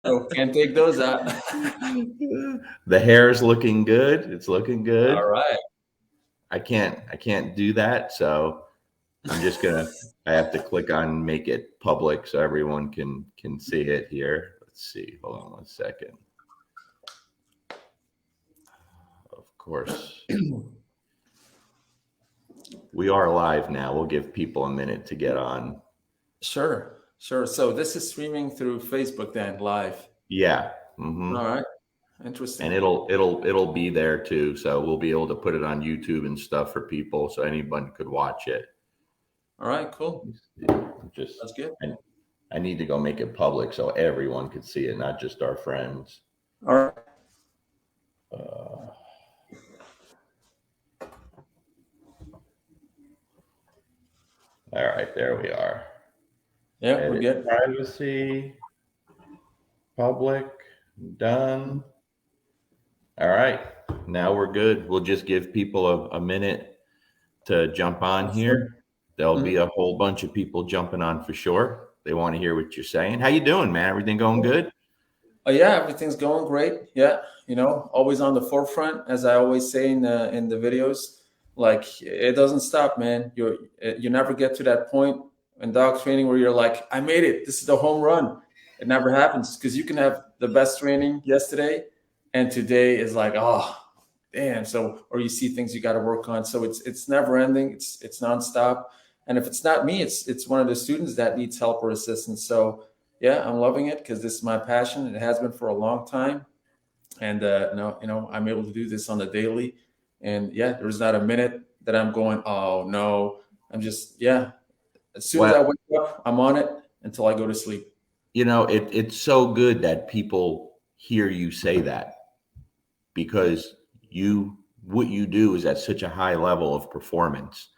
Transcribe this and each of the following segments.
No, can't take those out. The hair's looking good. It's looking All good. right. I can't do that. So I have to click on make it public so everyone can see it here. Let's see. Hold on one second. Of course. We are live now. We'll give people a minute to get on. Sure, sure. So this is streaming through Facebook then, live. Yeah. All right. And Interesting. it'll be there too. So we'll be able to put it on YouTube and stuff for people so anyone could watch it. All right, cool. Just That's good. I, I need to go make it public so everyone could see it, not just our friends. All right. Uh, all right, there we are. Yeah, we're Edit good. privacy, public, done. All right, now we're good. We'll just give people a minute to jump on Sure. here. There'll be Mhm. a whole bunch of people jumping on for sure. They want to hear what you're saying. How you doing, man? Everything going good? Oh yeah, everything's going great. Yeah, always on the forefront, as I always say in the videos. Like it doesn't stop, man. You never get to that point in dog training where you're like, I made it. This is the home run. It never happens because you can have the best training yesterday, and today is like, oh, damn. So, or you see things you got to work on. So it's never ending. It's nonstop. And if it's not me, it's one of the students that needs help or assistance. So yeah, I'm loving it because this is my passion. It has been for a long time, and no, I'm able to do this on the daily. And yeah, there's not a minute that I'm going, oh no. I'm just yeah. As soon as I Well, wake up, I'm on it until I go to sleep. it's so good that people hear you say that because what you do is at such a high level of performance.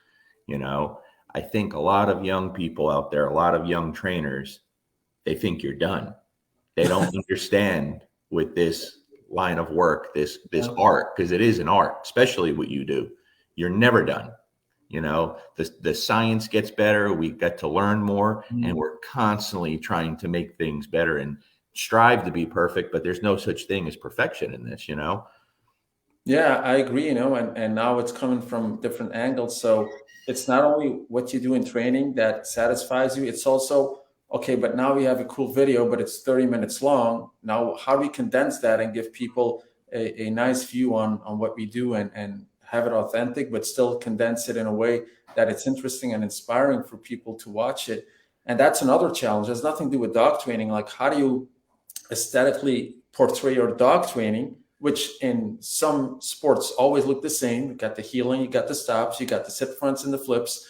You know, I think a lot of young people out there, a lot of young trainers, they think you're done. They don't understand with this line of work, this Yeah. art, because it is an art, especially what you do. You're never done. The science gets better. We get to learn more, and Mm. we're constantly trying to make things better and strive to be perfect. But there's no such thing as perfection in this. Yeah, I agree, and now it's coming from different angles. So it's not only what you do in training that satisfies you, it's also, okay, but now we have a cool video, but it's 30 minutes long. Now, how do we condense that and give people a nice view on what we do and have it authentic, but still condense it in a way that it's interesting and inspiring for people to watch it? And that's another challenge. It has nothing to do with dog training. Like, how do you aesthetically portray your dog training, which in some sports always look the same? You got the heeling, you got the stops, you got the sit fronts and the flips,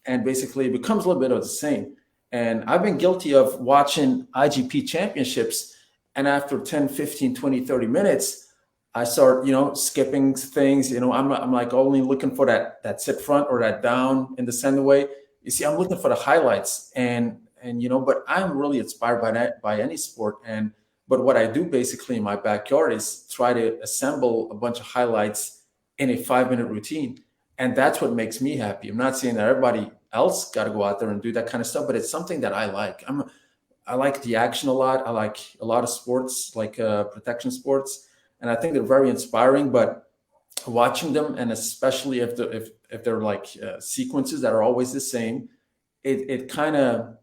and basically it becomes a little bit of the same. And I've been guilty of watching IGP championships, and after 10, 15, 20, 30 minutes, I start, skipping things. I'm like only looking for that sit front or that down in the center way. You see, I'm looking for the highlights, but I'm really inspired by that, by any sport. But what I do basically in my backyard is try to assemble a bunch of highlights in a 5 minute routine. And that's what makes me happy. I'm not saying that everybody else got to go out there and do that kind of stuff, but it's something that I like. I like the action a lot. I like a lot of sports, like protection sports, and I think they're very inspiring. But watching them, and especially if they're like sequences that are always the same, it kind of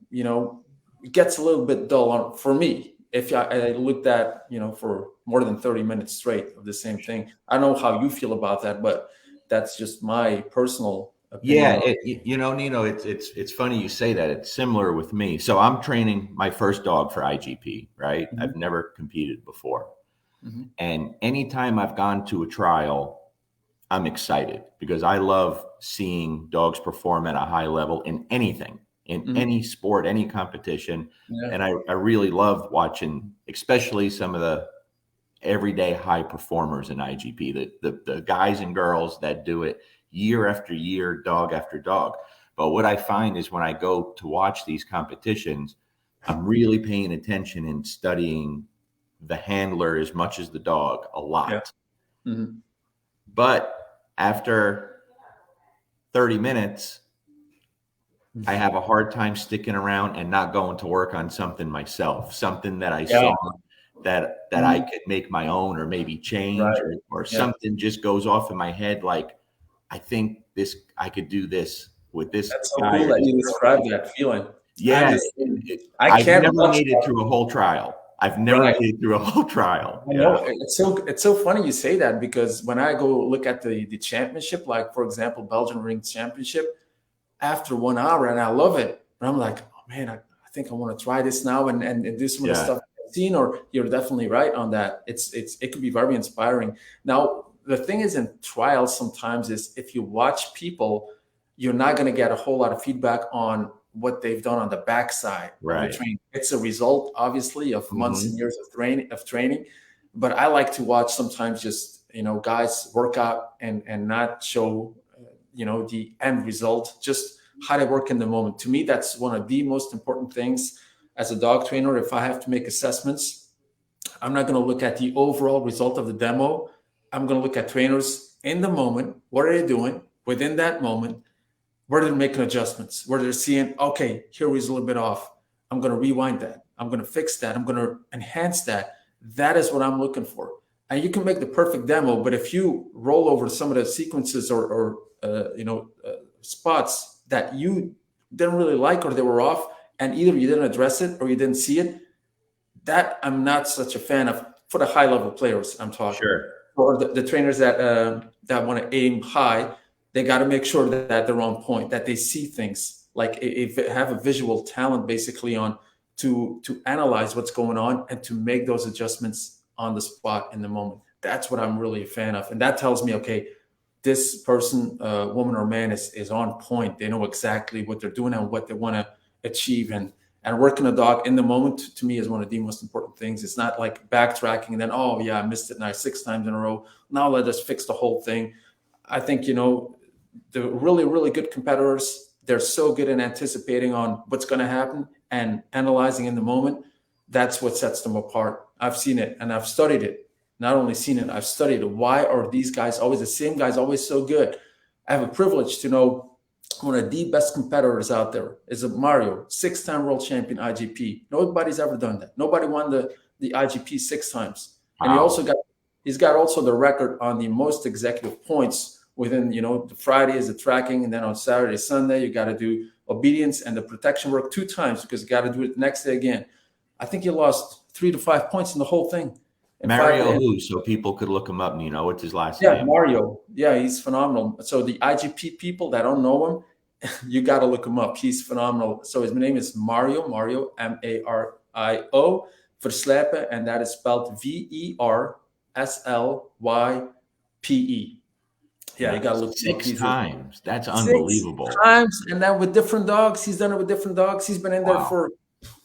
gets a little bit dull for me if I looked at for more than 30 minutes straight of the same thing. I don't know how you feel about that, but that's just my personal Yeah, opinion on Nino, it's funny you say that. It's similar with me. So I'm training my first dog for IGP, right? it. I've never competed before. Hmm. And anytime I've gone to a trial, I'm excited because I love seeing dogs perform at a high level in anything, in Hmm. any sport, any competition. Yeah. And I really love watching, especially some of the everyday high performers in IGP, the guys and girls that do it year after year, dog after dog. But what I find is when I go to watch these competitions, I'm really paying attention and studying the handler as much as the dog a Yeah. lot. Hmm. But after 30 minutes, I have a hard time sticking around and not going to work on something myself, something that I Yeah. saw that I could make my own or maybe change, Right. or Yeah. something just goes off in my head. Like, I think I could do this with this That's so guy cool or that this you girl. describe that feeling. I'm Yeah. the same. I I've can't never watch made it that. through a whole trial. I've never Right. made it through a whole trial. I know it's so funny you say that, because when I go look at the championship, like for example, Belgian Ring Championship, after 1 hour, and I love it, and I'm like, oh man, I think I want to try this now and do some of the Yeah. stuff I've seen. Or you're definitely right on that. It could be very inspiring. Now the thing is, in trials sometimes is, if you watch people, you're not going to get a whole lot of feedback on what they've done on the backside of the Right. training. It's a result, obviously, of months and Hmm. years of training. But I like to watch sometimes just guys work out and not show the end result, just how they work in the moment. To me, that's one of the most important things as a dog trainer. If I have to make assessments, I'm not going to look at the overall result of the demo. I'm going to look at trainers in the moment. What are they doing within that moment? Where they're making adjustments, where they're seeing, okay, here was a little bit off. I'm going to rewind that. I'm going to fix that. I'm going to enhance that. That is what I'm looking for. And you can make the perfect demo, but if you roll over some of the sequences or spots that you didn't really like, or they were off, and either you didn't address it or you didn't see it, that I'm not such a fan of for the high level players I'm talking. Sure. Or the trainers that want to aim high, they got to make sure that they're on point, that they see things, like if they have a visual talent basically on to analyze what's going on and to make those adjustments on the spot in the moment. That's what I'm really a fan of, and that tells me, okay, this person, woman or man, is on point. They know exactly what they're doing and what they want to achieve. And working a dog in the moment, to me, is one of the most important things. It's not like backtracking and then, oh yeah, I missed it now 6 times in a row. Now let us fix the whole thing. I think the really really good competitors, they're so good in anticipating on what's going to happen and analyzing in the moment. That's what sets them apart. I've seen it and I've studied it. Not only seen it, I've studied it. Why are these guys always the same guys, always so good? I have a privilege to know one of the best competitors out there is a Mario, 6-time world champion IGP. Nobody's ever done that. Nobody won the IGP 6 times. And Wow. he's got also the record on the most executive points within, the Friday is the tracking, and then on Saturday, Sunday, you got to do obedience and the protection work 2 times, because you got to do it the next day again. I think he lost 3 to 5 points in the whole thing in five Mario days. who? So people could look him up. What's his last Yeah, name? Mario. Yeah, he's phenomenal. So the IGP people that don't know him, you got to look him up. He's phenomenal. So his name is Mario, Mario, Verslepen, and that is spelled Verslype. Yeah, Yeah. you got to look him up. Six He's a times. That's six unbelievable. times, and then with different dogs. He's done it with different dogs. He's been in there Wow.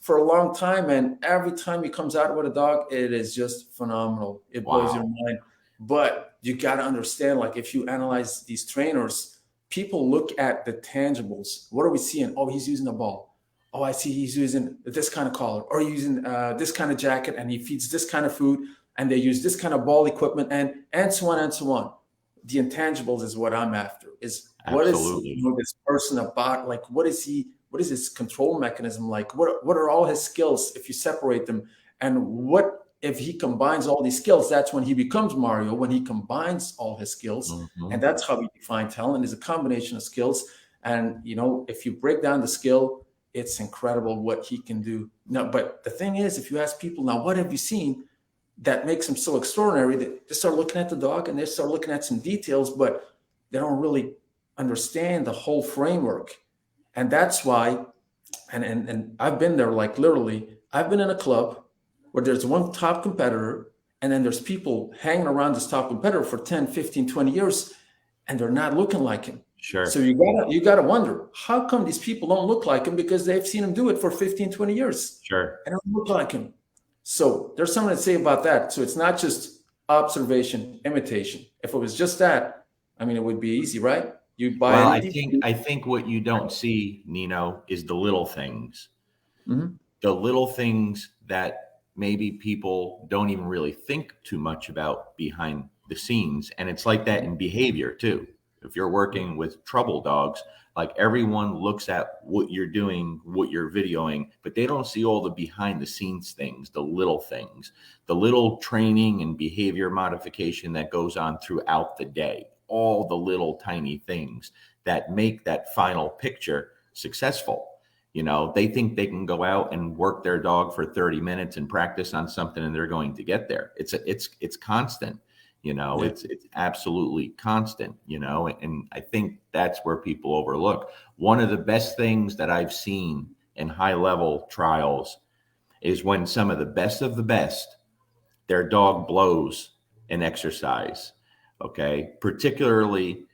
for a long time, and every time he comes out with a dog, it is just phenomenal. It blows your Wow. mind. But you got to understand, like, if you analyze these trainers, people look at the tangibles. What are we seeing? Oh, he's using a ball. Oh, I see he's using this kind of collar, or using this kind of jacket, and he feeds this kind of food, and they use this kind of ball equipment, and so on and so on. The intangibles is what I'm after. Is what is Absolutely. this person about? Like, what is he? What is his control mechanism like? What are all his skills if you separate them? And what if he combines all these skills? That's when he becomes Mario. When he combines all his skills, and Hmm. that's how we define talent, is a combination of skills. And if you break down the skill, it's incredible what he can do. No, but the thing is, if you ask people now, what have you seen that makes him so extraordinary, that they start looking at the dog and they start looking at some details, but they don't really understand the whole framework. And that's why, and I've been there, like literally, I've been in a club where there's one top competitor, and then there's people hanging around this top competitor for 10, 15, 20 years, and they're not looking like him. So Sure. you gotta wonder, how come these people don't look like him? Because they've seen him do it for 15, 20 years Sure. and don't look like him. So there's something to say about that. So it's not just observation, imitation. If it was just that, I mean, it would be easy, right? You buy Well, any I think what you don't see, Nino, is the little things. Mhm. The little things that maybe people don't even really think too much about behind the scenes. And it's like that in behavior too. if you're working with trouble dogs, like everyone looks at what you're doing, what you're videoing, but they don't see all the behind the scenes things, the little things, the little training and behavior modification that goes on throughout the day, all the little tiny things that make that final picture successful. You know, they think they can go out and work their dog for 30 minutes and practice on something and they're going to get there. It's constant. You know, Yeah. it's absolutely constant, you know, and I think that's where people overlook. One of the best things that I've seen in high level trials is when some of the best, their dog blows an exercise. Okay. Particularly,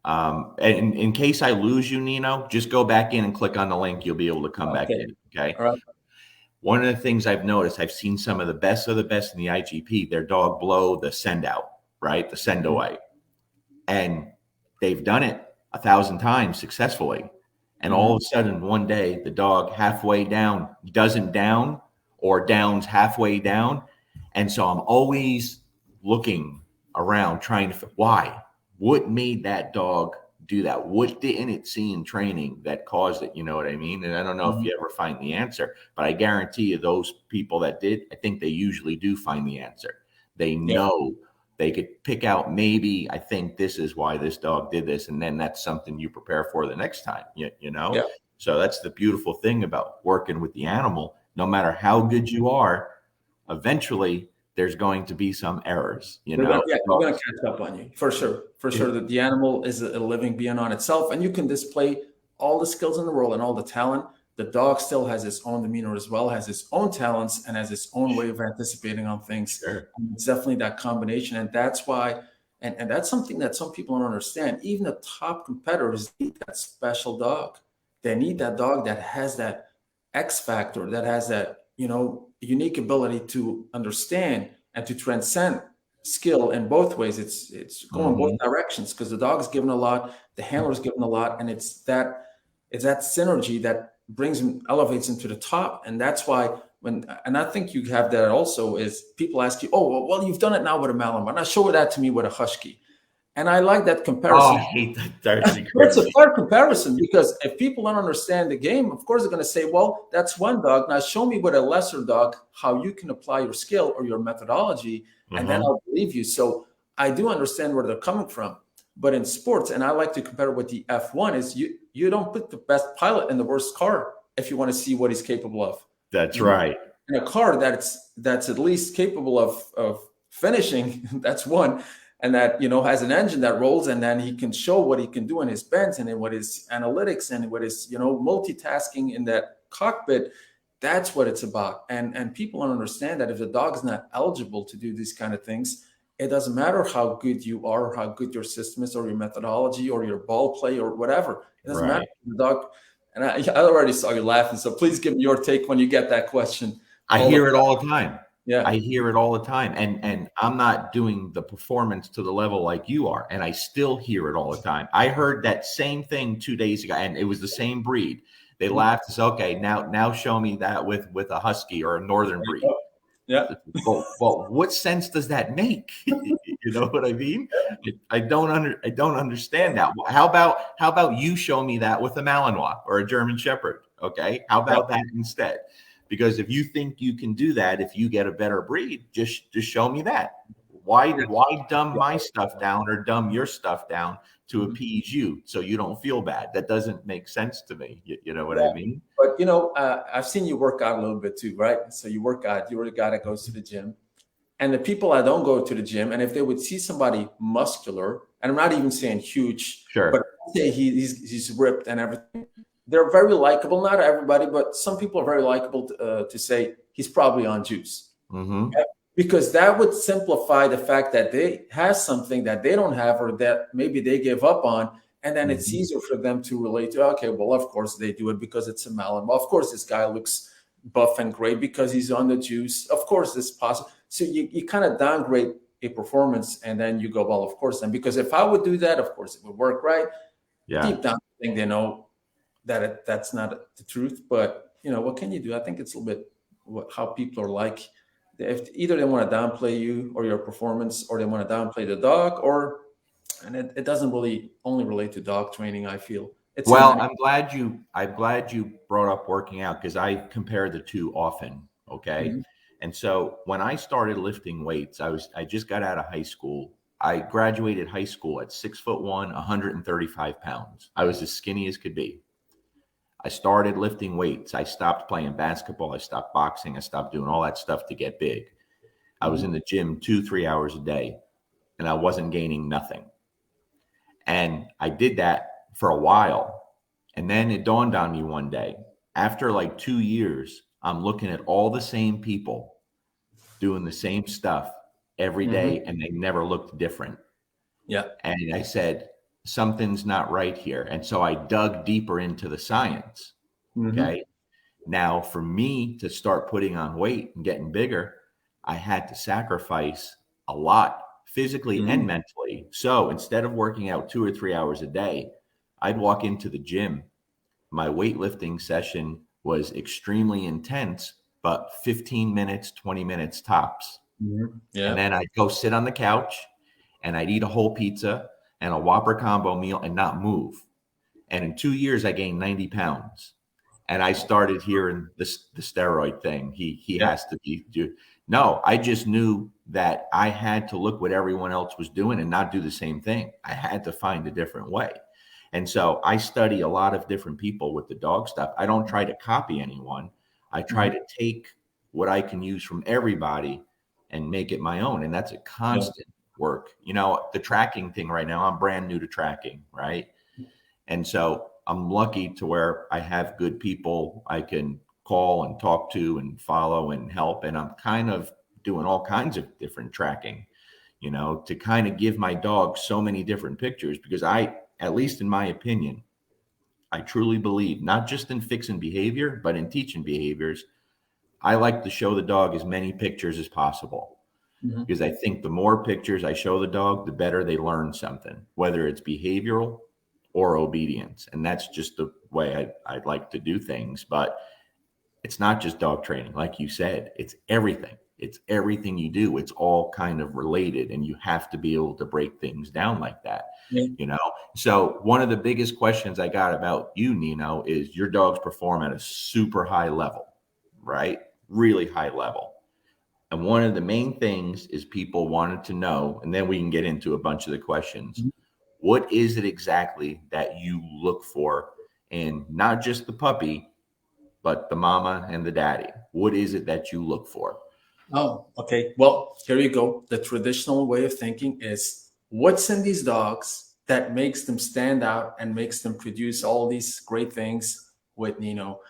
and in case I lose you, Nino, just go back in and click on the link. You'll be able to come back Okay. in. Okay. All right. One of the things I've noticed, I've seen some of the best in the IGP, their dog blow the send out, right? The send away. And they've done it 1,000 times successfully. And all of a sudden, one day, the dog halfway down doesn't down or downs halfway down. And so I'm always looking around trying to, why? What made that dog do that? What didn't it see in training that caused it? You know what I mean? And I don't know if you ever find the answer, but I guarantee you those people that did, I think they usually do find the answer. They Yeah. know they could pick out, maybe I think this is why this dog did this. And then that's something you prepare for the next time, you know? Yeah. So that's the beautiful thing about working with the animal. No matter how good you are, eventually there's going to be some errors, you They're gonna, know? yeah, they're gonna catch up on you for sure. For sure, that the animal is a living being on itself, and you can display all the skills in the world and all the talent. The dog still has its own demeanor as well, has its own talents, and has its own way of anticipating on things. Sure. And it's definitely that combination, and that's why, and that's something that some people don't understand. Even the top competitors need that special dog. They need that dog that has that X factor, that has that unique ability to understand and to transcend skill in both ways. It's going both Mm-hmm. directions because the dog's given a lot, the handler's given a lot, and it's that synergy that brings him, elevates him to the top. And that's why and I think you have that also, is people ask you, oh, well, you've done it now with a Malinois. Now show that to me with a Husky. And I like that Oh, I comparison. hate that Darcy It's a crazy. fair comparison, because if people don't understand the game, of course they're going to say, well, that's one dog. Now show me with a lesser dog how you can apply your skill or your methodology, and then Mm-hmm. I'll believe you. So I do understand where they're coming from. But in sports, and I like to compare it with the F1, is you don't put the best pilot in the worst car if you want to see what he's capable of. That's You know, right. in a car that's at least capable of finishing, that's one, and that has an engine that rolls, and then he can show what he can do in his bends and in what his analytics and what his multitasking in that cockpit. That's what it's about. And people don't understand that if the dog is not eligible to do these kind of things, it doesn't matter how good you are, or how good your system is, or your methodology, or your ball play, or whatever. It doesn't matter. Right. The dog. And I already saw you laughing, so please give me your take when you get that question. I All the hear it all the time. Yeah. I hear it all the time. And I'm not doing the performance to the level like you are. And I still hear it all the time. I heard that same thing 2 days ago, and it was the same breed. They laughed and said, okay, now show me that with a husky or a northern breed. Yeah. Well, what sense does that make? You know what I mean? I don't understand that. How about you show me that with a Malinois or a German Shepherd? Okay, how about that instead? Because if you think you can do that, if you get a better breed, just show me that. Why dumb my stuff down or dumb your stuff down to appease you so you don't feel bad? That doesn't make sense to me. You know what I mean? But I've seen you work out a little bit too, right? So you work out. You're the guy that goes to the gym, and the people that don't go to the gym, and if they would see somebody muscular, and I'm not even saying huge, Sure. but say he's ripped and everything, they're very likable. Not everybody, but some people are very likable to say he's probably on juice. Mm-hmm. Because that would simplify the fact that they have something that they don't have, or that maybe they give up on. And then it's easier for them to relate to, okay, well, of course they do it because it's a Malin. Well, of course this guy looks buff and great because he's on the juice. Of course this is possible. So you kind of downgrade a performance, and then you go, well, of course then. Because if I would do that, of course it would work, right? Yeah. Deep down, I think they know that that's not the truth. But, what can you do? I think it's a little bit how people are like. If either they want to downplay you or your performance, or they want to downplay the dog, or And it doesn't really only relate to dog training. I feel it's in Well, many. I'm glad you brought up working out because I compare the two often. Okay. Mhm. And so when I started lifting weights, I just got out of high school. I graduated high school at 6'1", 135 pounds. I was as skinny as could be. I started lifting weights. I stopped playing basketball. I stopped boxing. I stopped doing all that stuff to get big. I was in Mhm. the gym 2, 3 hours a day and I wasn't gaining nothing. And I did that for a while. And then it dawned on me one day, after like 2 years, I'm looking at all the same people doing the same stuff every Mhm. day, and they never looked different. Yeah. And I said, something's not right here. And so I dug deeper into the science. Mhm. Okay. Now, for me to start putting on weight and getting bigger, I had to sacrifice a lot physically and Mhm. mentally. So instead of working out 2 or 3 hours a day, I'd walk into the gym. My weightlifting session was extremely intense, but 15 minutes, 20 minutes tops. Mhm. And Yeah. then I'd go sit on the couch and I'd eat a whole pizza and a Whopper combo meal and not move. And in 2 years, I gained 90 pounds. And I started hearing this the steroid thing. He Yeah. has to be do. No, I just knew that I had to look what everyone else was doing and not do the same thing. I had to find a different way. And so I study a lot of different people with the dog stuff. I don't try to copy anyone. I try Mhm. to take what I can use from everybody and make it my own. And that's a Yeah. constant work. You know, the tracking thing right now, I'm brand new to tracking, right? And so I'm lucky to where I have good people I can call and talk to and follow and help. And I'm kind of doing all kinds of different tracking, to kind of give my dog so many different pictures because at least in my opinion, I truly believe not just in fixing behavior, but in teaching behaviors. I like to show the dog as many pictures as possible Mhm. because I think the more pictures I show the dog, the better they learn something, whether it's behavioral or obedience. And that's just the way I'd like to do things. But it's not just dog training, like you said, it's everything. It's everything you do. It's all kind of related, and you have to be able to break things down like that. Yeah. You know, so one of the biggest questions I got about you, Nino, is your dogs perform at a super high level, right? Really high level. And one of the main things is people wanted to know, and then we can get into a bunch of the questions. Mhm. What is it exactly that you look for in not just the puppy, but the mama and the daddy? What is it that you look for? Oh, okay. Well, here you go. The traditional way of thinking is what's in these dogs that makes them stand out and makes them produce all these great things with Nino.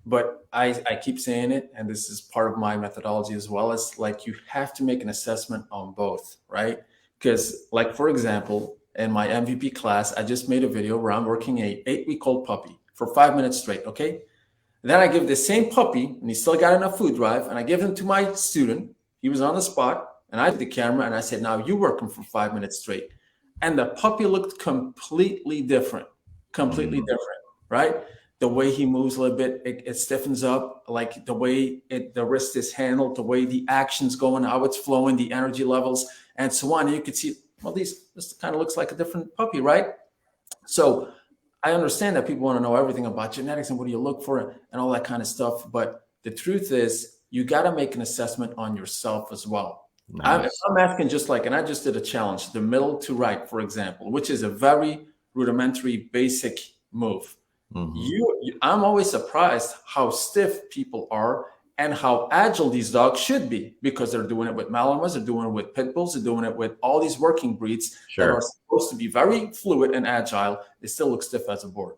But I keep saying it, and this is part of my methodology as well, as like you have to make an assessment on both, right? Because, like, for example, in my MVP class, I just made a video where I'm working a 8-week-old puppy for 5 minutes straight, okay? And then I give the same puppy, and he still got enough food drive, and I give him to my student. He was on the spot, and I took the camera and I said, "Now you work him for 5 minutes straight." And the puppy looked completely Mm, different, right? The way he moves a little bit, it stiffens up, like the way the wrist is handled, the way the action's going, how it's flowing, the energy levels, and so on. And you could see, well, this kind of looks like a different puppy, right? So I understand that people want to know everything about genetics and what do you look for and all that kind of stuff. But the truth is, you got to make an assessment on yourself as well. If nice. I'm asking just like, and I just did a challenge, the middle to right, for example, which is a very rudimentary, basic move. Hmm. I'm always surprised how stiff people are and how agile these dogs should be because they're doing it with Malinois, they're doing it with pit bulls, they're doing it with all these working breeds that are Sure. supposed to be very fluid and agile. They still look stiff as a board.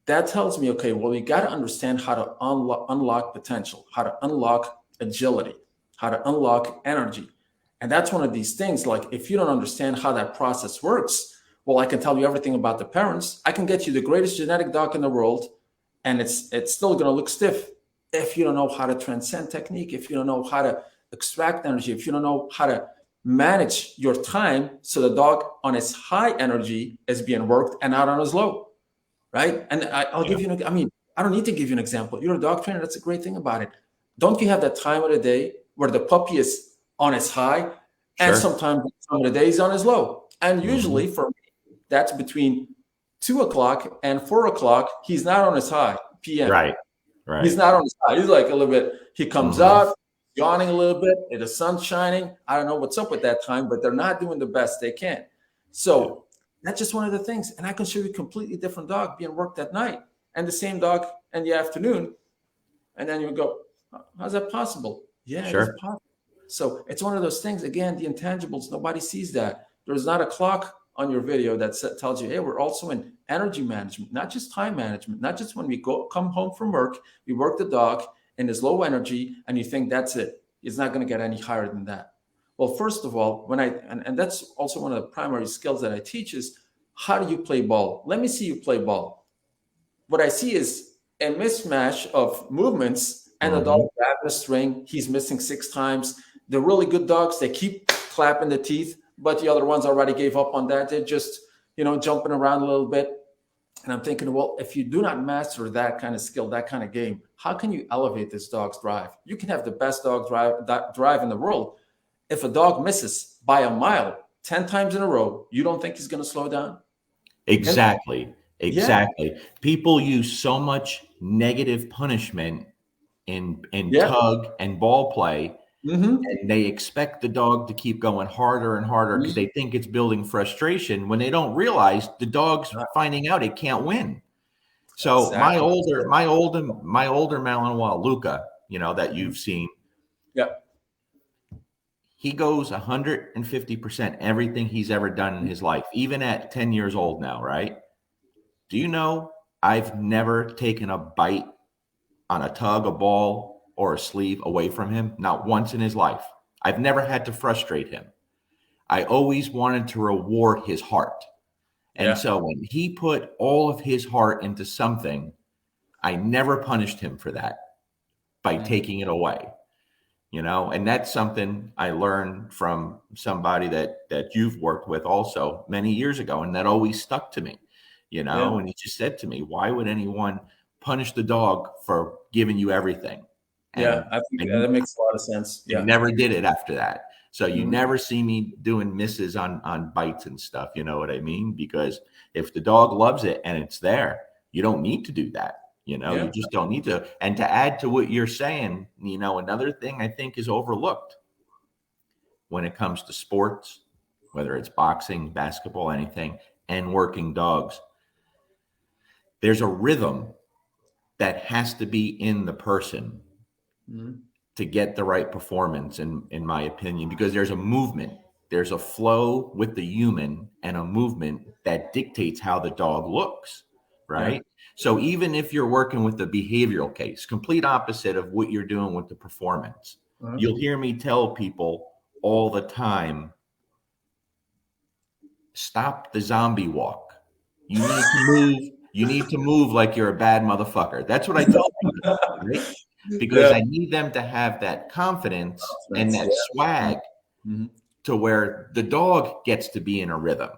That tells me, okay, well, you got to understand how to unlock potential, how to unlock agility, how to unlock energy. And that's one of these things. Like, if you don't understand how that process works, well, I can tell you everything about the parents. I can get you the greatest genetic dog in the world, and it's still going to look stiff if you don't know how to transcend technique, if you don't know how to extract energy, if you don't know how to manage your time so the dog on its high energy is being worked and not on his low, right? And I'll Yeah. give you, I mean, I don't need to give you an example. You're a dog trainer. That's a great thing about it. Don't you have that time of the day where the puppy is on its high and Sure. sometimes some of the days on his low? And Hmm. usually for me, that's between 2 o'clock and 4 o'clock. He's not on his high PM. Right. He's Right. not on his high. He's like a little bit, he comes Hmm. out, yawning a little bit, and the sun's shining. I don't know what's up with that time, but they're not doing the best they can. Yeah. So that's just one of the things. And I can show you a completely different dog being worked at night and the same dog in the afternoon. And then you would go, how's that possible? Yeah, it is Sure. possible. So it's one of those things. Again, the intangibles, nobody sees that. There's not a clock on your video that tells you, hey, we're also in energy management, not just time management, not just when we come home from work, we work the dog and it's low energy and you think that's it. It's not going to get any higher than that. Well, first of all, and that's also one of the primary skills that I teach is how do you play ball? Let me see you play ball. What I see is a mismatch of movements and the dog Hmm. grabbing a string. He's missing 6 times. The really good dogs, they keep clapping the teeth, but the other ones already gave up on that. They're just, jumping around a little bit. And I'm thinking, well, if you do not master that kind of skill, that kind of game, how can you elevate this dog's drive? You can have the best dog drive in the world. If a dog misses by a mile 10 times in a row, you don't think he's going to slow down? And Exactly. yeah, Exactly. People use so much negative punishment in yeah. tug and ball play, Hmm. and they expect the dog to keep going harder and harder because they think it's building frustration when they don't realize the dog's finding out it can't win. So my Exactly. older, my older, my older Malinois, Luca, that Mhm. you've seen, Yeah. he goes 150% everything he's ever done in his life, even at 10 years old now, right? Do you know I've never taken a bite on a tug, a ball, or a sleeve away from him? Not once in his life. I've never had to frustrate him. I always wanted to reward his heart. And Yeah. so when he put all of his heart into something, I never punished him for that by Hmm. taking it away. And that's something I learned from somebody that you've worked with also many years ago, and that always stuck to me. Yeah. And he just said to me, why would anyone punish the dog for giving you everything? Yeah. And I think I, that makes a lot of sense. I Yeah. never did it after that. So you Hmm. never see me doing misses on bites and stuff. You know what I mean? Because if the dog loves it and it's there, you don't need to do that. You Yeah. just don't need to. And to add to what you're saying, another thing I think is overlooked when it comes to sports, whether it's boxing, basketball, anything, and working dogs, there's a rhythm that has to be in the person Hmm. to get the right performance, in my opinion, because there's a movement, there's a flow with the human and a movement that dictates how the dog looks, Yeah. right? So even if you're working with the behavioral case, complete opposite of what you're doing with the performance, Uh-huh. you'll hear me tell people all the time, stop the zombie walk. You need to move like you're a bad motherfucker. That's what I tell people, right? Because Yeah. I need them to have that confidence and That's, that yeah. swag Hmm. to where the dog gets to be in a rhythm,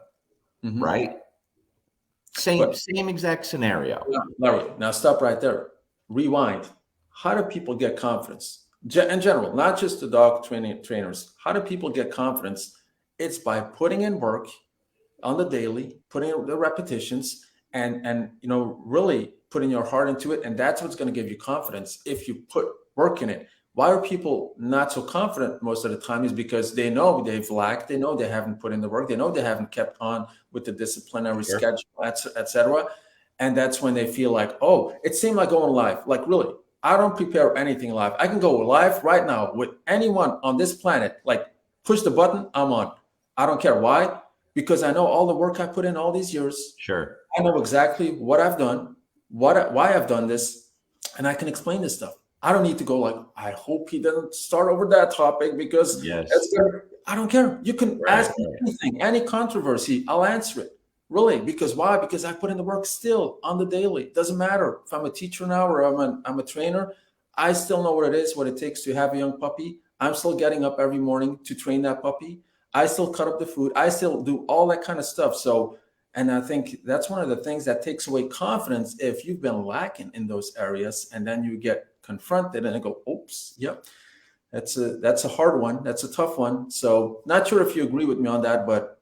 Hmm. right? Same But same exact scenario. yeah, Larry, now stop right there. Rewind. How do people get confidence? In general, not just the dog trainers. How do people get confidence? It's by putting in work on the daily, putting in the repetitions, and really putting your heart into it. And that's what's going to give you confidence if you put work in it. Why are people not so confident most of the time is because they know they've lacked, they know they haven't put in the work, they know they haven't kept on with the disciplinary Sure. schedule, etc. And that's when they feel like, oh, it seemed like going live. Like, really, I don't prepare anything live. I can go live right now with anyone on this planet. Like, push the button, I'm on. I don't care. Why? Because I know all the work I put in all these years. Sure. I know exactly what I've done, why I've done this, and I can explain this stuff. I don't need to go like, I hope he doesn't start over that topic because Yes. it's good. I don't care. You can Right, ask me right. anything, any controversy, I'll answer it. Really, because why? Because I put in the work still on the daily. It doesn't matter if I'm a teacher now or I'm a trainer. I still know what it is, what it takes to have a young puppy. I'm still getting up every morning to train that puppy. I still cut up the food. I still do all that kind of stuff. So, and I think that's one of the things that takes away confidence if you've been lacking in those areas, and then you get confronted and go, "Oops, yep, that's a hard one. That's a tough one." So, not sure if you agree with me on that, but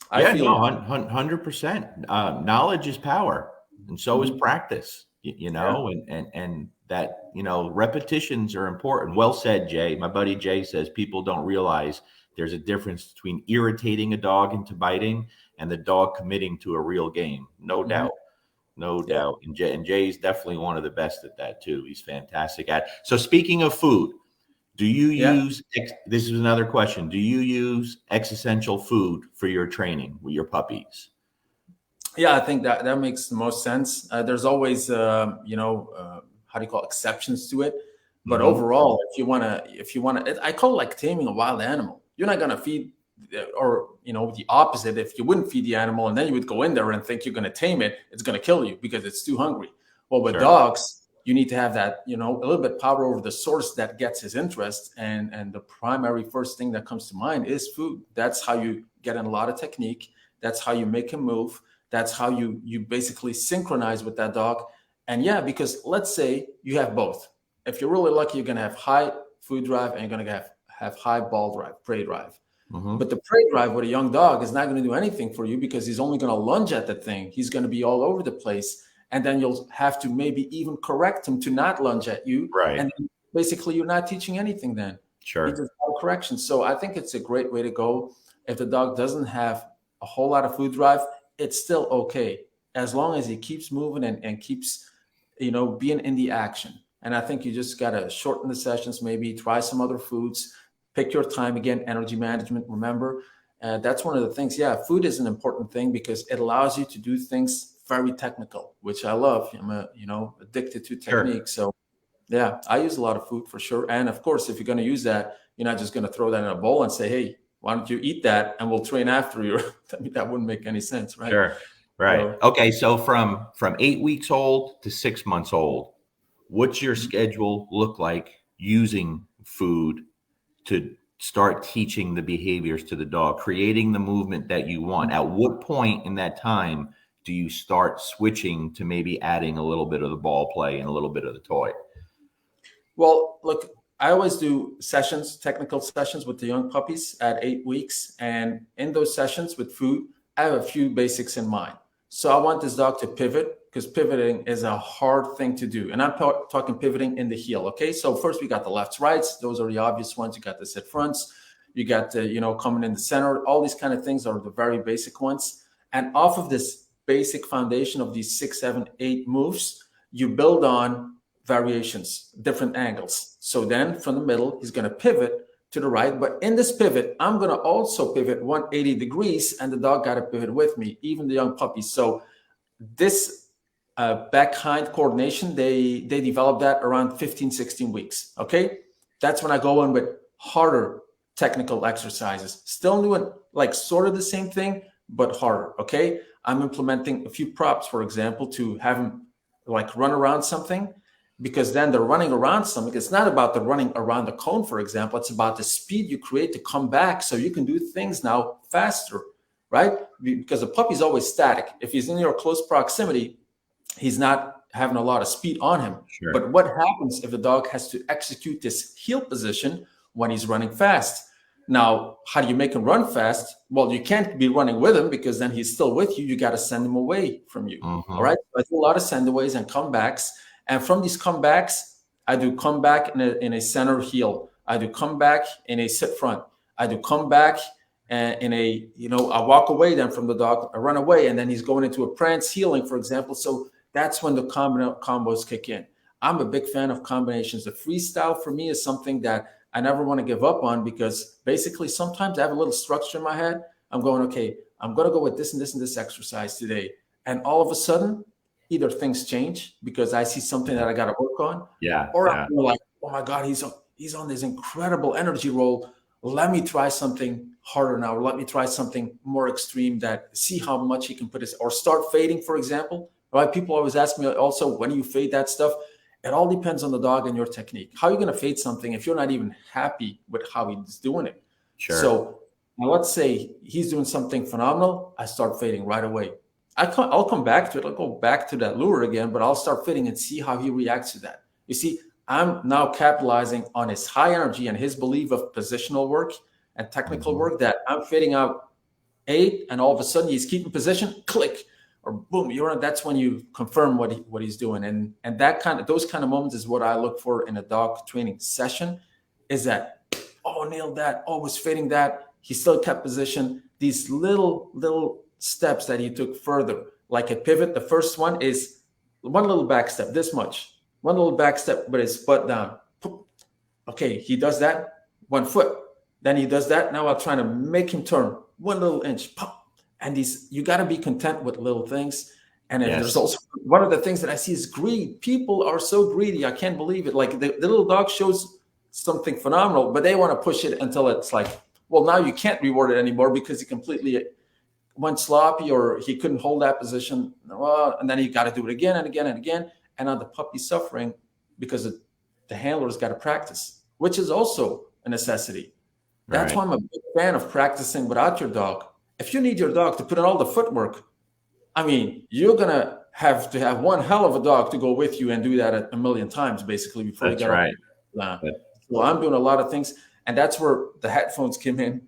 I Yeah, no, feel. 100%. Knowledge is power, and so is Mhm. practice. Yeah. And that repetitions are important. Well said, Jay. My buddy Jay says people don't realize there's a difference between irritating a dog into biting and the dog committing to a real game. No Mhm. doubt, no Yeah. doubt. And Jay's definitely one of the best at that too. He's fantastic at. So speaking of food. Do you Yeah. use, this is another question. Do you use existential food for your training with your puppies? Yeah, I think that makes the most sense. There's always, how do you call it, exceptions to it. But Hmm. overall, if you want to, I call it like taming a wild animal. You're not gonna feed, or the opposite. If you wouldn't feed the animal and then you would go in there and think you're gonna tame it, it's gonna kill you because it's too hungry. Well, with Sure. dogs, you need to have that, a little bit power over the source that gets his interest. And the primary first thing that comes to mind is food. That's how you get in a lot of technique. That's how you make him move. That's how you basically synchronize with that dog. And yeah, because let's say you have both. If you're really lucky, you're going to have high food drive and you're going to have high ball drive, prey drive. Hmm. But the prey drive with a young dog is not going to do anything for you because he's only going to lunge at the thing. He's going to be all over the place. And then you'll have to maybe even correct him to not lunge at you. Right. And basically, you're not teaching anything then. He Sure. does no correction. So I think it's a great way to go. If the dog doesn't have a whole lot of food drive, it's still okay as long as he keeps moving and keeps being in the action. And I think you just got to shorten the sessions, maybe try some other foods, pick your time. Again, energy management, remember. That's one of the things. Yeah, food is an important thing because it allows you to do things very technical, which I love. I'm addicted to Sure. technique. So yeah, I use a lot of food for sure. And of course, if you're going to use that, you're not just going to throw that in a bowl and say, hey, why don't you eat that and we'll train after you? I mean, that wouldn't make any sense, right? Sure. Right. So Okay. So from 8 weeks old to 6 months old, what's your mhm. schedule look like using food to start teaching the behaviors to the dog, creating the movement that you want? At what point in that time do you start switching to maybe adding a little bit of the ball play and a little bit of the toy? Well, look, I always do sessions, technical sessions with the young puppies at 8 weeks. And in those sessions with food, I have a few basics in mind. So I want this dog to pivot because pivoting is a hard thing to do. And I'm talking pivoting in the heel. Okay. So first we got the lefts, rights. Those are the obvious ones. You got the sit fronts. You got the, coming in the center. All these kind of things are the very basic ones. And off of this basic foundation of these 6, 7, 8 moves, you build on variations, different angles. So then from the middle, he's going to pivot to the right. But in this pivot, I'm going to also pivot 180 degrees, and the dog got to pivot with me, even the young puppies. So this back-hind coordination, they develop that around 15, 16 weeks. Okay. That's when I go in with harder technical exercises. Still doing like sort of the same thing, but harder. Okay. I'm implementing a few props, for example, to have them like run around something because then they're running around something. It's not about the running around the cone, for example. It's about the speed you create to come back so you can do things now faster, right? Because the puppy's always static. If he's in your close proximity, he's not having a lot of speed on him. Sure. But what happens if the dog has to execute this heel position when he's running fast? Now, how do you make him run fast? Well, you can't be running with him because then he's still with you. You got to send him away from you. All Hmm. right. So I do a lot of sendaways and comebacks. And from these comebacks, I do comeback in a center heel. I do comeback in a sit front. I do comeback in a, I walk away then from the dog, I run away, and then he's going into a prance healing, for example. So that's when the combos kick in. I'm a big fan of combinations. The freestyle for me is something that I never want to give up on because basically sometimes I have a little structure in my head. I'm going, okay, I'm going to go with this and this and this exercise today. And all of a sudden, either things change because I see something that I got to work on, Yeah. or Yeah. I'm like, oh my God, he's on this incredible energy roll. Let me try something harder now, or let me try something more extreme that see how much he can put his, or start fading, for example. Right? People always ask me also, when do you fade that stuff? It all depends on the dog and your technique. How are you going to fade something if you're not even happy with how he's doing it? Sure. So now let's say he's doing something phenomenal. I start fading right away. I'll come back to it. I'll go back to that lure again, but I'll start fading and see how he reacts to that. You see, I'm now capitalizing on his high energy and his belief of positional work and technical Hmm. work that I'm fading out 8, and all of a sudden he's keeping position, click, or boom, you're on. That's when you confirm what he's doing, and those kind of moments is what I look for in a dog training session. Is that, oh, nailed that, oh, was fading that, he still kept position. These little steps that he took further, like a pivot. The first one is one little back step, this much, one little back step, but it's butt down. Okay, he does that, 1 foot. Then he does that. Now I'm trying to make him turn 1 little inch. Pop. And you got to be content with little things. And if there's also one of the things that I see is greed. People are so greedy. I can't believe it. Like the little dog shows something phenomenal, but they want to push it until it's like, well, now you can't reward it anymore because he completely went sloppy or he couldn't hold that position. Well, and then you got to do it again and again and again. And now the puppy's suffering because the handler's got to practice, which is also a necessity. That's why I'm a big fan of practicing without your dog. If you need your dog to put in all the footwork, I mean, you're going to have one hell of a dog to go with you and do that a million times, basically, before you get off. So I'm doing a lot of things. And that's where the headphones came in.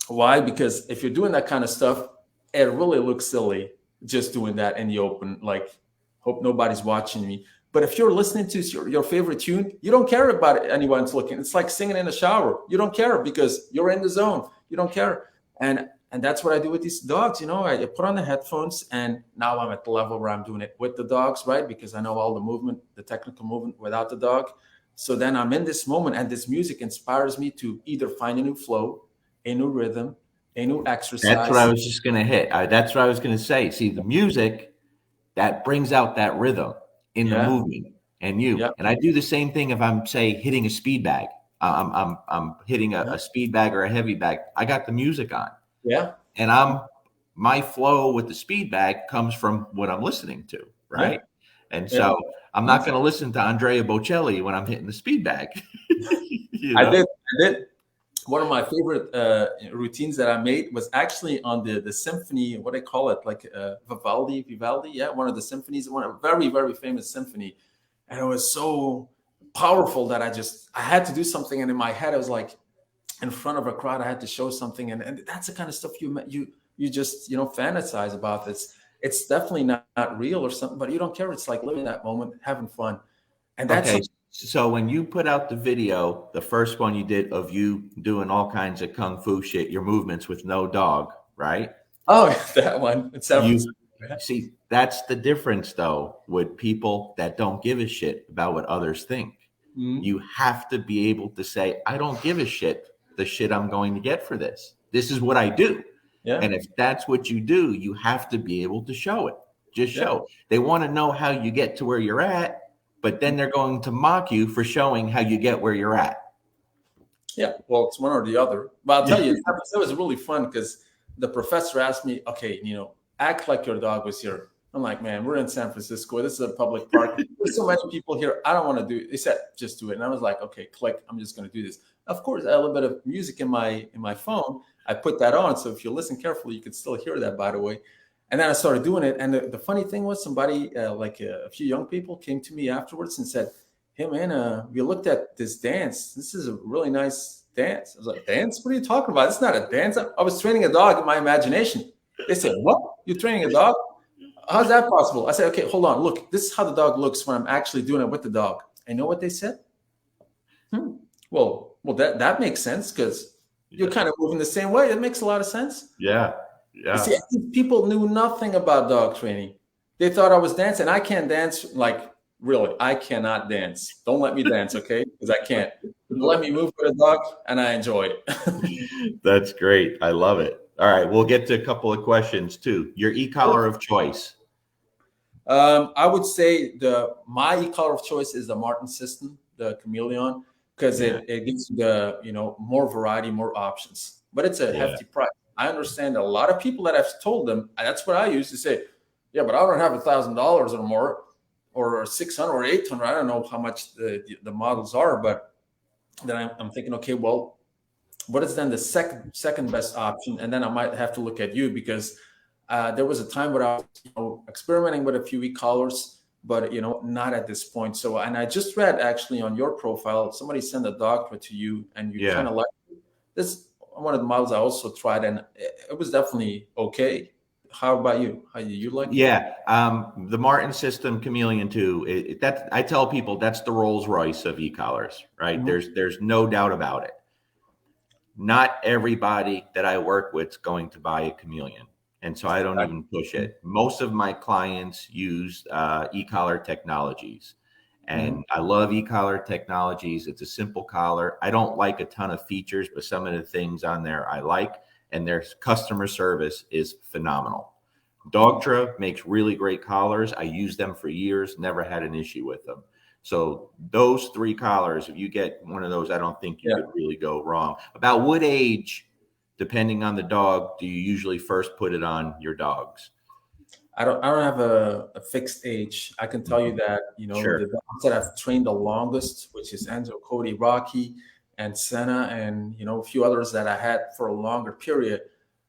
Why? Because if you're doing that kind of stuff, it really looks silly just doing that in the open. Like, hope nobody's watching me. But if you're listening to your favorite tune, you don't care about anyone's looking. It's like singing in the shower. You don't care because you're in the zone. You don't care. And that's what I do with these dogs. You know, I put on the headphones, and now I'm at the level where I'm doing it with the dogs, right? Because I know all the movement, the technical movement without the dog. So then I'm in this moment, and this music inspires me to either find a new flow, a new rhythm, a new exercise. That's what I was just going to hit. That's what I was going to say. See, the music that brings out that rhythm in the movement and you. And I do the same thing if I'm, say, hitting a speed bag. I'm hitting a speed bag or a heavy bag. I got the music on. Yeah. And my flow with the speed bag comes from what I'm listening to, right? And so I'm not going to listen to Andrea Bocelli when I'm hitting the speed bag. You know? I did. One of my favorite routines that I made was actually on the symphony. What they call it, like Vivaldi. Yeah, one of the symphonies, a very, very famous symphony, and it was so powerful that I had to do something. And in my head, I was like, in front of a crowd, I had to show something, and that's the kind of stuff you just fantasize about. It's definitely not real or something, but you don't care. It's like living that moment, having fun, and that's okay. So when you put out the video, the first one you did of you doing all kinds of kung fu shit, your movements with no dog, right? Oh, that one. See, that's the difference, though, with people that don't give a shit about what others think. Mm-hmm. You have to be able to say, I don't give a shit the shit I'm going to get for this. This is what I do. Yeah. And if that's what you do, you have to be able to show it. Just show. They want to know how you get to where you're at, but then they're going to mock you for showing how you get where you're at. Yeah, well, it's one or the other. But I'll tell you, that was really fun because the professor asked me, okay, act like your dog was here. I'm like, man, we're in San Francisco. This is a public park. There's so many people here. I don't want to do it. They said, just do it. And I was like, okay, click. I'm just going to do this. Of course, I had a little bit of music in my phone. I put that on. So if you listen carefully, you can still hear that, by the way. And then I started doing it. And the funny thing was somebody, a few young people came to me afterwards and said, hey, man, we looked at this dance. This is a really nice dance. I was like, dance? What are you talking about? It's not a dance. I was training a dog in my imagination. They said, what? You're training a dog? How's that possible? I said, okay, hold on. Look, this is how the dog looks when I'm actually doing it with the dog. And you know what they said? Well, that makes sense because you're kind of moving the same way. It makes a lot of sense. Yeah. Yeah. You see, people knew nothing about dog training. They thought I was dancing. I can't dance. Like, really, I cannot dance. Don't let me dance, okay? Because I can't. Let me move with a dog, and I enjoy it. That's great. I love it. All right, we'll get to a couple of questions too. Your e-collar of choice. I would say my e-collar of choice is the Martin system, the Chameleon, because it gives you the more variety, more options. But it's a hefty price. I understand a lot of people that I've told them, that's what I used to say. Yeah, but I don't have $1,000 or more, or 600 or 800. I don't know how much the models are, but then I'm thinking, okay, well, what is then the second best option? And then I might have to look at you because there was a time where I was experimenting with a few e-collars, but not at this point. So, and I just read actually on your profile, somebody sent a doctorate to you, and you kind of like this. one of the models I also tried, and it was definitely okay. How about you? How you like it? Yeah, the Martin System Chameleon 2, that I tell people that's the Rolls Royce of e-collars, right? Mhm. There's no doubt about it. Not everybody that I work with is going to buy a Chameleon, and so I don't even push it. Most of my clients use e-collar technologies, Mhm. and I love e-collar technologies. It's a simple collar. I don't like a ton of features, but some of the things on there I like, and their customer service is phenomenal. Dogtra makes really great collars. I used them for years, never had an issue with them. So those three collars, if you get one of those, I don't think you Yeah. could really go wrong. About what age, depending on the dog, do you usually first put it on your dogs? I don't have a fixed age. I can tell you Mhm. that, the Sure. dogs that I've trained the longest, which is Enzo, Cody, Rocky, and Senna, and a few others that I had for a longer period.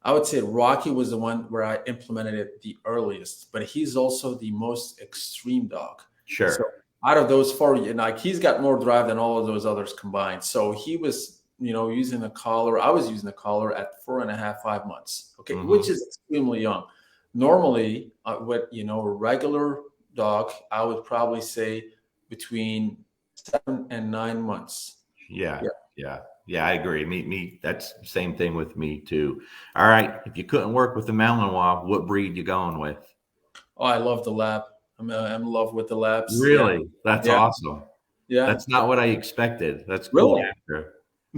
I would say Rocky was the one where I implemented it the earliest, but he's also the most extreme dog. So Sure. out of those four, like he's got more drive than all of those others combined. So he was, using a collar. I was using a collar at 4.5, 5 months. Okay, which Hmm. is extremely young. Normally, with a regular dog, I would probably say between 7 and 9 months. Yeah. Yeah. Yeah. Yeah. I agree. That's the same thing with me too. All right. If you couldn't work with the Malinois, what breed you going with? Oh, I love the lab. I'm in love with the labs. Yeah. Really? That's Yeah. awesome. Yeah. That's not what I expected. That's a cool Really? answer.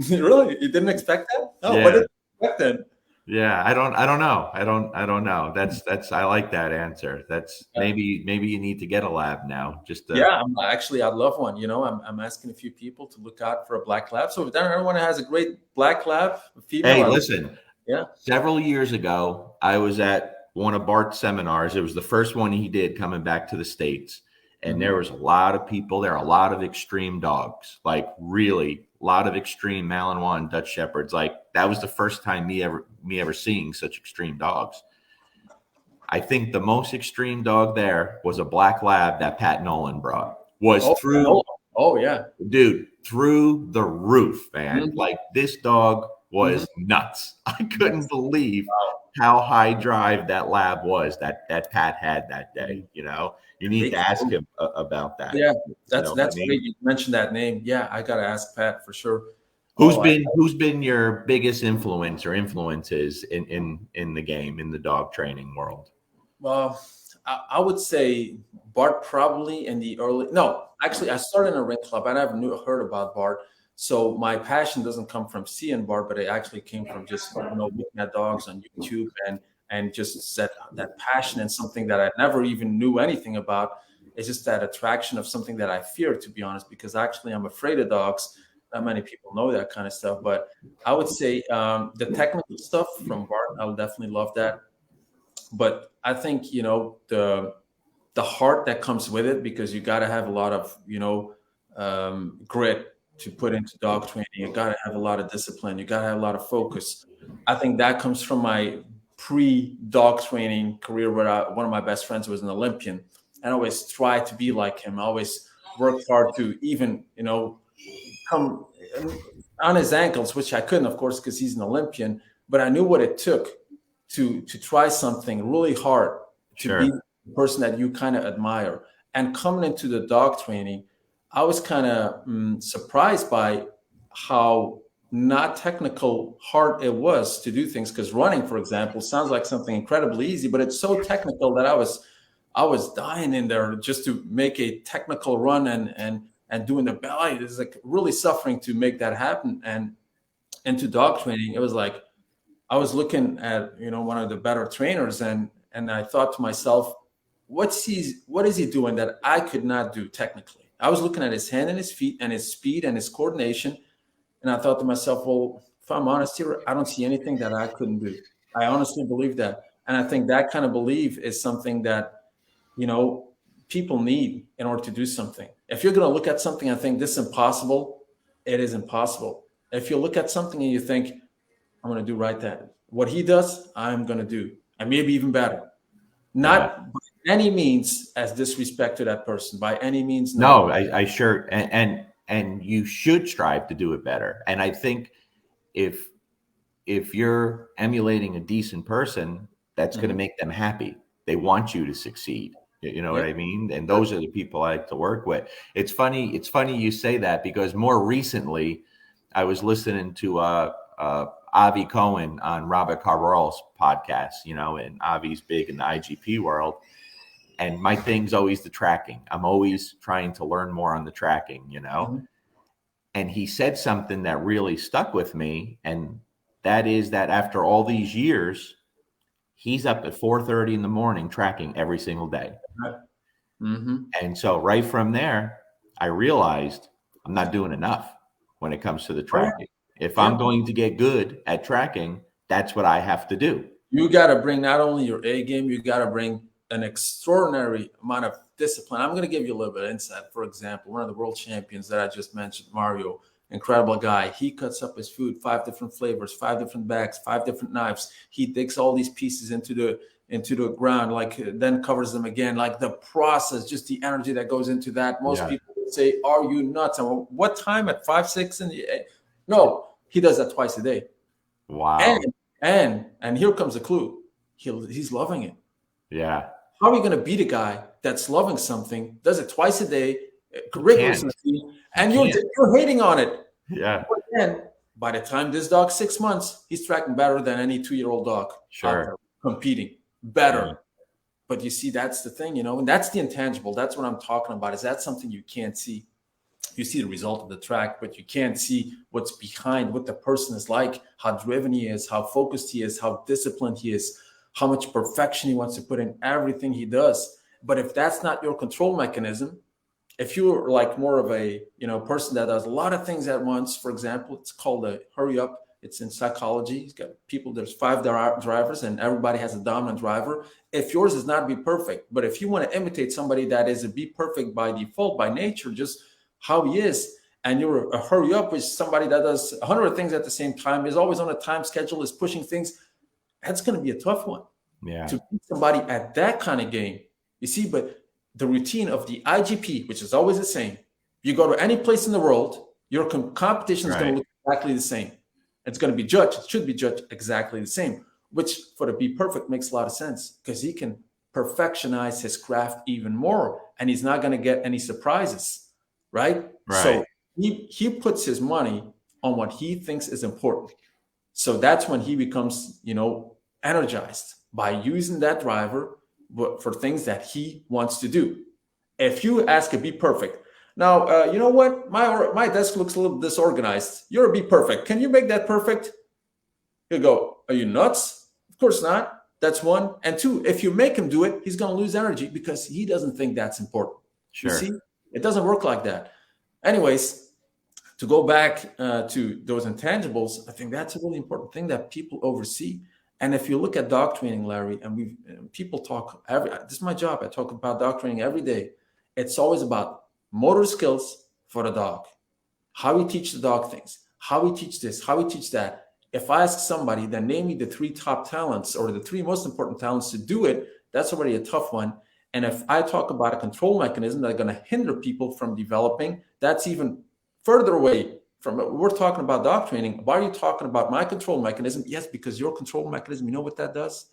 Really? You didn't expect that? Oh, what did Yeah. you expect then? Yeah, I don't know. I don't know. That's I like that answer. That's Yeah. maybe you need to get a lab now. Just to Yeah, I'd love one. I'm asking a few people to look out for a black lab. So if there anyone has a great black lab, a female, Hey, listen. yeah. Several years ago, I was at one of Bart's seminars. It was the first one he did coming back to the States. And there Mhm. was a lot of people there, a lot of extreme dogs, like really a lot of extreme Malinois and Dutch Shepherds. Like that was the first time me ever seeing such extreme dogs. I think the most extreme dog there was a black lab that Pat Nolan brought. Was Oh, no. through, Oh, yeah. dude, through the roof, man. Mhm. Like this dog Mhm. was nuts. I couldn't That's believe wow. how high drive that lab was that Pat had that day. Mhm. You need They to ask can. him about that. Yeah, You that's know what I that's mean? great. You mentioned that name. Yeah, I gotta ask Pat for sure. Who's Oh, been who's been your biggest influence or influences in the game in the dog training world? well, I would say Bart probably in the early. No, actually, I started in a ring club. I never knew heard about Bart, so my passion doesn't come from seeing Bart, but it actually came from just looking at dogs on YouTube and just that passion and something that I never even knew anything about. It's just that attraction of something that I fear, to be honest, because actually I'm afraid of dogs. Not many people know that kind of stuff, but I would say the technical stuff from Bart, I'll definitely love that. But I think the heart that comes with it, because you got to have a lot of grit to put into dog training. You got to have a lot of discipline. You got to have a lot of focus. I think that comes from my pre-dog training career, where one of my best friends was an Olympian, and I always tried to be like him. I always worked hard to even come on his ankles, which I couldn't, of course, because he's an Olympian. But I knew what it took to try something really hard, to be Sure. the person that you kind of admire. And coming into the dog training, I was kind of surprised by how not technical hard it was to do things. Because running, for example, sounds like something incredibly easy, but it's so technical that I was dying in there just to make a technical run and doing the belly. It's like really suffering to make that happen. And into dog training, it was like I was looking at one of the better trainers, and I thought to myself, what is he doing that I could not do technically? I was looking at his hand and his feet and his speed and his coordination, and I thought to myself, well, if I'm honest here, I don't see anything that I couldn't do. I honestly believe that, and I think that kind of belief is something that you know people need in order to do something. If you're going to look at something and think this is impossible, it is impossible. If you look at something and you think I'm going to do right then. What he does, I'm going to do, and maybe even better. Yeah. Not by any means as disrespect to that person. By any means, No, no. I sure and you should strive to do it better. And I think if if you're emulating a decent person, that's going to make them happy. They want you to succeed. You know what Yep. I mean? And those are the people I like to work with. It's funny. It's funny you say that, because more recently, I was listening to Avi Cohen on Robert Carval's podcast. And Avi's big in the IGP world. And my thing's always the tracking. I'm always trying to learn more on the tracking. And he said something that really stuck with me, and that is that after all these years, he's up at 4:30 in the morning tracking every single day. Mm-hmm. And so right from there, I realized I'm not doing enough when it comes to the tracking. If I'm going to get good at tracking, that's what I have to do. You got to bring not only your A game, you got to bring an extraordinary amount of discipline. I'm going to give you a little bit of insight. For example, one of the world champions that I just mentioned, Mario, incredible guy. He cuts up his food, 5 different flavors, 5 different bags, 5 different knives. He digs all these pieces into the ground, like then covers them again. Like the process, just the energy that goes into that. Most people would say, "Are you nuts?" And what time at 5, 6 in the? No, he does that twice a day. Wow. And here comes the clue. He's loving it. Yeah. How are you going to beat a guy that's loving something, does it twice a day, rigorously, and you're hating on it? Yeah. But then, by the time this dog's 6 months, he's tracking better than any 2-year-old dog out there, competing better. Yeah. But you see, that's the thing, and that's the intangible. That's what I'm talking about. Is that something you can't see? You see the result of the track, but you can't see what's behind, what the person is like, how driven he is, how focused he is, how disciplined he is, how much perfection he wants to put in everything he does. But if that's not your control mechanism, if you're like more of a person that does a lot of things at once, for example, it's called a hurry up. It's in psychology. He's got people, there's 5 drivers and everybody has a dominant driver. If yours is not be perfect, but if you want to imitate somebody that is a be perfect by default, by nature, just how he is, and you're a hurry up with somebody that does 100 things at the same time, is always on a time schedule, is pushing things, that's going to be a tough one. Yeah. To beat somebody at that kind of game. You see, but the routine of the IGP, which is always the same, you go to any place in the world, your competition is going to look exactly the same. It's going to be judged. It should be judged exactly the same, which for the Be Perfect makes a lot of sense, because he can perfectionize his craft even more, and he's not going to get any surprises, right? So he puts his money on what he thinks is important. So that's when he becomes, energized by using that driver for things that he wants to do. If you ask a Be Perfect, now, you know what? My desk looks a little disorganized. You're a Be Perfect. Can you make that perfect? He'll go, are you nuts? Of course not. That's one. And two, if you make him do it, he's going to lose energy because he doesn't think that's important. Sure. You see, it doesn't work like that. Anyways, to go back to those intangibles, I think that's a really important thing that people oversee. And if you look at dog training, Larry, and people talk this is my job. I talk about dog training every day. It's always about motor skills for the dog, how we teach the dog things, how we teach this, how we teach that. If I ask somebody, then name me the 3 top talents or the 3 most important talents to do it, that's already a tough one. And if I talk about a control mechanism that's going to hinder people from developing, that's even further away from it. We're talking about dog training. Why are you talking about my control mechanism? Yes, because your control mechanism, you know what that does?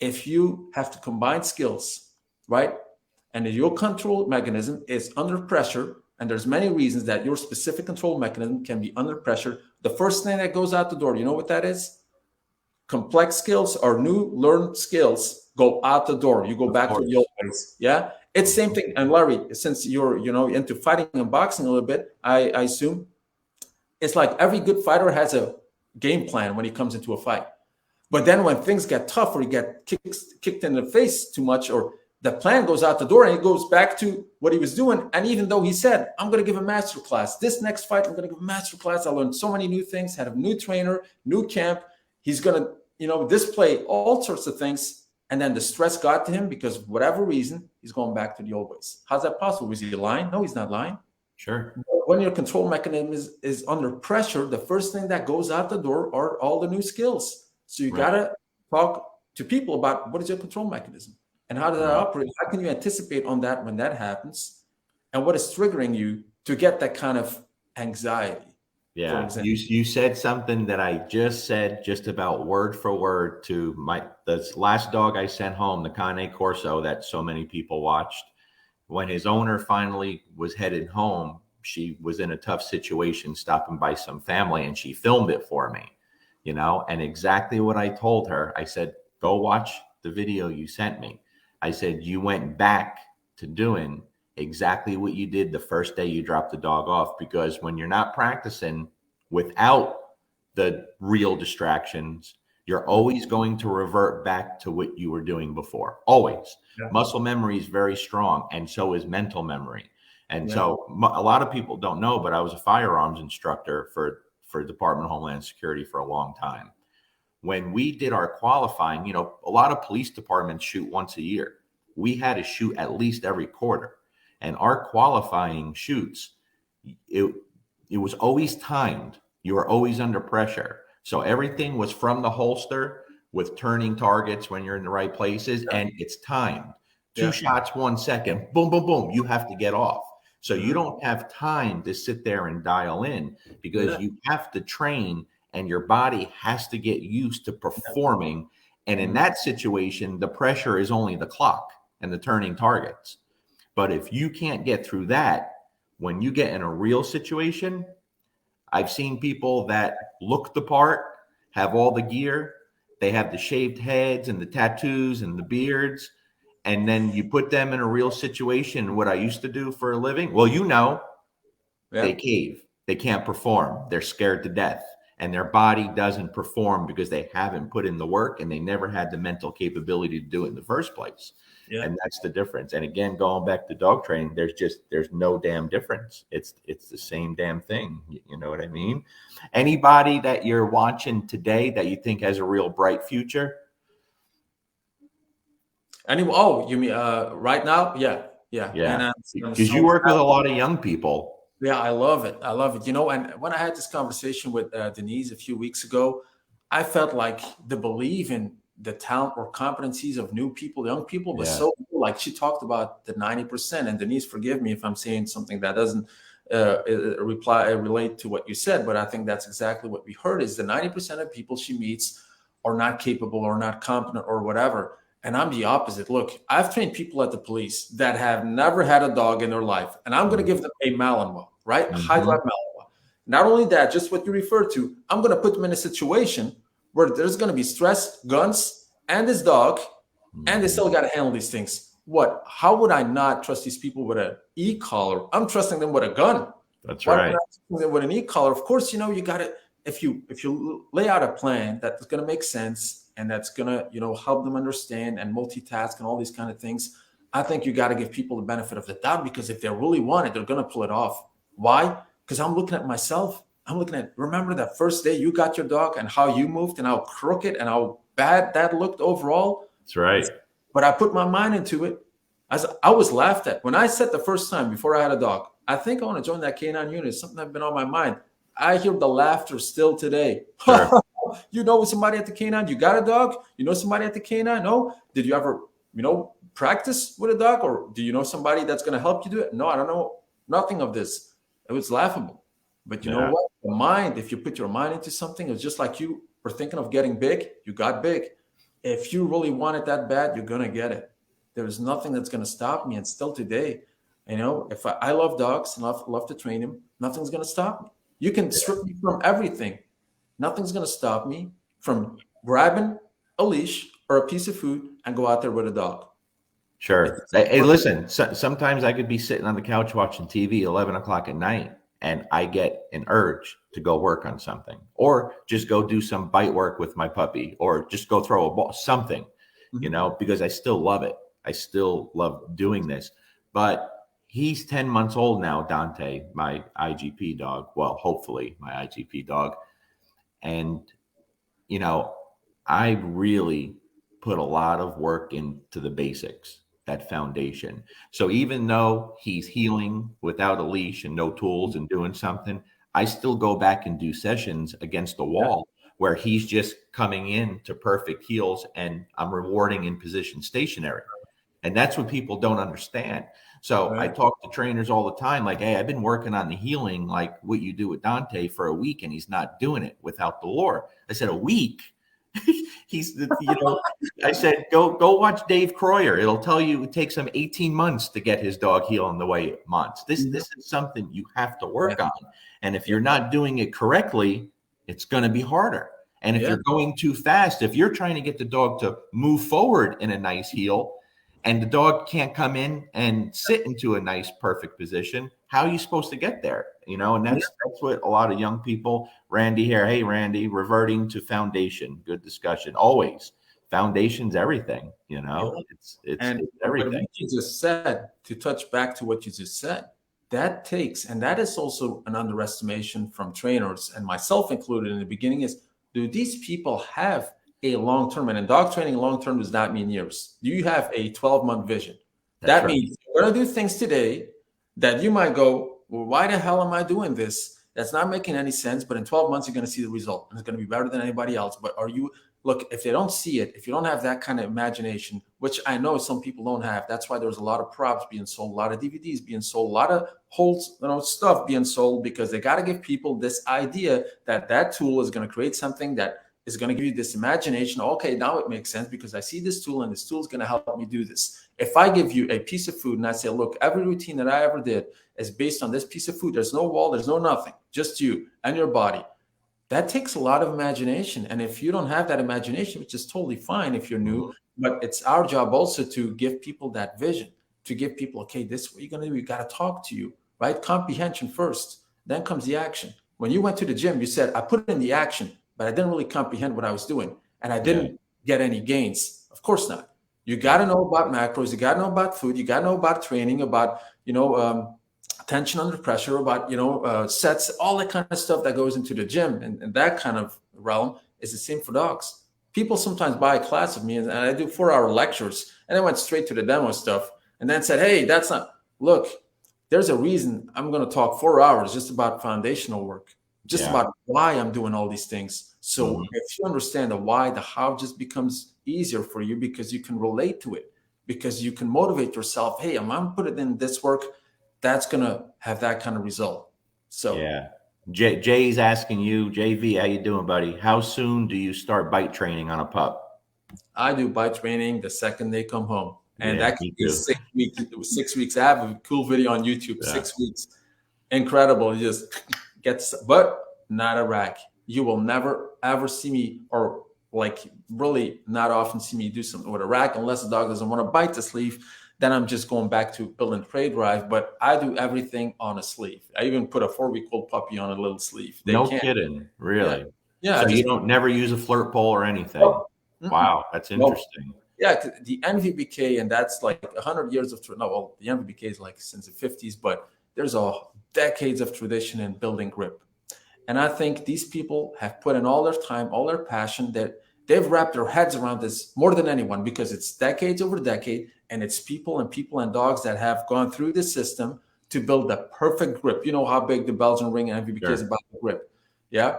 If you have to combine skills, right? And your control mechanism is under pressure, and there's many reasons that your specific control mechanism can be under pressure. The first thing that goes out the door, you know what that is? Complex skills or new learned skills go out the door. You go back to the old ways. Yeah, it's same thing. And Larry, since you're into fighting and boxing a little bit, I assume it's like every good fighter has a game plan when he comes into a fight. But then when things get tough or he get kicked in the face too much, or the plan goes out the door and he goes back to what he was doing. And even though he said, I'm going to give a master class, this next fight, I'm going to give a master class. I learned so many new things, had a new trainer, new camp. He's going to, display all sorts of things. And then the stress got to him because of whatever reason, he's going back to the old ways. How's that possible? Was he lying? No, he's not lying. Sure. But when your control mechanism is under pressure, the first thing that goes out the door are all the new skills. So you got to talk to people about what is your control mechanism and how does that operate? How can you anticipate on that when that happens? And what is triggering you to get that kind of anxiety? for Yeah, example. you said something that I just said just about word for word to the last dog I sent home, the Cane Corso that so many people watched. When his owner finally was headed home, she was in a tough situation, stopping by some family, and she filmed it for me, and exactly what I told her. I said, go watch the video you sent me. I said, you went back to doing exactly what you did the first day you dropped the dog off, because when you're not practicing without the real distractions, you're always going to revert back to what you were doing before. Always. Yeah. Muscle memory is very strong, and so is mental memory. And Yeah. so a lot of people don't know, but I was a firearms instructor for Department of Homeland Security for a long time. When we did our qualifying, a lot of police departments shoot once a year. We had to shoot at least every quarter. And our qualifying shoots, it, it was always timed. You were always under pressure. So everything was from the holster with turning targets when you're in the right places, Yeah. and it's timed. Two Yeah. shots, 1 second, boom, boom, boom. You have to get off. So you Mhm. don't have time to sit there and dial in, because Yeah. you have to train and your body has to get used to performing. And in Mhm. that situation, the pressure is only the clock and the turning targets. But if you can't get through that, when you get in a real situation, I've seen people that look the part, have all the gear, they have the shaved heads and the tattoos and the beards, and then you put them in a real situation. What I used to do for a living, well, they Yeah. cave. They can't perform. They're scared to death. And their body doesn't perform because they haven't put in the work and they never had the mental capability to do it in the first place. Yeah. And that's the difference. And again, going back to dog training, there's no damn difference. It's the same damn thing. You know what I mean? Anybody that you're watching today that you think has a real bright future? Anyway, oh, you mean right now? Yeah. Yeah. And Yeah. I'm Because you so work with proud. a lot of young people. Yeah, I love it. I love it. And when I had this conversation with Denise a few weeks ago, I felt like the belief in the talent or competencies of new people, young people, was Yeah. so cool. Like she talked about the 90%. And Denise, forgive me if I'm saying something that doesn't relate to what you said, but I think that's exactly what we heard is the 90% of people she meets are not capable or not competent or whatever. And I'm the opposite. Look, I've trained people at the police that have never had a dog in their life, and I'm going to give them a Malinois, right? A high drive Mm-hmm. Malinois. Not only that, just what you referred to, I'm going to put them in a situation where there's going to be stress, guns, and this dog, and they Mm-hmm. still got to handle these things. What? How would I not trust these people with an e-collar? I'm trusting them with a gun. That's Why would I right. trust them with an e-collar? Of course, you got to if you lay out a plan that's going to make sense and that's going to help them understand and multitask and all these kind of things. I think you got to give people the benefit of the doubt, because if they really want it, they're going to pull it off. Why? Because I'm looking at myself. I'm looking at, remember that first day you got your dog and how you moved and how crooked and how bad that looked overall. That's right. But I put my mind into it. As I was laughed at when I said the first time before I had a dog, I think I want to join that canine unit. It's something that's been on my mind. I hear the laughter still today. Sure. You know somebody at the canine? You got a dog? You know somebody at the canine? No. Did you ever, practice with a dog, or do you know somebody that's going to help you do it? No, I don't know nothing of this. It was laughable. But you know Yeah. what? The mind, if you put your mind into something, it's just like you were thinking of getting big, you got big. If you really want it that bad, you're going to get it. There's nothing that's going to stop me. And still today, if I love dogs and love to train them, nothing's going to stop me. You can strip me from everything. Nothing's going to stop me from grabbing a leash or a piece of food and go out there with a dog. Sure. It's Hey, perfect. listen, sometimes I could be sitting on the couch watching TV 11 o'clock at night, and I get an urge to go work on something, or just go do some bite work with my puppy, or just go throw a ball, something, Mhm. because I still love it. I still love doing this. But he's 10 months old now, Dante, my IGP dog. Well, hopefully my IGP dog. And you know, I really put a lot of work into the basics, that foundation. So even though he's healing without a leash and no tools and doing something, I still go back and do sessions against the Yeah. wall where he's just coming in to perfect heels and I'm rewarding in position stationary. And that's what people don't understand. So I Right. talk to trainers all the time, like, hey, I've been working on the healing, like what you do with Dante, for a week, and he's not doing it without the lore. I said, a week? He's, I said, go watch Dave Croyer. It'll tell you it takes him 18 months to get his dog healing the way it wants. This Mhm. is something you have to Yeah. work on. And if Yeah. you're not doing it correctly, it's going to be harder. And if Yeah. you're going too fast, if you're trying to get the dog to move forward in a nice heel, and the dog can't come in and sit into a nice, perfect position, how are you supposed to get there? And Yeah. that's what a lot of young people, Randy here, hey, Randy, reverting to foundation. Good discussion. Always. Foundation's everything, Yeah. it's And what everything. you just said, to touch back to what you just said, that takes, and that is also an underestimation from trainers and myself included in the beginning, is, do these people have a long term? And in dog training, long term does not mean years. Do you have a 12-month vision? That's That right. means you're going to do things today that you might go, well, why the hell am I doing this? That's not making any sense. But in 12 months, you're going to see the result and it's going to be better than anybody else. But are you, look, if they don't see it, if you don't have that kind of imagination, which I know some people don't have, that's why there's a lot of props being sold, a lot of DVDs being sold, a lot of whole stuff being sold, because they got to give people this idea that that tool is going to create something that is going to give you this imagination. Okay, now it makes sense because I see this tool and this tool is going to help me do this. If I give you a piece of food and I say, look, every routine that I ever did is based on this piece of food, there's no wall, there's no nothing, just you and your body. That takes a lot of imagination. And if you don't have that imagination, which is totally fine if you're new, Mhm. but it's our job also to give people that vision, to give people, okay, this is what you're going to do. You got to talk to you, right? Comprehension first, then comes the action. When you went to the gym, you said, I put in the action, but I didn't really comprehend what I was doing. And I Yeah. didn't get any gains. Of course not. You got Yeah. to know about macros. You got to know about food. You got to know about training, about, tension under pressure, about sets, all that kind of stuff that goes into the gym, and that kind of realm is the same for dogs. People sometimes buy a class of me, and I do 4-hour lectures, and I went straight to the demo stuff, and then said, "Hey, that's not. Look, there's a reason I'm going to talk 4 hours just about foundational work, just Yeah. about why I'm doing all these things. So Mhm. if you understand the why, the how just becomes easier for you because you can relate to it, because you can motivate yourself. Hey, I'm putting in this work, that's going to have that kind of result. So Yeah. Jay's asking you, JV, how you doing, buddy? How soon do you start bite training on a pup? I do bite training the second they come home. And Yeah, that could me be too. 6 weeks. 6 weeks. I have a cool video on YouTube, Yeah. 6 weeks. Incredible. You just but not a rack. You will never ever see me, or like really not often see me do something with a rack unless the dog doesn't want to bite the sleeve. Then I'm just going back to build and trade drive. But I do everything on a sleeve. I even put a 4-week-old puppy on a little sleeve. They No can't. kidding. Yeah. Really? Yeah. I So you just don't never use a flirt pole or anything? nope. Mm-mm. Wow, that's Nope. interesting. Yeah, the NVBK, and that's like 100 years of no, well, the NVBK is like since the 50s, but there's a decades of tradition in building grip. And I think these people have put in all their time, all their passion, that they've wrapped their heads around this more than anyone, because it's decades over decade, and it's people and dogs that have gone through the system to build the perfect grip. You know how big the Belgian ring and NVBK is Sure. about the grip. Yeah.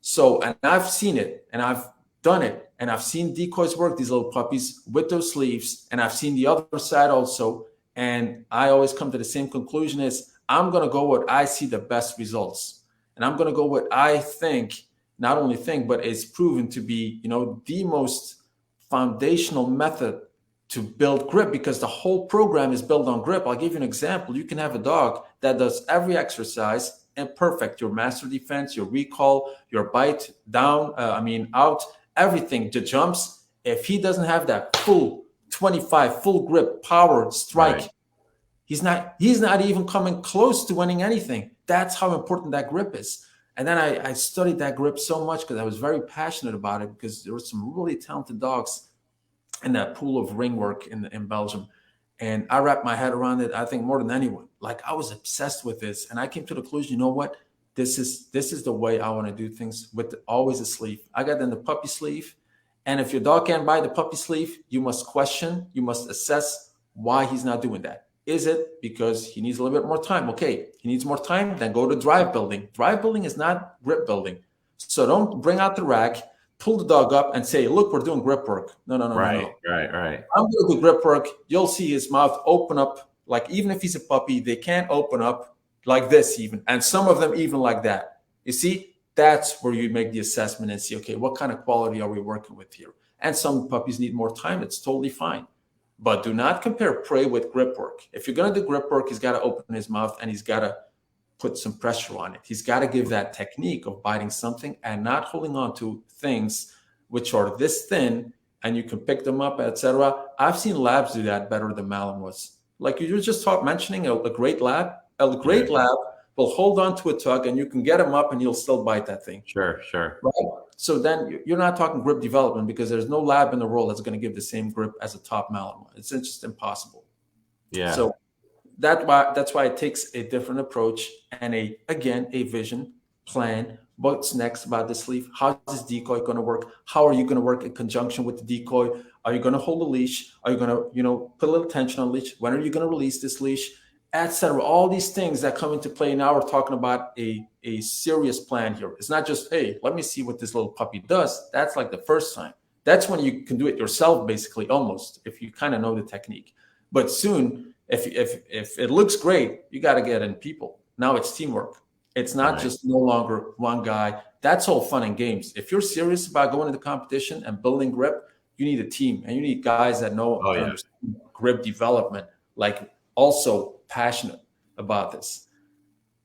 So, and I've seen it and I've done it, and I've seen decoys work, these little puppies with those sleeves, and I've seen the other side also. And I always come to the same conclusion: is I'm going to go what I see the best results. And I'm going to go what I think, not only think, but is proven to be, the most foundational method to build grip, because the whole program is built on grip. I'll give you an example. You can have a dog that does every exercise and perfect your master defense, your recall, your bite down, out, everything, the jumps. If he doesn't have that full 25 full grip power Right. strike, he's not even coming close to winning anything. That's how important that grip is. And then I studied that grip so much because I was very passionate about it, because there were some really talented dogs in that pool of ring work in Belgium. And I wrapped my head around it, I think, more than anyone. Like, I was obsessed with this. And I came to the conclusion, you know what? This is the way I want to do things, with always a sleeve. I got in the puppy sleeve. And if your dog can't buy the puppy sleeve, you must question, you must assess why he's not doing that. Is it because he needs a little bit more time? Okay, he needs more time, then go to drive building. Drive building is not grip building. So don't bring out the rack, pull the dog up and say, look, we're doing grip work. No, no, no, no, Right, no. right, right. I'm going to do grip work. You'll see his mouth open up. Like, even if he's a puppy, they can't open up like this even. And some of them even like that. You see, that's where you make the assessment and see, okay, what kind of quality are we working with here? And some puppies need more time. It's totally fine. But do not compare prey with grip work. If you're going to do grip work, he's got to open his mouth and he's got to put some pressure on it. He's got to give that technique of biting something and not holding on to things which are this thin and you can pick them up, etc. I've seen labs do that better than Malinois. Like you were just mentioning a great lab. A Yeah, great lab will hold on to a tug and you can get him up and you'll still bite that thing. sure, sure. Right? So then you're not talking grip development because there's no lab in the world that's going to give the same grip as a top Malinois. It's just impossible. Yeah, So that's why it takes a different approach and a vision plan. What's next about the sleeve? How's this decoy going to work? How are you going to work in conjunction with the decoy? Are you going to hold a leash? Are you going to put a little tension on the leash? When are you going to release this leash, etc.? All these things that come into play. Now we're talking about a serious plan here. It's not just, hey, let me see what this little puppy does. That's like the first time. That's when you can do it yourself, basically, almost, if you kind of know the technique. But soon, if it looks great, you got to get in people. Now it's teamwork. It's not right. just no longer one guy. That's all fun and games. If you're serious about going into competition and building grip, you need a team and you need guys that know Oh and yeah, understand grip development, like also passionate about this.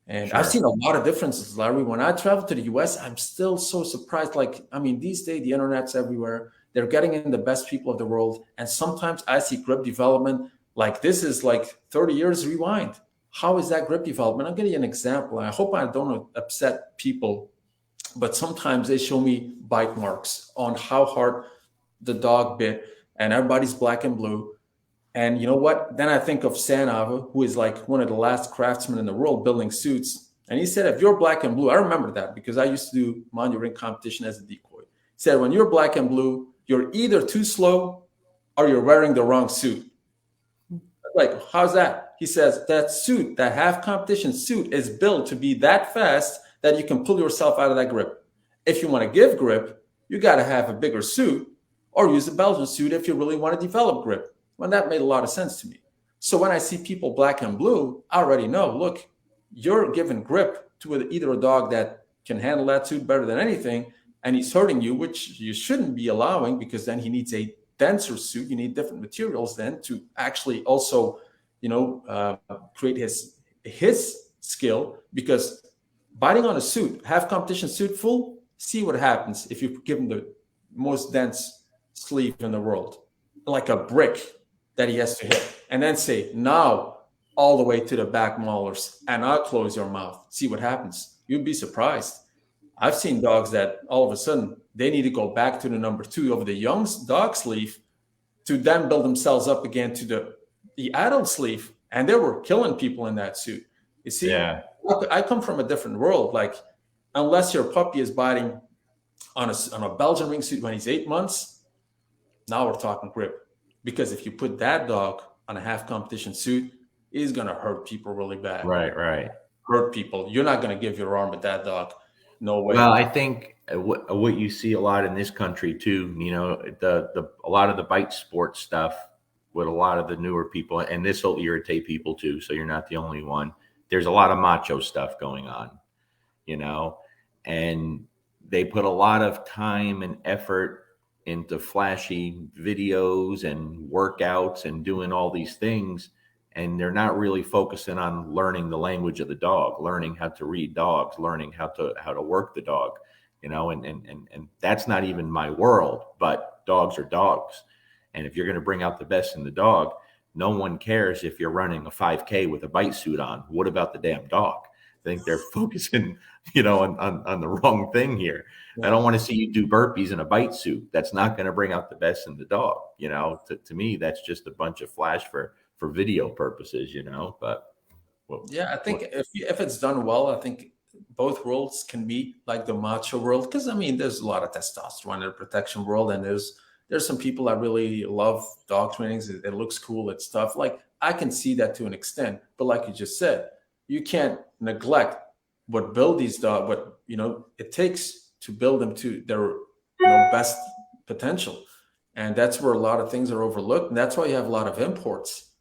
And I've sure. seen a lot of differences, Larry. When I travel to the US, I'm still so surprised. Like, I mean, these days the internet's everywhere. They're getting in the best people of the world. And sometimes I see grip development like this is like 30 years rewind. How is that grip development? I'll give you an example. I hope I don't upset people, but sometimes they show me bite marks on how hard the dog bit, and everybody's black and blue. And you know what? Then I think of Sanava, who is like one of the last craftsmen in the world building suits. And he said, if you're black and blue, I remember that because I used to do Monument Ring competition as a decoy. He said, when you're black and blue, you're either too slow or you're wearing the wrong suit. Like, how's that? He says that suit, that half competition suit, is built to be that fast that you can pull yourself out of that grip. If you want to give grip, you got to have a bigger suit or use a Belgian suit if you really want to develop grip. Well, that made a lot of sense to me. So when I see people black and blue, I already know, look, you're giving grip to either a dog that can handle that suit better than anything, and he's hurting you, which you shouldn't be allowing because then he needs a denser suit. You need different materials then to actually also, create his skill. Because biting on a suit, half competition suit full, see what happens if you give him the most dense sleeve in the world, like a brick that he has to hit, and then say now all the way to the back molars, and I'll close your mouth. See what happens. You'd be surprised. I've seen dogs that all of a sudden they need to go back to the number 2 of the young dog sleeve to then build themselves up again to the adult sleeve, and they were killing people in that suit. You see, Yeah, I come from a different world. Like, unless your puppy is biting on a Belgian ring suit when he's 8 months, now we're talking grip. Because if you put that dog on a half competition suit, he's gonna hurt people really bad. right, right. Hurt people. You're not gonna give your arm with that dog. No Well, way. I think what you see a lot in this country too, the a lot of the bite sports stuff with a lot of the newer people, and this will irritate people too. So you're not the only one. There's a lot of macho stuff going on, you know, and they put a lot of time and effort into flashy videos and workouts and doing all these things, and they're not really focusing on learning the language of the dog, learning how to read dogs, learning how to work the dog, and that's not even my world. But dogs are dogs, and if you're going to bring out the best in the dog, no one cares if you're running a 5K with a bite suit on. What about the damn dog? I think they're focusing, on the wrong thing here. I Yeah. don't want to see you do burpees in a bite suit. That's not going to bring out the best in the dog. To me, that's just a bunch of flash for video purposes. But what, Yeah, I what, think if it's done well, I think both worlds can meet, like the macho world. Because I mean, there's a lot of testosterone in the protection world, and there's some people that really love dog trainings. It looks cool, it's tough. Like, I can see that to an extent, but like you just said, you can't neglect what build these dog. What it takes to build them to their best potential. And that's where a lot of things are overlooked. And that's why you have a lot of imports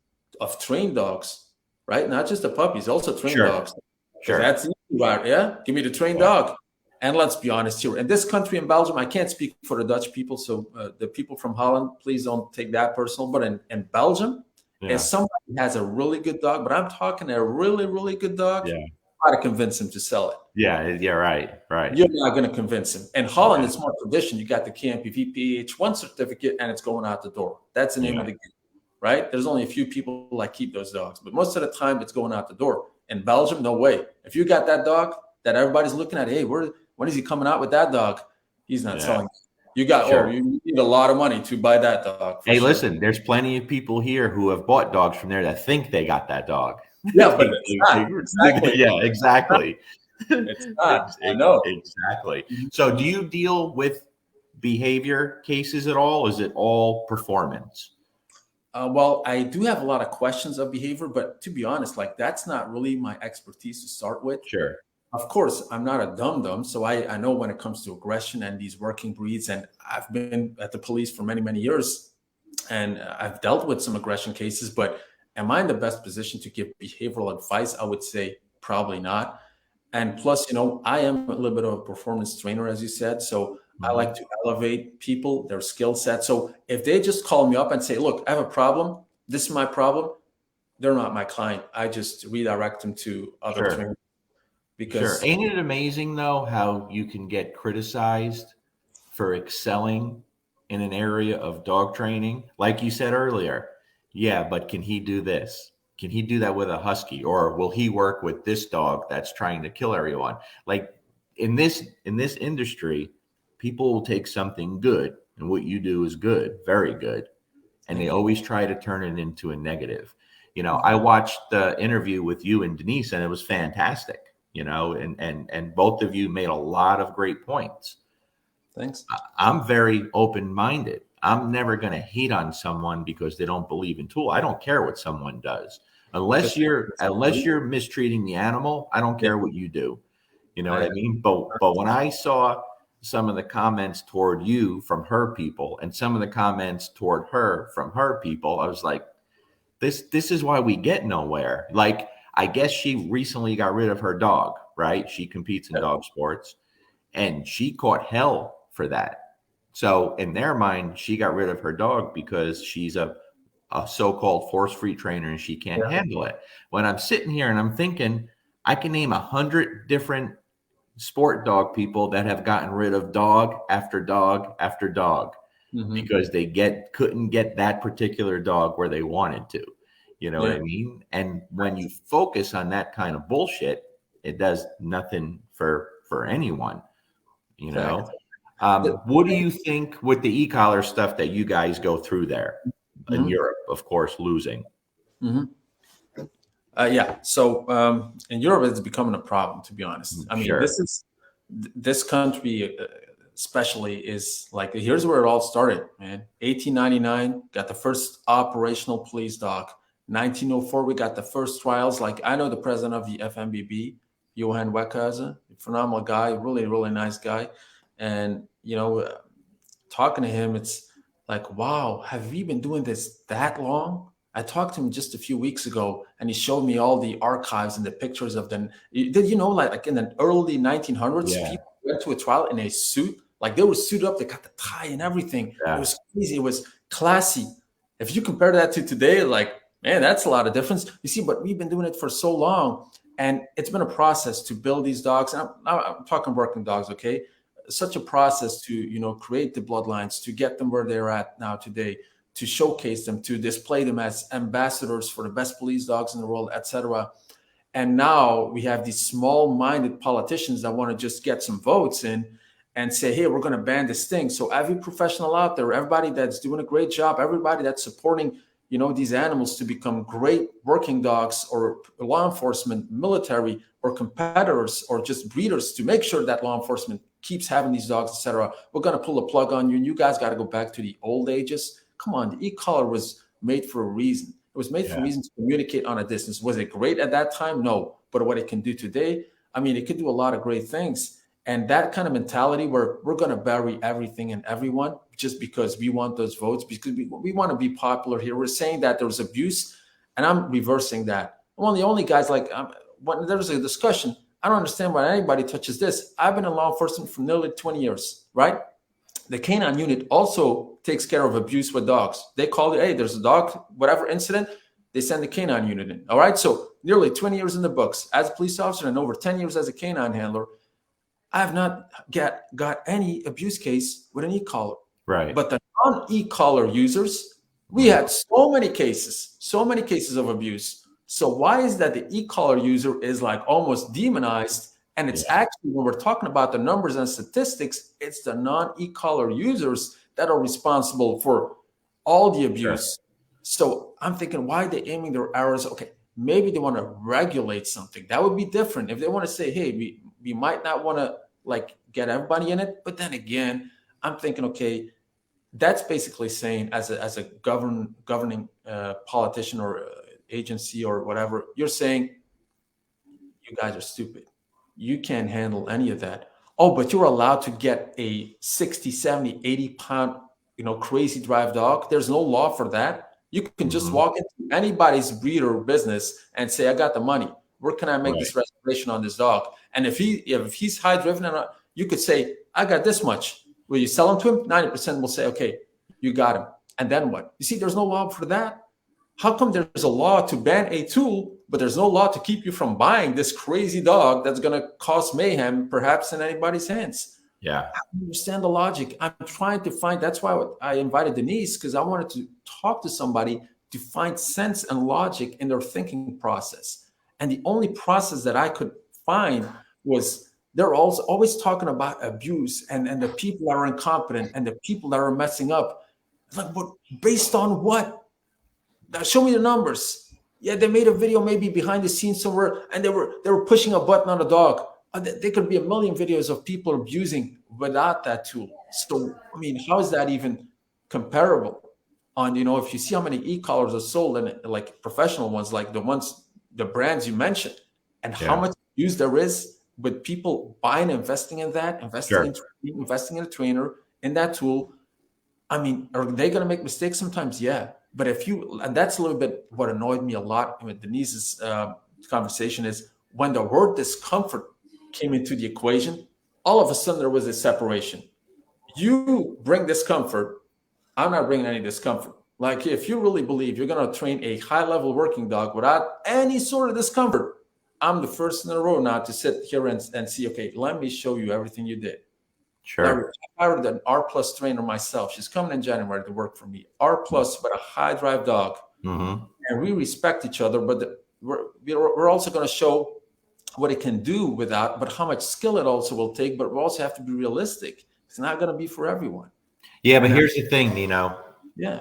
of trained dogs, right? Not just the puppies, also trained Sure. dogs. Because Sure. that's the easy route, yeah? Give me the trained Yeah. dog. And let's be honest here. In this country, in Belgium, I can't speak for the Dutch people. So the people from Holland, please don't take that personal. But in Belgium, if Yeah. somebody has a really good dog, but I'm talking a really, really good dog, Yeah. try to convince him to sell it. Yeah. Yeah. Right. Right. You're not going to convince him. In Holland, Yeah. it's more tradition. You got the KMPV PH1 certificate, and it's going out the door. That's the name of Yeah. the game, right? There's only a few people that keep those dogs, but most of the time, it's going out the door. In Belgium, no way. If you got that dog that everybody's looking at, hey, when is he coming out with that dog? He's not Yeah. selling. You got Sure. you need a lot of money to buy that dog for Hey, sure. listen, there's plenty of people here who have bought dogs from there that think they got that dog. Yeah, but it's not exactly. Yeah, exactly. It's not. I know. Exactly. So, do you deal with behavior cases at all? Is it all performance? Well, I do have a lot of questions of behavior, but to be honest, like that's not really my expertise to start with. Sure. Of course, I'm not a dum-dum, so I know when it comes to aggression and these working breeds, and I've been at the police for many, many years, and I've dealt with some aggression cases, but am I in the best position to give behavioral advice? I would say probably not. And plus, I am a little bit of a performance trainer, as you said. So I like Mhm. to elevate people, their skill set. So if they just call me up and say, look, I have a problem, this is my problem, they're not my client. I just redirect them to other Sure. trainers Sure. because Ain't it amazing though how you can get criticized for excelling in an area of dog training? Like you said earlier, yeah, but can he do this? Can he do that with a husky? Or will he work with this dog that's trying to kill everyone? Like in this industry, people will take something good, and what you do is good, very good, and they thank you. always try to turn it into a negative. I Mhm. watched the interview with you and Denise, and it was fantastic. And both of you made a lot of great points. Thanks. I'm very open minded. I'm never going to hate on someone because they don't believe in tool. I don't care what someone does, unless Just you're it's unless free. you're mistreating the animal. I don't Yeah, care what you do. You know what I I mean? But when I saw some of the comments toward you from her people and some of the comments toward her from her people, I was like, this is why we get nowhere. Like, I guess she recently got rid of her dog, right? She competes in yeah, dog sports, and she caught hell for that. So in their mind, she got rid of her dog because she's a so-called force-free trainer and she can't yeah. handle it. When I'm sitting here and I'm thinking, I can name 100 different sport dog people that have gotten rid of dog after dog after dog Mhm. because they couldn't get that particular dog where they wanted to. You know what Yeah. I mean? And when you focus on that kind of bullshit, it does nothing for anyone, you Fact. know. What do you think with the e-collar stuff that you guys go through there in Mhm. Europe, of course, losing? Mhm. Yeah. So in Europe, it's becoming a problem, to be honest. I mean, Sure. this country, especially, is like here's where it all started, man. 1899 got the first operational police dog. 1904, we got the first trials. Like I know the president of the FMBB, Johan Weckhauser, phenomenal guy, really, really nice guy. And talking to him, it's like, wow, have we been doing this that long? I talked to him just a few weeks ago, and he showed me all the archives and the pictures of them. Did you know, like in the early 1900s, Yeah. people went to a trial in a suit, like they were suited up, they got the tie and everything. It Yeah. was crazy. It was classy. If you compare that to today, like, man, that's a lot of difference. You see, but we've been doing it for so long, and it's been a process to build these dogs. And I'm talking working dogs, okay? Such a process to create the bloodlines, to get them where they're at now today, to showcase them, to display them as ambassadors for the best police dogs in the world, etc. And now we have these small-minded politicians that want to just get some votes in and say, hey, we're going to ban this thing. So every professional out there, everybody that's doing a great job, everybody that's supporting these animals to become great working dogs or law enforcement, military, or competitors, or just breeders, to make sure that law enforcement keeps having these dogs, etc. We're going to pull a plug on you, and you guys got to go back to the old ages. Come on, the e-collar was made for a reason. It was made for a Yeah. reason to communicate on a distance. Was it great at that time? No. But what it can do today, I mean, it could do a lot of great things. And that kind of mentality where we're going to bury everything and everyone just because we want those votes, because we want to be popular here. We're saying that there was abuse, and I'm reversing that. I'm one of the only guys, like, when there's a discussion, I don't understand why anybody touches this. I've been in law enforcement for nearly 20 years, right? The canine unit also takes care of abuse with dogs. They call it, hey, there's a dog, whatever incident, they send the canine unit in. All right. So nearly 20 years in the books as a police officer and over 10 years as a canine handler. I have not got any abuse case with an e-collar. Right. But the non-e-collar users, we had so many cases of abuse. So why is that the e-collar user is like almost demonized? And it's actually, when we're talking about the numbers and statistics, it's the non-e-collar users that are responsible for all the abuse. Sure. So I'm thinking, why are they aiming their arrows? Okay, maybe they want to regulate something. That would be different. If they want to say, hey, we might not want to like get everybody in it. But then again, I'm thinking, okay, that's basically saying as a governing politician or agency or whatever, you're saying you guys are stupid. You can't handle any of that. Oh, but you're allowed to get a 60, 70, 80 pound, crazy drive dog. There's no law for that. You can just walk into anybody's breeder business and say, I got the money. Where can I make this reservation on this dog? And if he's high driven, you could say, I got this much. Will you sell him to him? 90% will say, okay, you got him. And then what? You see, there's no law for that. How come there's a law to ban a tool, but there's no law to keep you from buying this crazy dog that's going to cause mayhem, perhaps in anybody's hands? Yeah. I understand the logic. I'm trying to find, that's why I invited Denise, because I wanted to talk to somebody to find sense and logic in their thinking process. And the only process that I could find was they're also always talking about abuse and the people that are incompetent and the people that are messing up. Like, what? Based on what? Now show me the numbers. Yeah, they made a video maybe behind the scenes somewhere, and they were pushing a button on a dog. There could be a million videos of people abusing without that tool. So, I mean, how is that even comparable? If you see how many e-collars are sold, and like professional ones, like the brands you mentioned, and how much use there is with people buying, investing in that, investing in a trainer, in that tool. I mean, are they going to make mistakes sometimes? Yeah. But and that's a little bit what annoyed me a lot with Denise's conversation is when the word discomfort came into the equation, all of a sudden there was a separation. You bring discomfort, I'm not bringing any discomfort. Like, if you really believe you're going to train a high-level working dog without any sort of discomfort, I'm the first in a row now to sit here and see, okay, let me show you everything you did. Sure. I hired an R plus trainer myself. She's coming in January to work for me. R plus, but a high drive dog. And we respect each other, but we're also going to show what it can do without, but how much skill it also will take. But we also have to be realistic. It's not going to be for everyone. Yeah, but here's the thing, Nino. Yeah.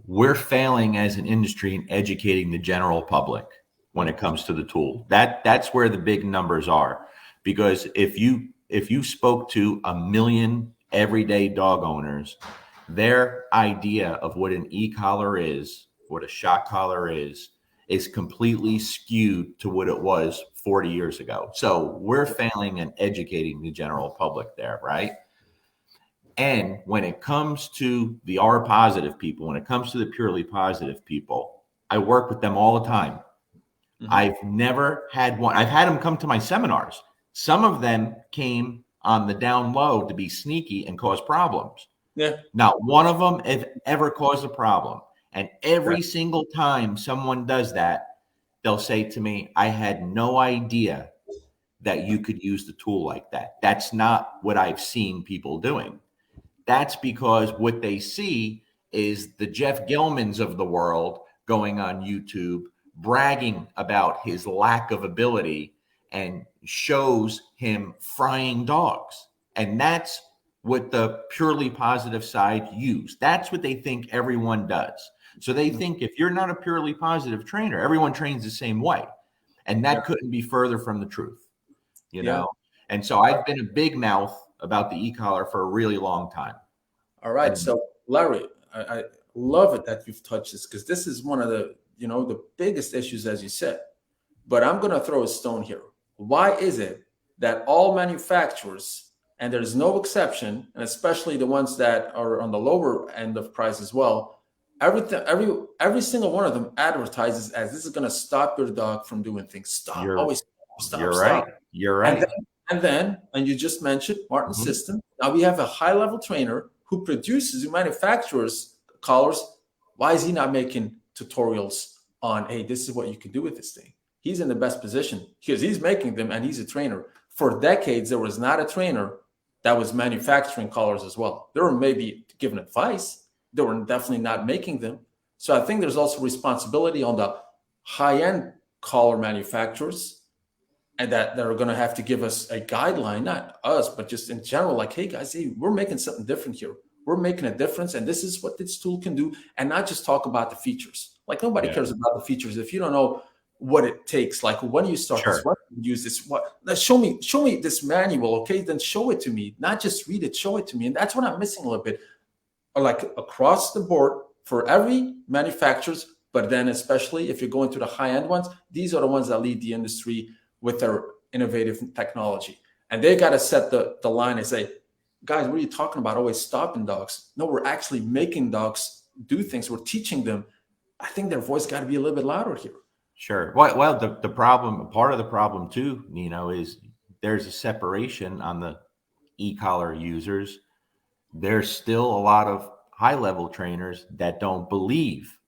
We're failing as an industry in educating the general public when it comes to the tool. That's where the big numbers are. Because if you spoke to 1 million everyday dog owners, their idea of what an e-collar is, what a shock collar is completely skewed to what it was 40 years ago. So we're failing in educating the general public there, right? And when it comes to the R positive people, when it comes to the purely positive people, I work with them all the time. I've never had one. I've had them come to my seminars. Some of them came on the down low to be sneaky and cause problems. Yeah. Not one of them have ever caused a problem. And every single time someone does that, they'll say to me, I had no idea that you could use the tool like that. That's not what I've seen people doing. That's because what they see is the Jeff Gilmans of the world going on YouTube, bragging about his lack of ability and shows him frying dogs. And that's what the purely positive side use. That's what they think everyone does. So they think if you're not a purely positive trainer, everyone trains the same way. And that couldn't be further from the truth, you know? And so I've been a big mouth about the e-collar for a really long time. All right. So Larry, I love it that you've touched this, because this is one of the biggest issues, as you said. But I'm going to throw a stone here. Why is it that all manufacturers, and there's no exception, and especially the ones that are on the lower end of price as well, every single one of them advertises as this is going to stop your dog from doing things. Stop, You're always stop, you're stop. right. You're And right. and you just mentioned Martin's Mhm. system. Now we have a high level trainer who produces, who manufactures collars. Why is he not making tutorials on, hey, this is what you can do with this thing? He's in the best position because he's making them and he's a trainer. For decades, there was not a trainer that was manufacturing collars as well. They were maybe giving advice. They were definitely not making them. So I think there's also responsibility on the high end collar manufacturers, and that they're going to have to give us a guideline, not us, but just in general, like, hey guys, hey, we're making something different here. We're making a difference, and this is what this tool can do, and not just talk about the features. Like nobody Yeah. cares about the features if you don't know what it takes. Like when you start this, Sure. what you use this, what? Now show me this manual, okay? Then show it to me, not just read it. Show it to me, and that's what I'm missing a little bit, like across the board for every manufacturers. But then, especially if you're going to the high end ones, these are the ones that lead the industry with their innovative technology. And they got to set the line and say, guys, what are you talking about? Always stopping dogs. No, we're actually making dogs do things. We're teaching them. I think their voice got to be a little bit louder here. Sure. Well, the problem, part of the problem too, Nino, is there's a separation on the e-collar users. There's still a lot of high-level trainers that don't believe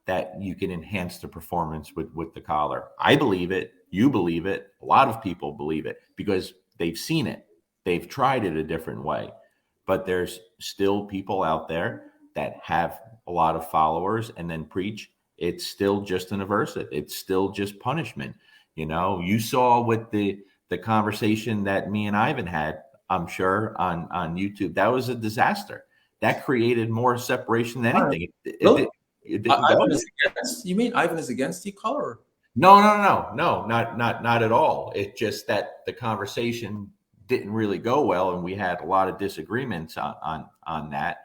that you can enhance the performance with the collar. I believe it. You believe it. A lot of people believe it because they've seen it. They've tried it a different way. But there's still people out there that have a lot of followers and then preach it's still just an aversive. It's still just punishment. You know, you saw with the conversation that me and Ivan had, I'm sure on YouTube, that was a disaster. That created more separation than All right. anything. Really? It didn't Ivan go. is against? You mean Ivan is against e-collar? No, not at all. It's just that the conversation didn't really go well, and we had a lot of disagreements on that.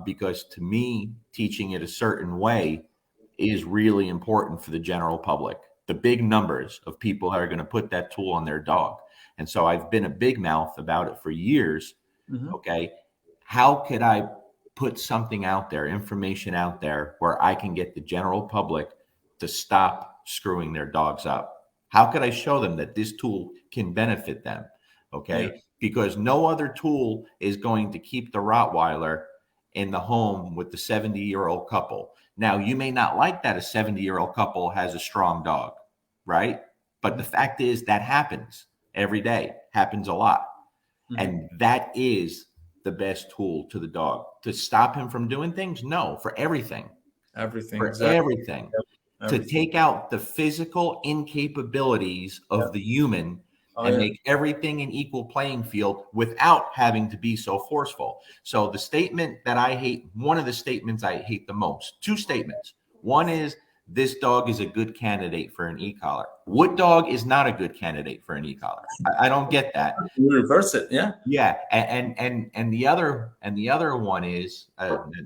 Because to me, teaching it a certain way is really important for the general public. The big numbers of people that are going to put that tool on their dog, and so I've been a big mouth about it for years. Mm-hmm. Okay, how could I put something out there, information out there, where I can get the general public to stop screwing their dogs up? How could I show them that this tool can benefit them? Okay. Yeah. Because no other tool is going to keep the Rottweiler in the home with the 70-year-old couple. Now, you may not like that a 70-year-old couple has a strong dog, right? But the fact is that happens every day, happens a lot. Mm-hmm. And that is the best tool to the dog. To stop him from doing things? No, for everything. Everything, For exactly. everything. Yep. To Everything. take out the physical incapabilities of Yep. the human Oh, and yeah. make everything an equal playing field without having to be so forceful. So the statement that I hate, one of the statements I hate the most, two statements. One is this dog is a good candidate for an e-collar. What dog is not a good candidate for an e-collar? I don't get that. You reverse it, yeah. Yeah, and the other one is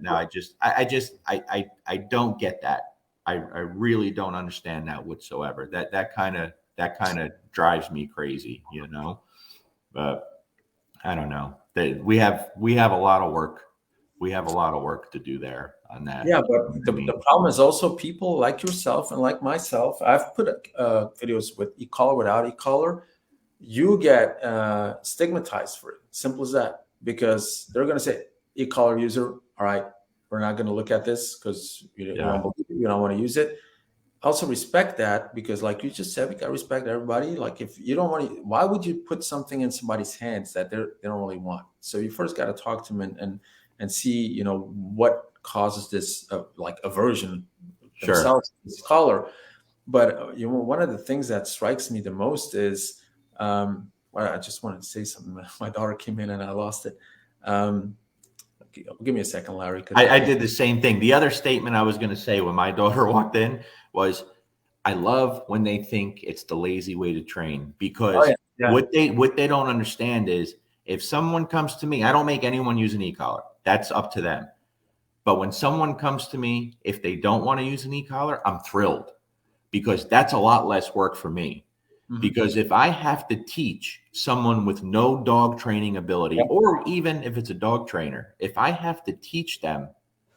now I don't get that. I really don't understand that whatsoever. That kind of drives me crazy, you know. But I don't know. We have a lot of work. We have a lot of work to do there on that. Yeah, but the problem is also people like yourself and like myself. I've put videos with e-collar, without e-collar. You get stigmatized for it. Simple as that. Because they're going to say, e-collar user, all right, we're not going to look at this because you don't believe it, you don't want to use it. I also respect that because, like you just said, we got to respect everybody. Like, if you don't want to, why would you put something in somebody's hands that they don't really want? So you first got to talk to them and see, you know, what causes this like aversion themselves to this collar. But you know, one of the things that strikes me the most is, well, I just wanted to say something. My daughter came in and I lost it. Give me a second, Larry. I did the same thing. The other statement I was going to say when my daughter walked in was, I love when they think it's the lazy way to train, because what they don't understand is, if someone comes to me, I don't make anyone use an e-collar. That's up to them. But when someone comes to me, if they don't want to use an e-collar, I'm thrilled, because that's a lot less work for me. Mhm. Because if I have to teach someone with no dog training ability, Yep. or even if it's a dog trainer, if I have to teach them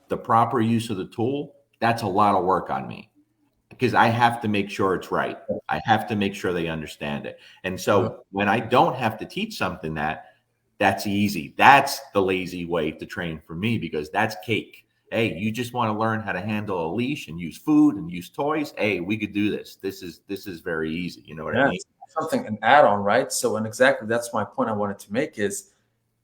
the proper use of the tool, that's a lot of work on me because I have to make sure it's right. I have to make sure they understand it. And Uh-huh. so when I don't have to teach something that's easy. That's the lazy way to train for me because that's cake. Hey, you just want to learn how to handle a leash and use food and use toys. Hey, we could do this. This is very easy. You know what I Yeah, mean? it's something an add-on, right? So, and exactly that's my point I wanted to make is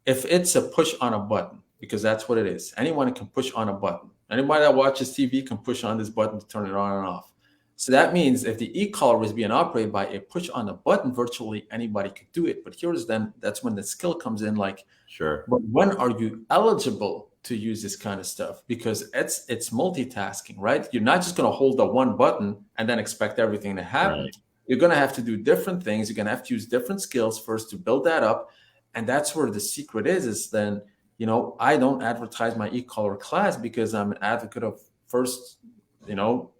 if it's a push on a button, because that's what it is. Anyone can push on a button. Anybody that watches TV can push on this button to turn it on and off. So that means if the e-collar is being operated by a push on a button, virtually anybody could do it. But here's then that's when the skill comes in, like, Sure. but when are you eligible to use this kind of stuff? Because it's multitasking, right? You're not just going to hold the one button and then expect everything to happen. Right. You're going to have to do different things. You're going to have to use different skills first to build that up, and that's where the secret is then, I don't advertise my e-collar class because I'm an advocate of first,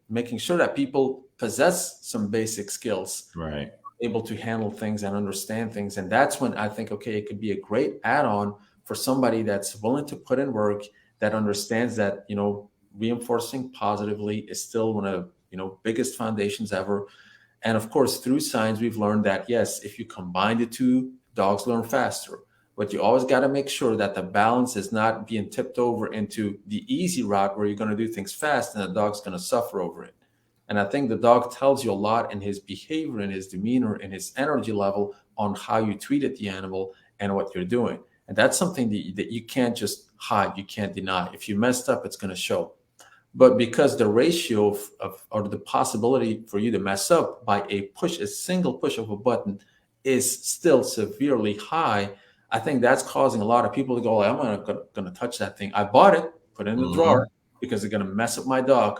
making sure that people possess some basic skills, Right. able to handle things and understand things. And that's when I think, okay, it could be a great add-on for somebody that's willing to put in work, that understands that, reinforcing positively is still one of, biggest foundations ever. And of course, through science, we've learned that yes, if you combine the two, dogs learn faster. But you always got to make sure that the balance is not being tipped over into the easy route where you're going to do things fast and the dog's going to suffer over it. And I think the dog tells you a lot in his behavior, in his demeanor, in his energy level on how you treated the animal and what you're doing. And that's something that you can't just hide, you can't deny. If you messed up, it's going to show. But because the ratio of or the possibility for you to mess up by a single push of a button is still severely high, I think that's causing a lot of people to go, I'm not going to touch that thing. I bought it, put it in the Hmm. drawer because it's going to mess up my dog.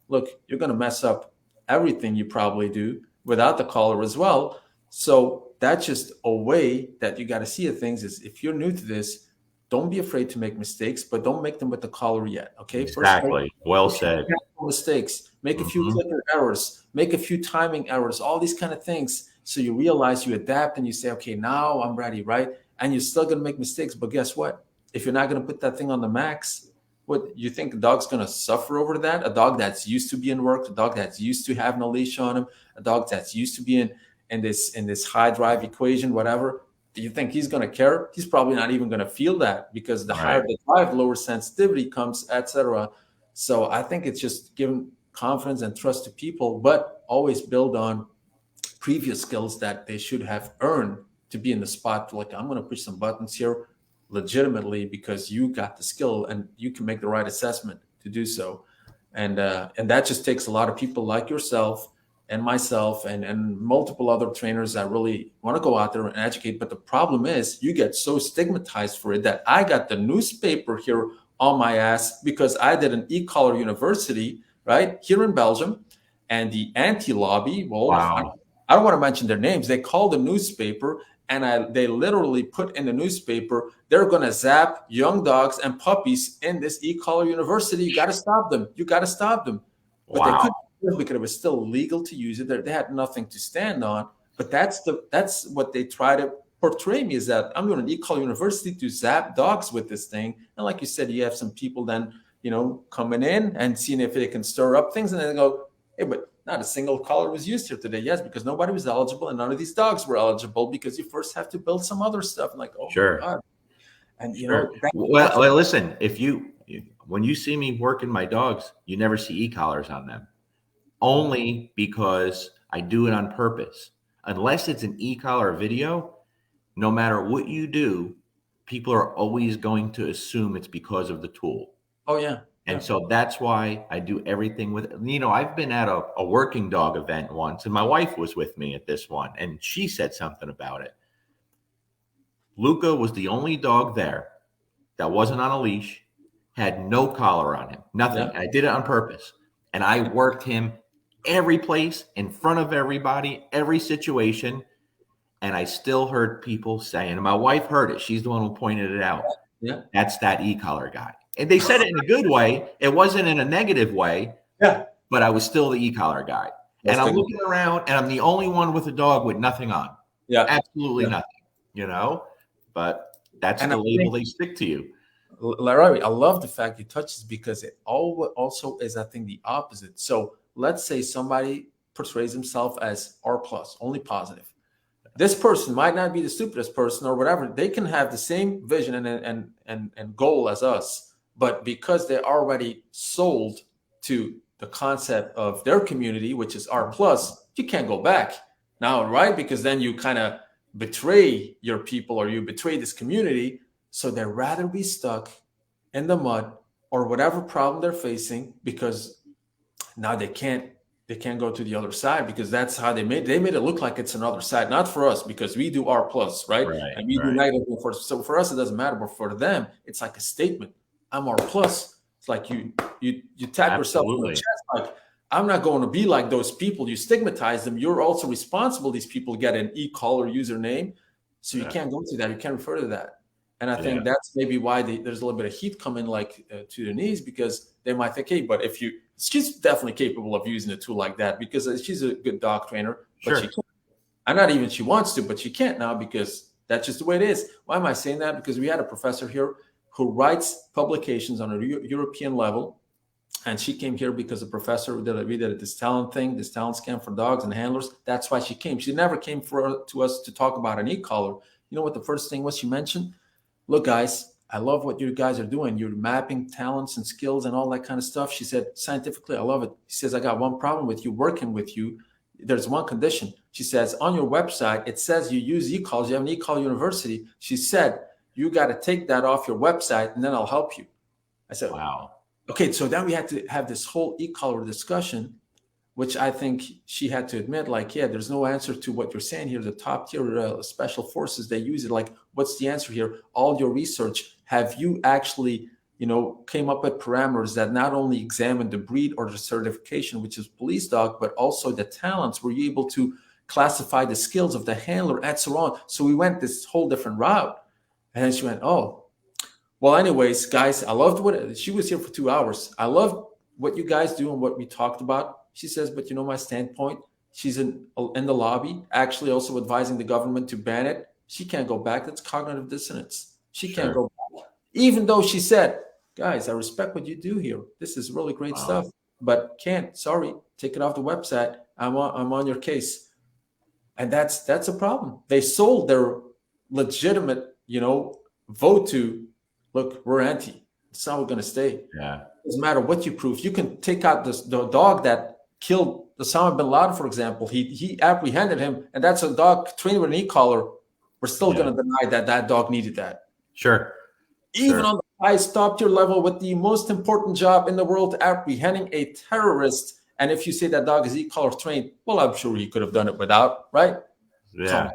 Look, you're going to mess up everything you probably do without the collar as well. So that's just a way that you got to see things is if you're new to this, don't be afraid to make mistakes, but don't make them with the collar yet. Okay. First, make Exactly. Well a few said. technical mistakes, make a few Hmm. clicker errors, make a few timing errors, all these kind of things. So you realize you adapt and you say, okay, now I'm ready, right? And you're still going to make mistakes. But guess what? If you're not going to put that thing on the max, what you think the dog's going to suffer over that? A dog that's used to being worked, a dog that's used to having a leash on him, a dog that's used to being in this high drive equation, whatever. Do you think he's going to care? He's probably not even going to feel that because the higher Right. the drive, lower sensitivity comes, etc. So I think it's just giving confidence and trust to people, but always build on previous skills that they should have earned to be in the spot. Like, I'm going to push some buttons here legitimately because you got the skill and you can make the right assessment to do so. And that just takes a lot of people like yourself and myself and multiple other trainers that really want to go out there and educate. But the problem is you get so stigmatized for it that I got the newspaper here on my ass because I did an e-collar university right here in Belgium, and the anti-lobby, well, Wow. I don't want to mention their names. They called the newspaper and they literally put in the newspaper, they're going to zap young dogs and puppies in this e-collar university. You got to stop them. You got to stop them. But they Wow. couldn't because it was still legal to use it. They had nothing to stand on. But that's what they try to portray me is that I'm doing an e-collar university to zap dogs with this thing. And like you said, you have some people then, coming in and seeing if they can stir up things. And then they go, hey, but not a single collar was used here today. Yes, because nobody was eligible and none of these dogs were eligible because you first have to build some other stuff. I'm like, oh my Sure. God. And Sure. that's what, Well, listen, when you see me working my dogs, you never see e-collars on them. Only because I do it on purpose. Unless it's an e-collar video, no matter what you do, people are always going to assume it's because of the tool. oh yeah. And Yeah. so that's why I do everything with, I've been at a working dog event once, and my wife was with me at this one, and she said something about it. Luca was the only dog there that wasn't on a leash, had no collar on him, nothing. Yeah. And I did it on purpose. And I worked him every place, in front of everybody, every situation. And I still heard people saying, and my wife heard it. She's the one who pointed it out. Yeah. That's that e-collar guy. And they said it in a good way. It wasn't in a negative way, Yeah. but I was still the e-collar guy. And I'm looking around, and I'm the only one with a dog with nothing on. Yeah. Absolutely Yeah. nothing, you know? But that's And the I label think, they stick to you. Larry, I love the fact you touch this because it also is, I think, the opposite. So let's say somebody portrays himself as R plus, only positive. This person might not be the stupidest person or whatever. They can have the same vision and goal as us, but because they're already sold to the concept of their community, which is R plus, you can't go back now, right? Because then you kind of betray your people or you betray this community. So they'd rather be stuck in the mud or whatever problem they're facing because now they can't go to the other side because that's how they made it look like it's another side, not for us because we do R plus, right? Right, And we do right. negative for, so for us it doesn't matter, but for them it's like a statement. I'm R plus. It's like you tap yourself on the Absolutely. chest, like I'm not going to be like those people. You stigmatize them. You're also responsible. These people get an e-collar username, so you Yeah. can't go to that. You can't refer to that. And I Yeah. think that's maybe why there's a little bit of heat coming like to the knees because they might think, hey, but if you, she's definitely capable of using a tool like that because she's a good dog trainer, but she Sure. can't. I'm not even she wants to, but she can't now because that's just the way it is. Why am I saying that? Because we had a professor here who writes publications on a European level. And she came here because the professor we did this talent thing, this talent scan for dogs and handlers. That's why she came. She never came to us to talk about an e-collar. You know what the first thing was she mentioned? Look, guys, I love what you guys are doing. You're mapping talents and skills and all that kind of stuff. She said, scientifically, I love it. She says, I got one problem with you working with you. There's one condition. She says, on your website, it says you use e-calls. You have an e-call university. She said, you got to take that off your website and then I'll help you. I said, Wow. okay. So then we had to have this whole e-collar discussion, which I think she had to admit, like, yeah, there's no answer to what you're saying here. The top tier special forces, they use it. Like, what's the answer here? All your research, have you actually, came up with parameters that not only examine the breed or the certification, which is police dog, but also the talents? Were you able to classify the skills of the handler and so on? So we went this whole different route. And then she went, oh, well, anyways, guys, I loved what she was here for 2 hours. I loved what you guys do and what we talked about. She says, but my standpoint, she's in the lobby, actually also advising the government to ban it. She can't go back. That's cognitive dissonance. She can't Sure. go back. Even though she said, guys, I respect what you do here. This is really great Wow. stuff, but can't. Sorry, take it off the website. I'm on your case. And that's a problem. They sold their legitimate, vote to, look, we're anti. It's how we're going to stay. Yeah. Doesn't matter what you prove. You can take out the dog that killed Osama bin Laden, for example. He apprehended him, and that's a dog trained with an e-collar. We're still Yeah. going to deny that dog needed that. Sure. Even Sure. on the highest top tier level with the most important job in the world, apprehending a terrorist. And if you say that dog is e-collar trained, well, I'm sure he could have done it without, right? Yeah.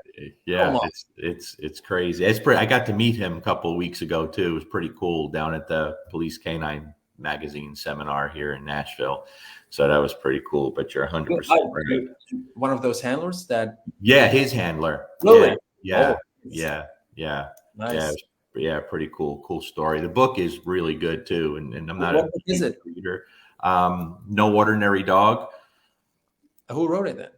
Yeah. It's crazy. I got to meet him a couple of weeks ago too. It was pretty cool down at the Police Canine Magazine seminar here in Nashville. So that was pretty cool. But you're 100% right. One of those handlers that. Yeah, his handler. Really? Yeah. Oh, Yeah. Yeah. nice. Yeah. Pretty cool. Cool story. The book is really good too. And I'm not What a book is it? reader. No Ordinary Dog. Who wrote it then?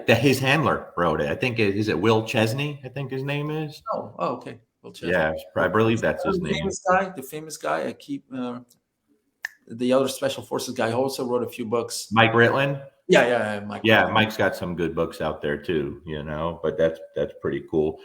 His handler wrote it. I think is it Will Chesney? I think his name is. Oh, okay. Will Chesney. Yeah, I believe that's his name. The famous guy. I keep the other special forces guy also wrote a few books. Mike Ritlin. Yeah, Mike. Yeah, Mike's got some good books out there too. But that's pretty cool.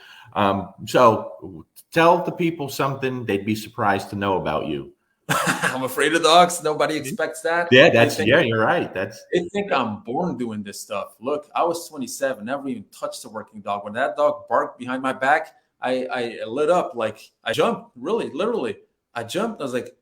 So tell the people something they'd be surprised to know about you. I'm afraid of dogs. Nobody expects that. Yeah, you're right. They think I'm born doing this stuff. Look, I was 27, never even touched a working dog. When that dog barked behind my back, I lit up. Like I jumped, really, literally. I jumped. I was like,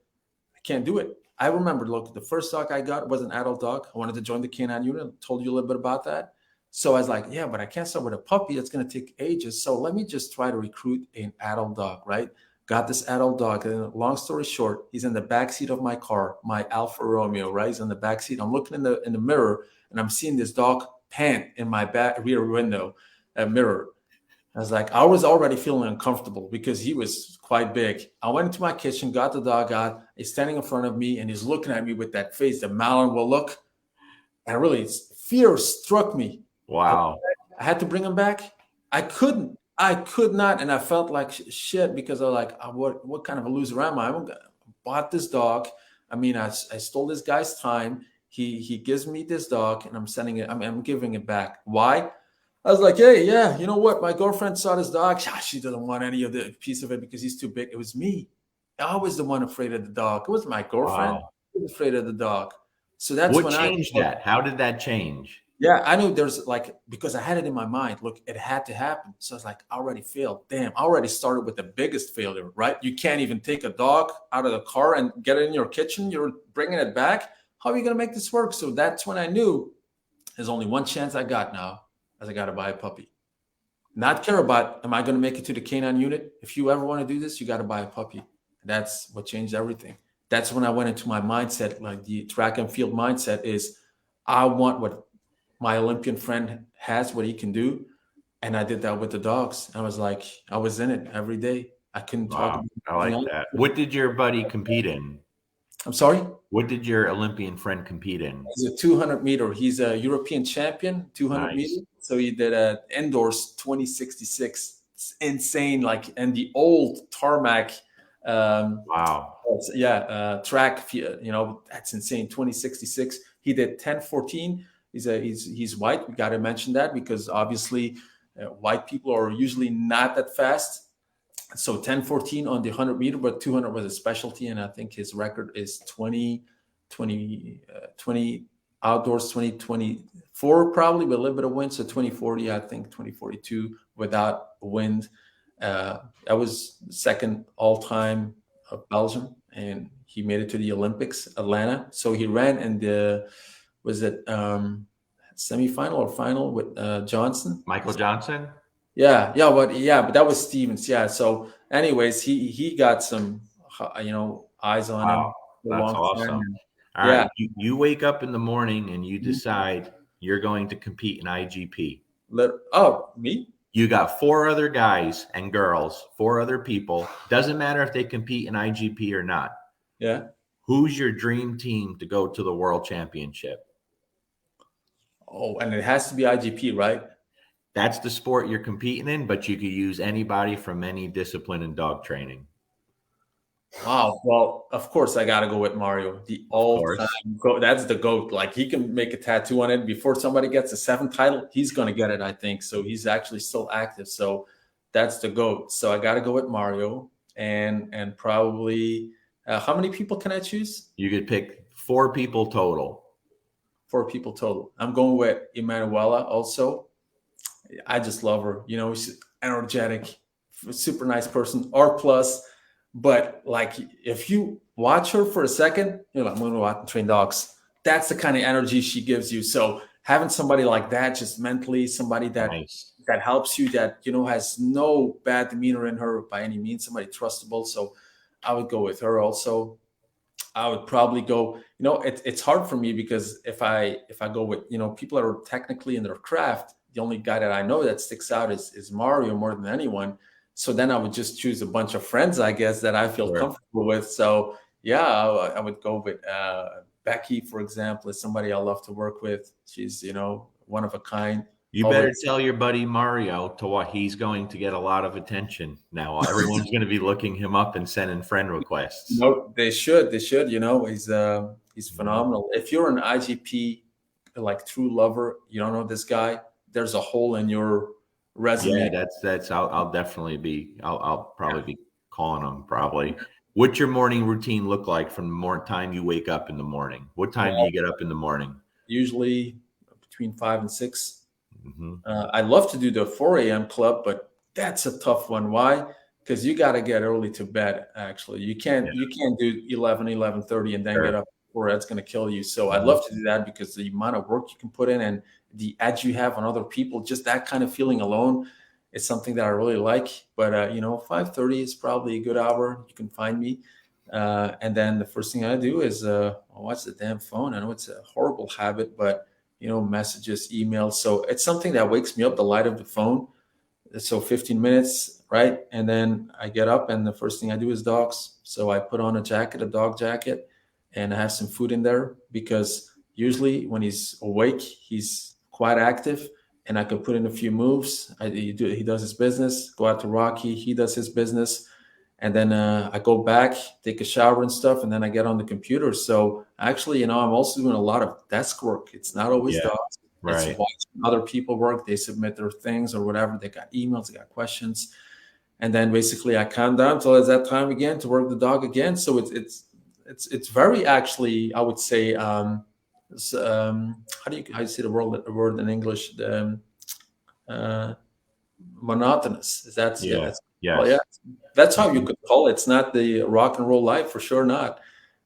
I can't do it. I remember, look, the first dog I got was an adult dog. I wanted to join the canine unit. I told you a little bit about that. So I was like, yeah, but I can't start with a puppy. It's going to take ages. So let me just try to recruit an adult dog, right? Got this adult dog. And long story short, he's in the backseat of my car, my Alfa Romeo, right? He's in the backseat. I'm looking in the mirror and I'm seeing this dog pant in my back rear window mirror. I was like, I was already feeling uncomfortable because he was quite big. I went into my kitchen, got the dog out. He's standing in front of me and he's looking at me with that face, the Malin will look. And really, fear struck me. Wow. I had to bring him back. I couldn't. I could not, and I felt like shit because I was like, what kind of a loser am I? Bought this dog. I mean, I stole this guy's time. He gives me this dog, and I'm sending it. I'm giving it back. Why? I was like, hey, yeah, you know what? My girlfriend saw this dog. She doesn't want any of the piece of it because he's too big. It was me. I was the one afraid of the dog. It was my girlfriend Wow. who was afraid of the dog. So that's What when I changed that? How did that change? yeah, I knew there's like because I had it in my mind. Look, it had to happen. So I was like, I already failed. Damn, I already started with the biggest failure, right? You can't even take a dog out of the car and get it in your kitchen. You're bringing it back. How are you gonna make this work? So that's when I knew there's only one chance I got now, as I got to buy a puppy. Not care about am I going to make it to the canine unit? If you ever want to do this, you got to buy a puppy. That's what changed everything. That's when I went into my mindset, like the track and field mindset is I want what my Olympian friend has, what he can do. And I did that with the dogs. I was like, I was in it every day. I couldn't talk Wow. about I anything like else. that. What did your buddy compete in? I'm sorry. What did your Olympian friend compete in? He's a 200 meter. He's a European champion, 200 Nice. meter. So he did a indoors 2066. It's insane. Like, and the old tarmac, um, Wow. yeah, track, that's insane. 2066. He did 1014. He's white. We got to mention that because obviously white people are usually not that fast. So 1014 on the 100 meter, but 200 was a specialty. And I think his record is 20 outdoors, 2024 probably with a little bit of wind. So 2040, I think 2042 without wind. That was second all time of Belgium. And he made it to the Olympics, Atlanta. So he ran in the, was it semifinal or final with Johnson? Michael Johnson? Yeah, but that was Stevens. Yeah. So, anyways, he got some, eyes on Wow. him for a That's long time. awesome. And All yeah. right. You wake up in the morning and you decide you're going to compete in IGP. Oh, me? You got four other guys and girls, four other people. Doesn't matter if they compete in IGP or not. Yeah. Who's your dream team to go to the world championship? Oh, and it has to be IGP, right? That's the sport you're competing in, but you could use anybody from any discipline in dog training. Wow. Well, of course, I got to go with Mario, the Of all-time course. goat. That's the goat. Like he can make a tattoo on it before somebody gets a seventh title. He's gonna get it, I think. So he's actually still active. So that's the goat. So I got to go with Mario, and probably how many people can I choose? You could pick four people total. Four people total. I'm going with Emanuela also. I just love her. She's energetic, super nice person, R plus. But like, if you watch her for a second, you're like, I'm going to go out and train dogs. That's the kind of energy she gives you. So having somebody like that, just mentally, somebody that Nice. that helps you, that has no bad demeanor in her by any means, somebody trustable. So I would go with her also. I would probably go. It's hard for me because if I go with people that are technically in their craft, the only guy that I know that sticks out is Mario more than anyone. So then I would just choose a bunch of friends, I guess, that I feel Sure. comfortable with. So yeah, I would go with Becky, for example, is somebody I love to work with. She's one of a kind. You better Always. tell your buddy Mario to what he's going to get a lot of attention now. Everyone's going to be looking him up and sending friend requests. No, they should. They should. He's Mhm. phenomenal. If you're an IGP like true lover, you don't know this guy. There's a hole in your Yeah, resume. that's I'll definitely be I'll probably be calling him probably. What's your morning routine look like from the more time you wake up in the morning? What time do you Well, get up in the morning? usually between 5 and 6. Hmm. I love to do the 4 a.m. club, but that's a tough one. Why? Because you got to get early to bed. Actually, you Yeah, can't do 11:30 and then get sure. up before that's going to kill you. So I'd Mhm. love to do that because the amount of work you can put in and the edge you have on other people, just that kind of feeling alone, is something that I really like. But 5:30 is probably a good hour. You can find me. And then the first thing I do is I watch the damn phone. I know it's a horrible habit, but messages, emails. So it's something that wakes me up, the light of the phone. So 15 minutes, right? And then I get up and the first thing I do is dogs. So I put on a jacket, a dog jacket, and I have some food in there because usually when he's awake, he's quite active, and I could put in a few moves. He does his business, go out to Rocky, he does his business, and then I go back, take a shower and stuff, and then I get on the computer. So actually, I'm also doing a lot of desk work. It's not always Yeah. dogs. It's Right. watching other people work. They submit their things or whatever. They got emails, they got questions, and then basically I calm down till it's that time again to work the dog again. So it's very actually, I would say, how do you say the word in English? Uh, Monotonous. Yeah, Yeah. that's, well, yeah, Yes. that's how you Mhm. could call it. It's not the rock and roll life, for sure not.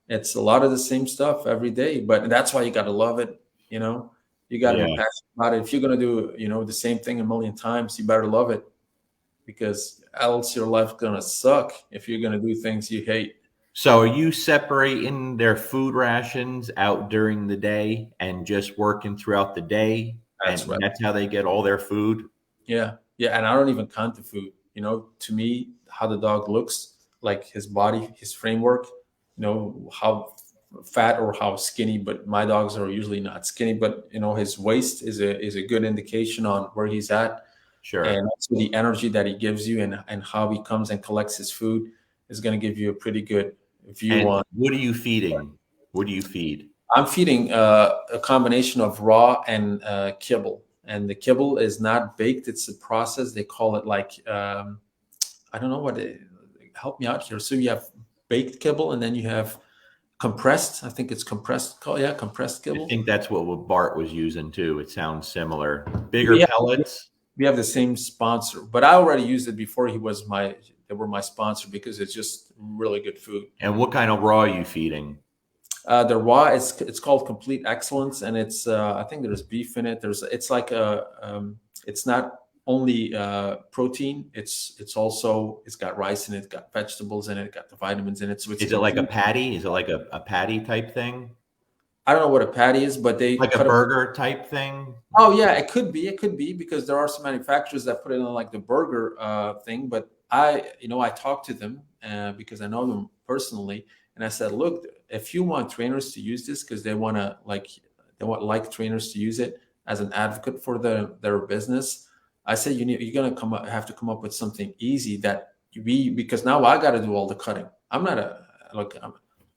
It's a lot of the same stuff every day, but that's why you got to love it. You know, you got to be Yeah. passionate about it. If you're gonna do the same thing a million times, you better love it, because else your life's gonna suck if you're gonna do things you hate. So are you separating their food rations out during the day and just working throughout the day? That's And right. that's how they get all their food? Yeah, yeah, and I don't even count the food. To me, how the dog looks, like his body, his framework. How fat or how skinny. But my dogs are usually not skinny. But his waist is a good indication on where he's at, and Sure. also the energy that he gives you, and how he comes and collects his food is going to give you a pretty good view And on. what are you feeding? What do you feed? I'm feeding a combination of raw and kibble, and the kibble is not baked; it's a process. They call it like I don't know help me out here. So you have baked kibble, and then you have compressed. I think it's compressed. Yeah, compressed I kibble. think that's what Bart was using too. It sounds similar. We Bigger have, pellets. we have the same sponsor, but I already used it before he was my. They were my sponsor because it's just really good food. And what kind of raw are you feeding? The raw, it's called Complete Excellence, and it's I think there's beef in it. It's like it's not only protein. It's got rice in it, got vegetables in it, got the vitamins in it. So it's Is it like a complete. patty? Is it like a patty type thing? I don't know what a patty is, but they Like a cut it. burger type thing? Oh yeah, it could be. It could be because there are some manufacturers that put it on like the burger thing. But I talked to them because I know them personally, and I said, look, if you want trainers to use this because they want trainers to use it as an advocate for their business, I said you're gonna have to come up with something easy that because now I got to do all the cutting. I'm not a look.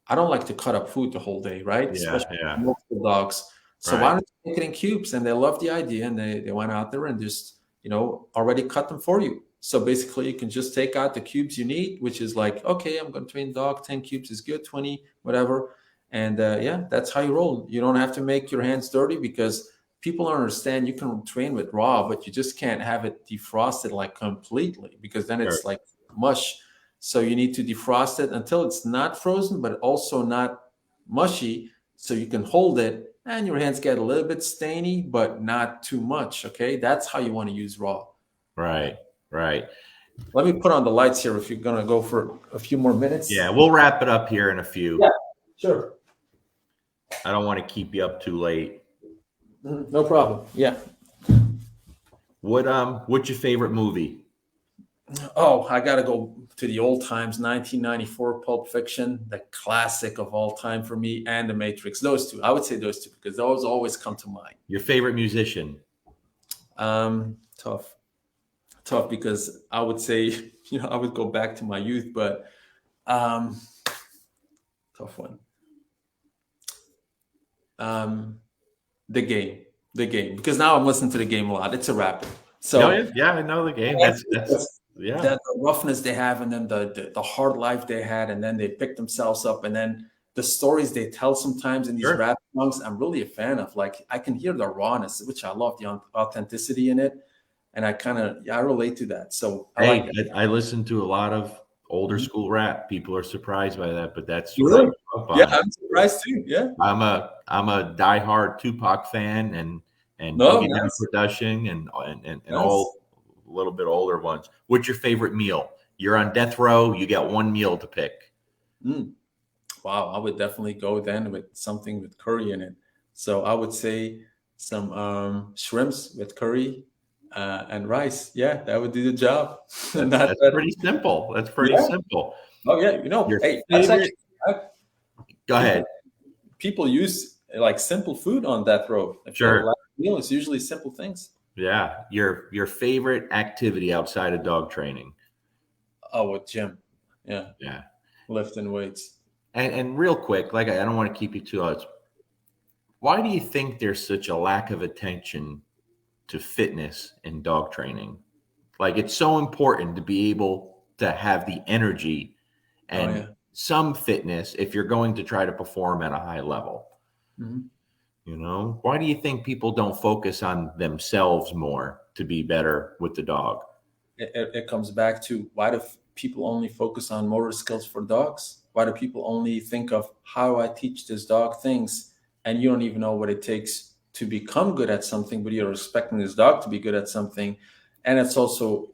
I don't like to cut up food the whole day, right? Yeah, Especially yeah. multiple dogs. So why Right. don't you make it in cubes? And they love the idea, and they went out there and just already cut them for you. So basically, you can just take out the cubes you need, which is like, okay, I'm going to train dog. 10 cubes is good, 20, whatever. And yeah, that's how you roll. You don't have to make your hands dirty because people don't understand. You can train with raw, but you just can't have it defrosted like completely because then Sure. it's like mush. So you need to defrost it until it's not frozen, but also not mushy, so you can hold it and your hands get a little bit stainy, but not too much. Okay, that's how you want to use raw. Right. Right. Let me put on the lights here if you're gonna go for a few more Yeah, minutes. we'll wrap it up here in a Yeah, few. sure. I don't want to keep you up too late. No problem. Yeah. What's your favorite movie? Oh, I got to go to the old times, 1994 Pulp Fiction, the classic of all time for me, and The Matrix. Those two. I would say those two because those always come to mind. Your favorite musician? Tough. Tough because I would say, I would go back to my youth, but um, tough one. Um, the game, the game, because now I'm listening to the game a lot. It's a rapper. No, So yeah, yeah, I know the game. That's yeah. the roughness they have, and then the hard life they had, and then they pick themselves up, and then the stories they tell sometimes in these Sure. rap songs, I'm really a fan of. Like I can hear the rawness, which I love, the authenticity in it, and I relate to that. So I like Hey, that. I listen to a lot of older Mhm. school rap. People are surprised by that, but that's what I Really? grew up Yeah, on. I'm surprised too. Yeah. I'm a diehard Tupac fan and No, Boogie Down nice, Production and nice. all a little bit older ones. What's your favorite meal? You're on death row. You got one meal to pick. Mm. Wow, I would definitely go then with something with curry in it. So I would say some shrimps with curry and rice. Yeah, that would do the job. That's Not that's that. pretty simple. That's pretty Yeah. simple. Oh yeah. Your Hey, that's favorite? actually Go people ahead. people use like simple food on death row. If you have a Sure. last meal, it's usually simple things. Yeah. Your favorite activity outside of dog training. Oh, with gym. Yeah. Yeah. Lifting weights. And real quick, like I don't want to keep you too long. Why do you think there's such a lack of attention to fitness in dog training? Like it's so important to be able to have the energy Oh and yeah. some fitness if you're going to try to perform at a high level. Mhm. You know, why do you think people don't focus on themselves more to be better with the dog? It comes back to, why do people only focus on motor skills for dogs? Why do people only think of, how do I teach this dog things? And you don't even know what it takes to become good at something, but you're expecting this dog to be good at something. And it's also,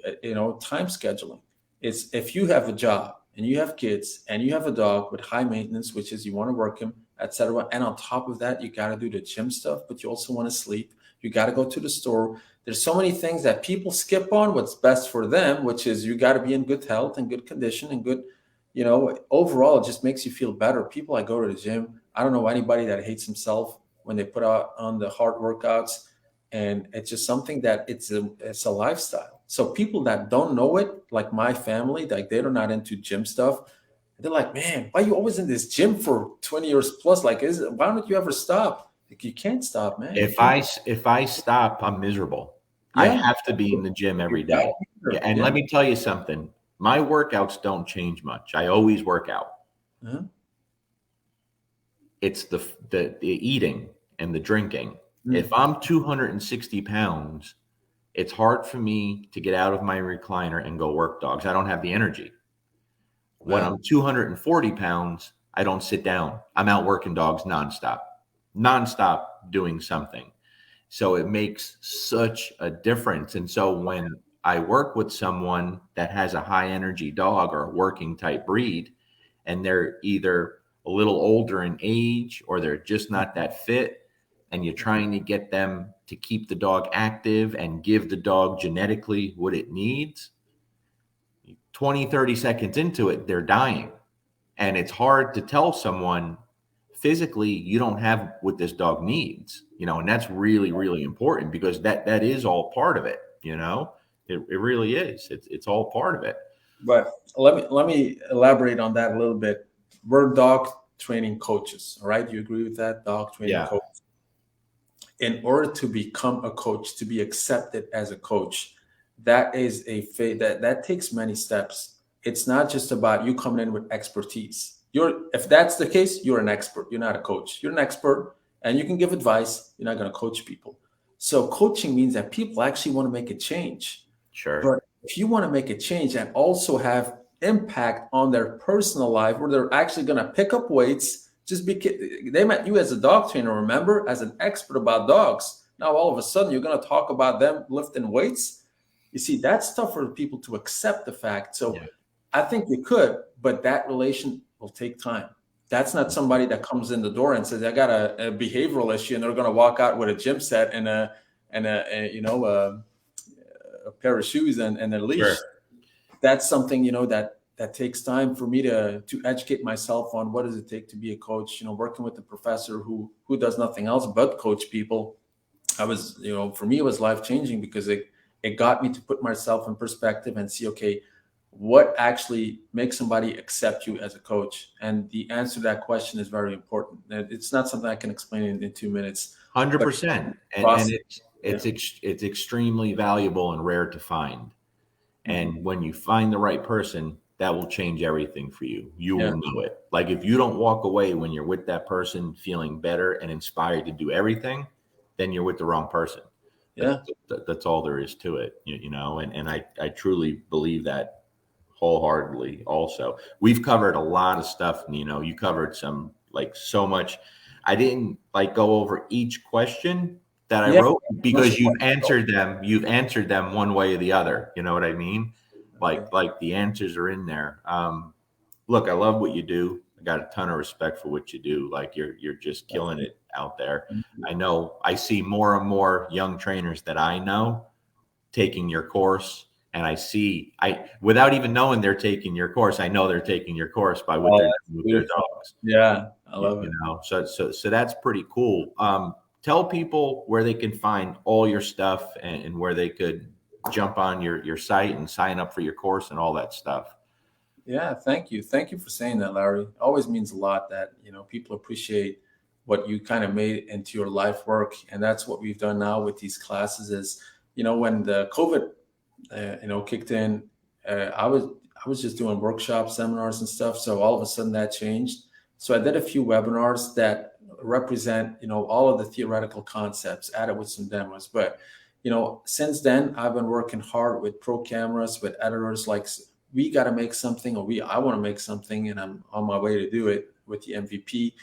time scheduling. It's, if you have a job and you have kids and you have a dog with high maintenance, which is you want to work him, etc. And on top of that, you got to do the gym stuff, but you also want to sleep. You got to go to the store. There's so many things that people skip on what's best for them, which is, you got to be in good health and good condition and good, overall, it just makes you feel better. People that go to the gym, I don't know anybody that hates himself when they put out on the hard workouts. And it's just something that it's a lifestyle. So people that don't know it, like my family, like they're not into gym stuff. They're like, man, why are you always in this gym for 20 years plus? Like, why don't you ever stop? Like, you can't stop, man. You can't. If I stop, I'm miserable. I Yeah. have to be in the gym You every got day. to be Yeah, there. and Yeah. let me tell you something. My workouts don't change much. I always work out. Uh-huh. It's the eating and the drinking. If Mm. I'm 260 pounds, it's hard for me to get out of my recliner and go work dogs. I don't have the energy. When Yeah. I'm 240 pounds, I don't sit down. I'm out working dogs nonstop doing something. So it makes such a difference. And so when I work with someone that has a high energy dog or a working type breed, and they're either a little older in age or they're just not that fit, and you're trying to get them to keep the dog active and give the dog genetically what it needs, 20, 30 seconds into it, they're dying. And it's hard to tell someone physically you don't have what this dog needs, and that's really, really important because that is all part of it. It really is. It's all part of it. But let me elaborate on that a little bit. We're dog training coaches, all right? You agree with that? Dog training Yeah, coach. In order to become a coach, to be accepted as a coach, that is that takes many steps. It's not just about you coming in with expertise. If that's the case, you're an expert. You're not a coach. You're an expert, and you can give advice. You're not going to coach people. So coaching means that people actually want to make a change. sure. But if you want to make a change and also have impact on their personal life, where they're actually going to pick up weights, just because they met you as a dog trainer, remember, as an expert about dogs. Now all of a sudden you're going to talk about them lifting weights. You see, that's tough for people to accept the fact. So Yeah. I think you could, but that relation will take time. That's not somebody that comes in the door and says, "I got a behavioral issue," and they're going to walk out with a gym set and a pair of shoes and a Sure. leash. That's something, that takes time for me to educate myself on, what does it take to be a coach. Working with a professor who does nothing else but coach people. I was, for me, it was life changing because it got me to put myself in perspective and see, okay, what actually makes somebody accept you as a coach. And the answer to that question is very important. And it's not something I can explain in 2 minutes, but 100%. And process. Yeah. it's extremely valuable and rare to find. Mhm. And when you find the right person, that will change everything for you. You Yeah. will know it. Like if you don't walk away when you're with that person feeling better and inspired to do everything, then you're with the wrong person. That's Yeah. that's all there is to it, and I truly believe that wholeheartedly. Also, we've covered a lot of stuff. You covered some, like, so much. I didn't like go over each question that I Yeah. wrote Most because of my you've answered them one way or the other. You know what I mean? Okay. Like the answers are in there. Look, I love what you do. I got a ton of respect for what you do. Like you're just killing it out there. I know I see more and more young trainers that I know taking your course, and I without even knowing they're taking your course, I know they're taking your course by what Oh, they're that's doing with their beautiful. dogs. Yeah. I love it. So that's pretty cool. Tell people where they can find all your stuff, and where they could jump on your site and sign up for your course and all that stuff. Yeah, thank you. Thank you for saying that, Larry. It always means a lot that, people appreciate what you kind of made into your life work. And that's what we've done now with these classes is, when the COVID, kicked in, I was just doing workshops, seminars and stuff. So all of a sudden that changed. So I did a few webinars that represent, all of the theoretical concepts added with some demos. But, since then I've been working hard with pro cameras, with editors like we got to make something, or I want to make something, and I'm on my way to do it with the MVP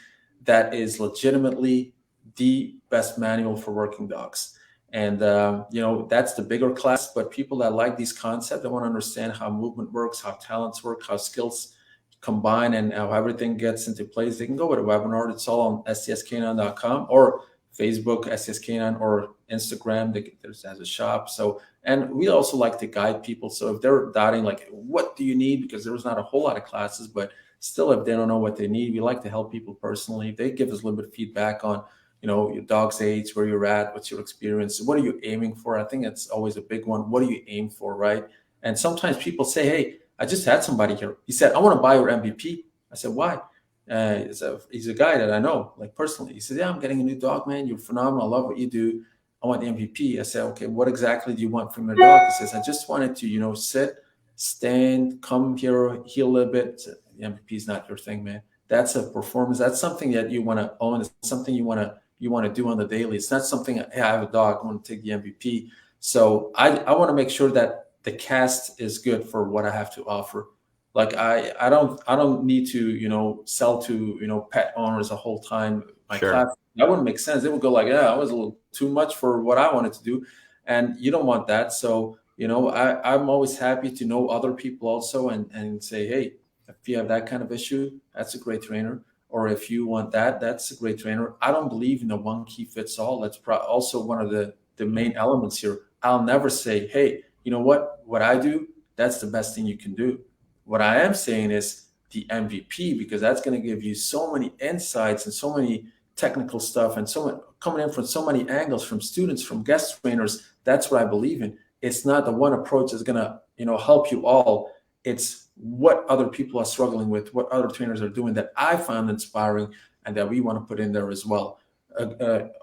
that is legitimately the best manual for working dogs. And that's the bigger class. But people that like these concepts, they want to understand how movement works, how talents work, how skills combine, and how everything gets into place. They can go with a webinar. It's all on stsk9.com or Facebook stsk9, or Instagram. There's as a shop. So, and we also like to guide people. So if they're doubting, like, what do you need? Because there's not a whole lot of classes, but still, if they don't know what they need, we like to help people personally. They give us a little bit of feedback on, your dog's age, where you're at, what's your experience, what are you aiming for? I think that's always a big one. What do you aim for, right? And sometimes people say, hey, I just had somebody here. He said, I want to buy your MVP. I said, why? He's a guy that I know, like, personally. He said, yeah, I'm getting a new dog, man. You're phenomenal. I love what you do. I want the MVP. I said, okay, what exactly do you want from your dog? He says, I just wanted to, sit, stand, come here, heal a little bit. Said, the MVP is not your thing, man. That's a performance. That's something that you want to own. It's something you want to do on the daily. It's not something, hey, I have a dog, I want to take the MVP. So I want to make sure that the cast is good for what I have to offer. Like I don't need to, sell to, pet owners the whole time. My Sure. class, that wouldn't make sense. They would go like, yeah, I was a little too much for what I wanted to do. And you don't want that. So, I'm always happy to know other people also, and say, hey, if you have that kind of issue, that's a great trainer. Or if you want that, that's a great trainer. I don't believe in the one key fits all. That's also one of the main elements here. I'll never say, hey, you know what I do, that's the best thing you can do. What I am saying is the MVP, because that's going to give you so many insights and so many technical stuff, and so many coming in from so many angles, from students, from guest trainers. That's what I believe in. It's not the one approach that's going to, help you all. It's what other people are struggling with, what other trainers are doing that I found inspiring, and that we want to put in there as well,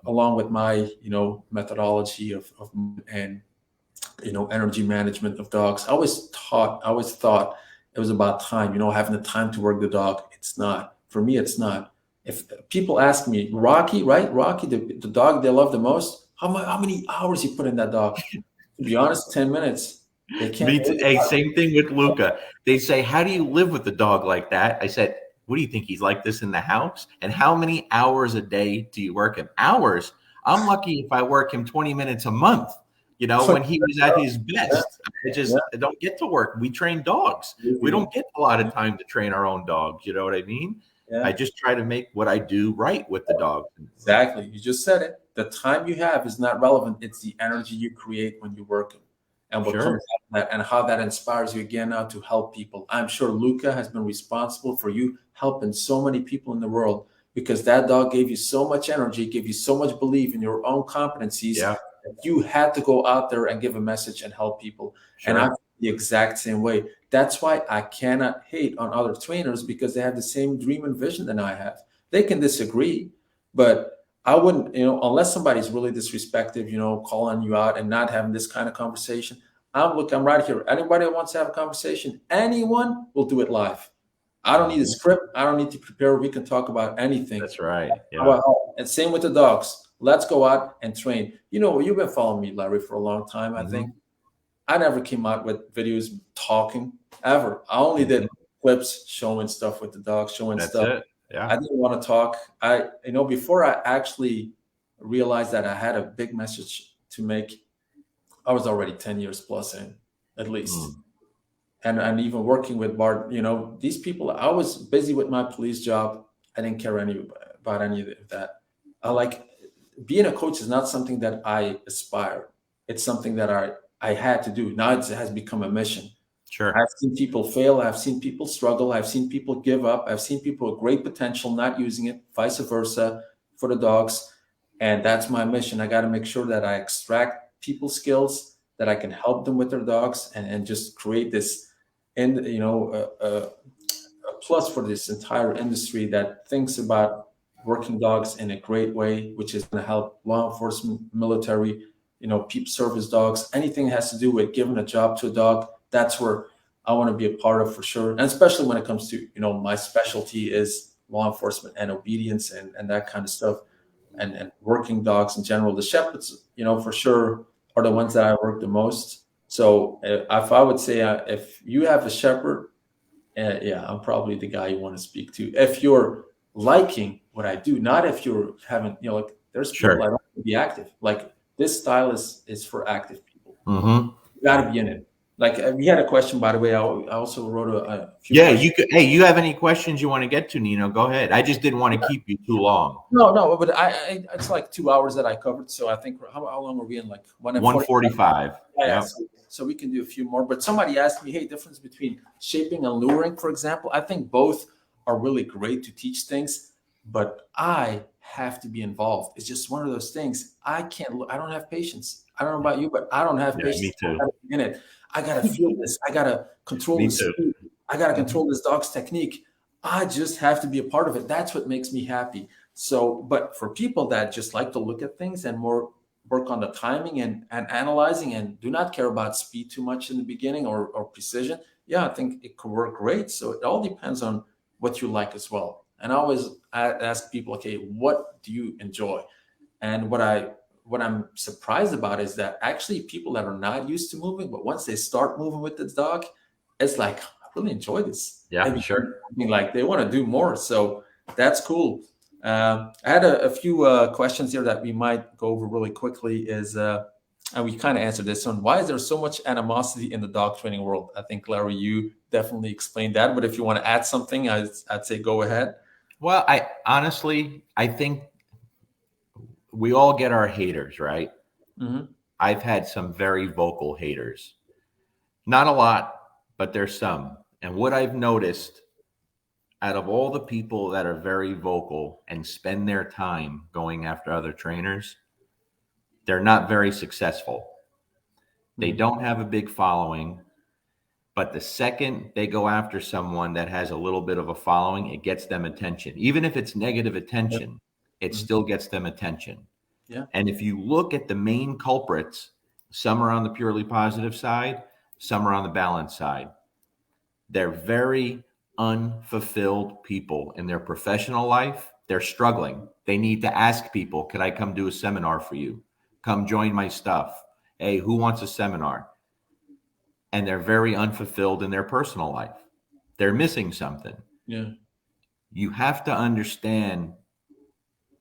along with my, methodology of and energy management of dogs. I always thought it was about time, having the time to work the dog. It's not for me. It's not. If people ask me, Rocky, right? Rocky, the dog they love the most. How many hours you put in that dog? To be honest, 10 minutes. They can't Me too. believe Hey, same thing with Luca. They say, how do you live with a dog like that? I said, what do you think? He's like this in the house? And how many hours a day do you work him? Hours. I'm lucky if I work him 20 minutes a month, when he was at his yeah, best. yeah, I don't get to work. We train dogs. We don't get a lot of time to train our own dogs. You know what I mean? I yeah. just try to make what I do right with the dog. Exactly. You just said it. The time you have is not relevant. It's the energy you create when you're working, and what comes Sure. out of that, and how that inspires you again now to help people. I'm sure Luca has been responsible for you helping so many people in the world, because that dog gave you so much energy, gave you so much belief in your own competencies, Yeah, that you had to go out there and give a message and help people. And I'm sure. the exact same way. That's why I cannot hate on other trainers, because they have the same dream and vision than I have. They can disagree, but I wouldn't, unless somebody's really disrespectful, calling you out and not having this kind of conversation. I'm right here. Anybody that wants to have a conversation, anyone will do it live. I don't need a Mhm. script. I don't need to prepare. We can talk about anything. That's right. How Yeah. and same with the dogs. Let's go out and train. You've been following me, Larry, for a long time. I think Hmm. I never came out with videos talking ever. I only did Hmm. clips showing stuff with the dogs, showing That's stuff. it. I Yeah. didn't want to talk. Before I actually realized that I had a big message to make, I was already 10 years plus in, at least. Mm. And even working with Bart, these people, I was busy with my police job. I didn't care about any of that. I like being a coach is not something that I aspire. It's something that I had to do. Now it has become a mission. Sure. I've seen people fail. I've seen people struggle. I've seen people give up. I've seen people with great potential not using it, vice versa for the dogs. And that's my mission. I got to make sure that I extract people's skills, that I can help them with their dogs, and just create this, and a plus for this entire industry that thinks about working dogs in a great way, which is going to help law enforcement, military, peep service dogs, anything has to do with giving a job to a dog. That's where I want to be a part of for sure. And especially when it comes to, my specialty is law enforcement and obedience and that kind of stuff, and working dogs in general. The shepherds, for sure, are the ones that I work the most. So if I would say, if you have a shepherd, yeah, I'm probably the guy you want to speak to. If you're liking what I do, not if you're having, like there's people that Sure. don't want to be active. Like this style is for active people. Mm-hmm. You got to be in it. Like we had a question, by the way. I also wrote a few Yeah, questions. you could. Hey, you have any questions you want to get to, Nino? Go ahead. I just didn't want to keep you too long. No, but it's like 2 hours that I covered. So I think how long are we in? Like 1:45. Yeah. Yep. So we can do a few more. But somebody asked me, hey, difference between shaping and luring, for example. I think both are really great to teach things, but I have to be involved. It's just one of those things. I don't have patience. I don't know about you, but I don't have Yeah, patience. me I too. gotta be in it. I gotta feel this. I gotta control Me the too. speed. I gotta Mhm. control this dog's technique. I just have to be a part of it. That's what makes me happy. So, but for people that just like to look at things and more work on the timing and analyzing and do not care about speed too much in the beginning or precision, yeah, I think it could work great. So it all depends on what you like as well. And I always ask people, okay, what do you enjoy? And what I'm surprised about is that actually people that are not used to moving, but once they start moving with the dog, it's like I really enjoy this. They Yeah, become sure. like they want to do more. So that's cool. I had a few questions here that we might go over really quickly. And we kind of answered this one. Why is there so much animosity in the dog training world? I think Larry, you definitely explained that. But if you want to add something, I'd say go ahead. Well, I think we all get our haters, right? Hmm. I've had some very vocal haters. Not a lot, but there's some. And what I've noticed out of all the people that are very vocal and spend their time going after other trainers, they're not very successful. They Hmm. don't have a big following, but the second they go after someone that has a little bit of a following, it gets them attention. Even if it's negative Yep. attention, it Mhm. still gets them attention. Yeah. And if you look at the main culprits, some are on the purely positive side, some are on the balance side. They're very unfulfilled people in their professional life. They're struggling. They need to ask people, could I come do a seminar for you? Come join my stuff. Hey, who wants a seminar? And they're very unfulfilled in their personal life. They're missing something. Yeah. You have to understand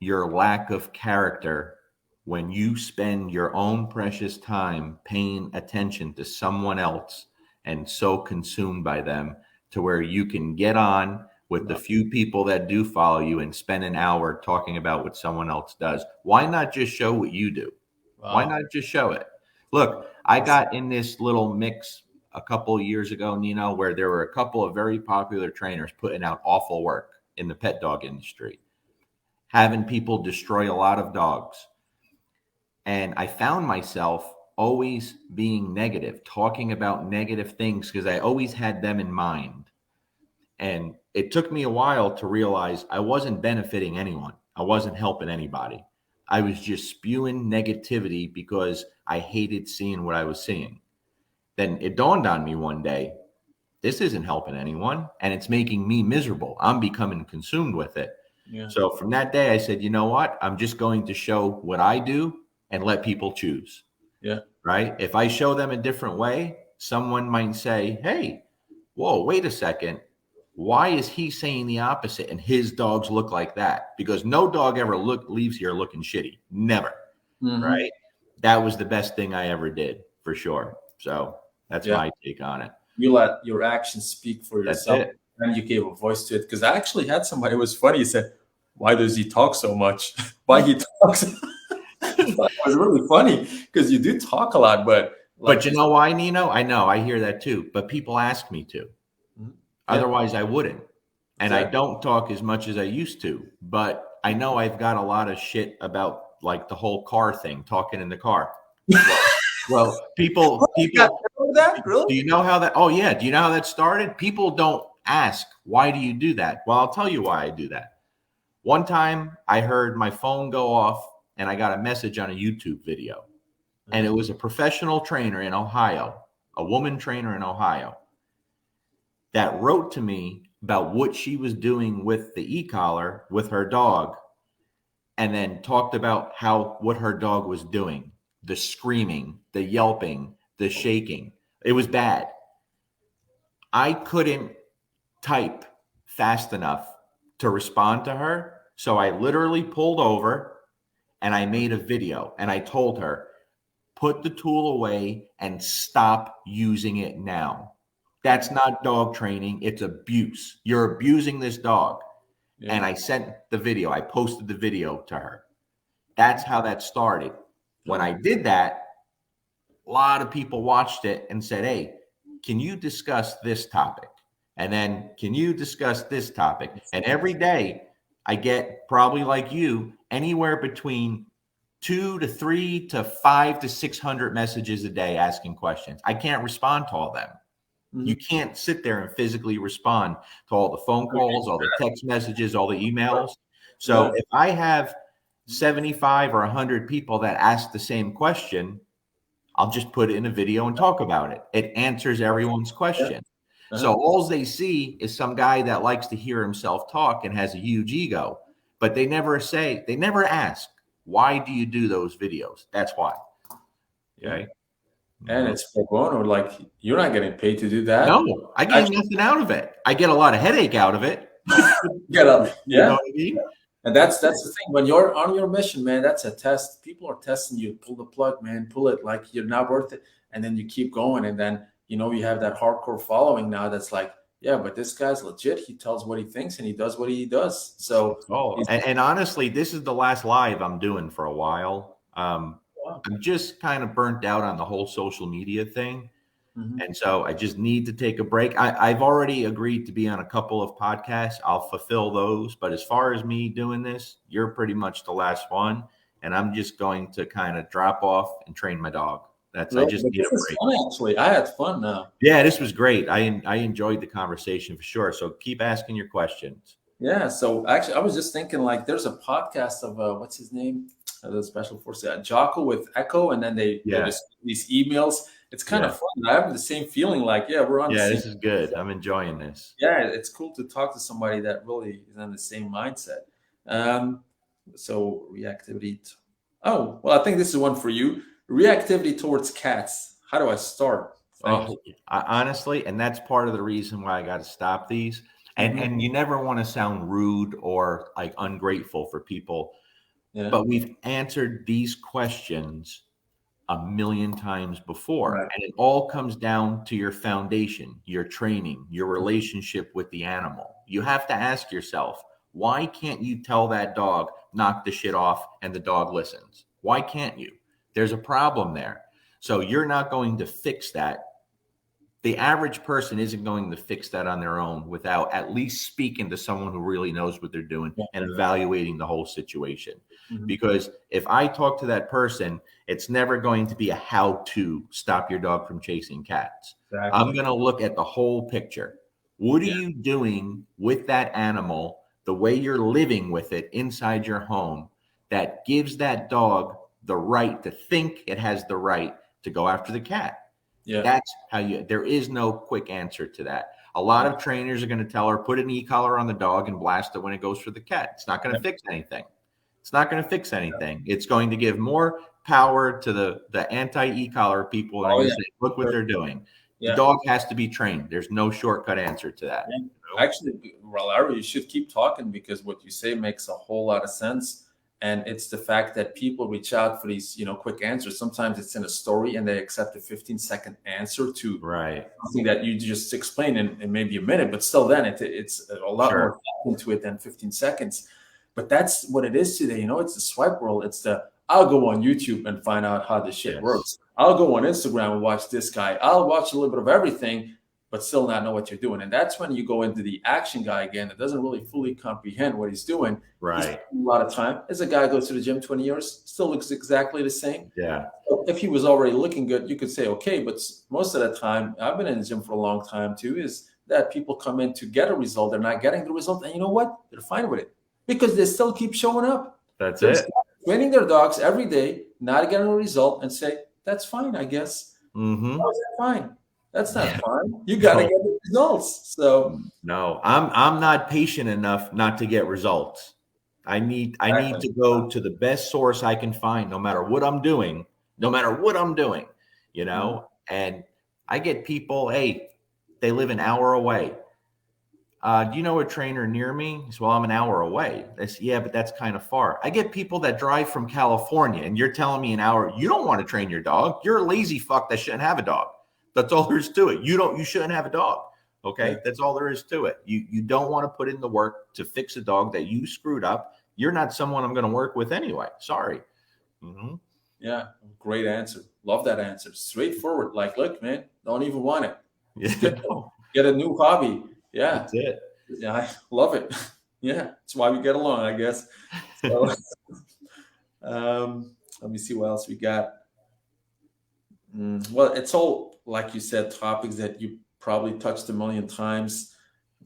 your lack of character when you spend your own precious time paying attention to someone else and so consumed by them to where you can get on with the Wow. few people that do follow you and spend an hour talking about what someone else does. Why not just show what you do? Why not Wow. just show it? Look, I got in this little mix a couple of years ago, Nino, where there were a couple of very popular trainers putting out awful work in the pet dog industry, having people destroy a lot of dogs. And I found myself always being negative, talking about negative things because I always had them in mind. And it took me a while to realize I wasn't benefiting anyone. I wasn't helping anybody. I was just spewing negativity because I hated seeing what I was seeing. Then it dawned on me one day, this isn't helping anyone and it's making me miserable. I'm becoming consumed with it. Yeah. So from that day, I said, you know what? I'm just going to show what I do and let people choose, Yeah. right? If I show them a different way, someone might say, hey, whoa, wait a second. Why is he saying the opposite and his dogs look like that? Because no dog ever leaves here looking shitty. Never, Hmm. right? That was the best thing I ever did for sure. So that's Yeah. my take on it. You let your actions speak for That's yourself, it. and you gave a voice to it. Because I actually had somebody. It was funny. He said, "Why does he talk so much? Why he talks?" I thought it was really funny because you do talk a lot, but But you know why, Nino? I know, I hear that too. But people ask me to. Mhm. Yeah, Otherwise, I wouldn't. And I exactly. don't talk as much as I used to. But I know I've got a lot of shit about like the whole car thing, talking in the car. Well, Oh, you got people, that, really? do you know how that? Oh yeah, do you know how that started? People don't ask, why do you do that? Well, I'll tell you why I do that. One time, I heard my phone go off, and I got a message on a YouTube video, and it was a professional trainer in Ohio, a woman trainer in Ohio, that wrote to me about what she was doing with the e-collar with her dog, and then talked about how what her dog was doing, the screaming, the yelping, the shaking. It was bad. I couldn't type fast enough to respond to her, so I literally pulled over and I made a video, and I told her, put the tool away and stop using it now. That's not dog training, it's abuse. You're abusing this dog. Yeah. And I sent the video, I posted the video to her. That's how that started. When I did that, a lot of people watched it and said, hey, can you discuss this topic? And then, can you discuss this topic? And every day I get, probably like you, anywhere between 2 to 3 to 5 to 600 messages a day asking questions. I can't respond to all of them. You Mhm. can't sit there and physically respond to all the phone calls, all the text messages, all the emails. Yeah. So if I have 75 or 100 people that ask the same question, I'll just put it in a video and talk about it. It answers everyone's Yeah. question. So Uh-huh. all they see is some guy that likes to hear himself talk and has a huge ego, but they never say, they never ask, why do you do those videos? That's why. Yeah. Okay. And it's pro bono. Like you're not getting paid to do that. No, I get Actually, nothing out of it. I get a lot of headache out of it. get up. You know Yeah. what I mean? And that's the thing. When you're on your mission, man, that's a test. People are testing you. Pull the plug, man. Pull it. Like you're not worth it. And then you keep going. And then you have that hardcore following now. That's like, yeah, but this guy's legit. He tells what he thinks and he does what he does. So Oh, he's and honestly, this is the last live I'm doing for a while. wow. I'm just kind of burnt out on the whole social media thing. Mhm. And so I just need to take a break. I've already agreed to be on a couple of podcasts. I'll fulfill those. But as far as me doing this, you're pretty much the last one. And I'm just going to kind of drop off and train my dog. I Really, just but need this a is break. fun. Actually, I had fun now. Yeah, this was great. I enjoyed the conversation for sure. So keep asking your questions. Yeah. So actually, I was just thinking like there's a podcast of what's his name, the special forces, Jocko with Echo, and then they Yeah. just these emails. It's kind of Yeah. fun. I have the same feeling. Like yeah, we're on the Yeah, same. this is good. I'm enjoying this. Yeah, it's cool to talk to somebody that really is on the same mindset. Um, so reactivity. Oh well, I think this is one for you. Reactivity towards cats. How do I start? Thank Oh, you. honestly, and that's part of the reason why I got to stop these. And Mhm. and you never want to sound rude or like ungrateful for people, Yeah. but we've answered these questions a million times before, Right. and it all comes down to your foundation, your training, your relationship with the animal. You have to ask yourself, why can't you tell that dog knock the shit off and the dog listens? Why can't you? There's a problem there. So you're not going to fix that. The average person isn't going to fix that on their own without at least speaking to someone who really knows what they're doing Yeah. and evaluating the whole situation. Mhm. Because if I talk to that person, it's never going to be a how to stop your dog from chasing cats. I'm Exactly. going to look at the whole picture. What are Yeah. you doing with that animal, the way you're living with it inside your home that gives that dog the right to think it has the right to go after the cat? Yeah. That's how there is no quick answer to that. A lot of trainers are going to tell her, put an e-collar on the dog and blast it when it goes for the cat. It's not going Yeah. to fix anything. It's not going to fix anything. It's going to give more power to the anti e-collar people. And they're Oh going yeah. to say, look what Sure. they're doing. The Yeah. dog has to be trained. There's no shortcut answer to that. Yeah. You know? Actually, Larry, you should keep talking because what you say makes a whole lot of sense. And it's the fact that people reach out for these, quick answers. Sometimes it's in a story and they accept a 15-second answer to Right. something that you just explain in maybe a minute, but still then it's a lot more Sure. thought into it than 15 seconds. But that's what it is today. It's the swipe world. It's the, I'll go on YouTube and find out how this shit Yes. works. I'll go on Instagram and watch this guy. I'll watch a little bit of everything, but still not know what you're doing. And that's when you go into the action guy again that doesn't really fully comprehend what he's doing. He's Right. spending a lot of time. As a guy who goes to the gym 20 years, still looks exactly the same. Yeah. If he was already looking good, you could say, okay, but most of the time, I've been in the gym for a long time too, is that people come in to get a result. They're not getting the result. And you know what? They're fine with it because they still keep showing up. That's They're it. training their dogs every day, not getting a result, and say, that's fine, I guess. Mm-hmm. How is that fine? That's not fine. You got to No. get the results. So No, I'm not patient enough not to get results. I need exactly. to go to the best source I can find, no matter what I'm doing, no matter what I'm doing, you Yeah. know. And I get people, hey, they live an hour away. Do you know a trainer near me? He says, well, I'm an hour away. I said, yeah, but that's kind of far. I get people that drive from California, and you're telling me an hour. You don't want to train your dog. You're a lazy fuck that shouldn't have a dog. That's all there is to it. You shouldn't have a dog. Okay, Yeah. that's all there is to it. You don't want to put in the work to fix a dog that you screwed up. You're not someone I'm going to work with anyway. Sorry. Mm-hmm. Yeah. Great answer. Love that answer. Straightforward. Like, look, man, don't even want it. Yeah, no, Get a new hobby. Yeah. that's it. Yeah, I love it. Yeah, that's why we get along, I guess. So, let me see what else we got. Well, it's all, like you said, topics that you probably touched a million times.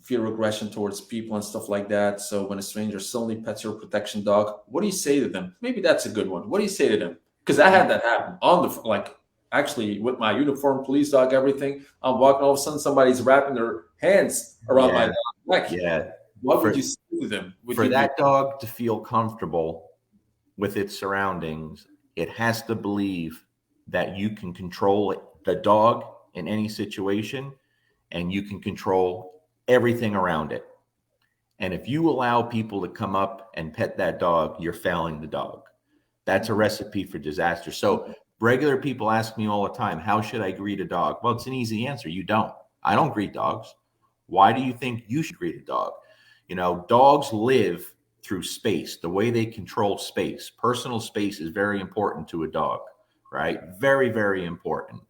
Fear aggression towards people and stuff like that. So when a stranger suddenly pets your protection dog, what do you say to them? Maybe that's a good one. What do you say to them? Because I had that happen on the like actually with my uniform, police dog, everything. I'm walking, all of a sudden somebody's wrapping their hands around my Yeah, dog's neck. yeah. What would For you say to them? Would for you be that dog to feel comfortable with its surroundings, it has to believe that you can control the dog in any situation and you can control everything around it. And if you allow people to come up and pet that dog, you're failing the dog. That's a recipe for disaster. So regular people ask me all the time, how should I greet a dog? Well, it's an easy answer. You don't. I don't greet dogs. Why do you think you should greet a dog? You know, dogs live through space, the way they control space. Personal space is very important to a dog, right? Very, very important.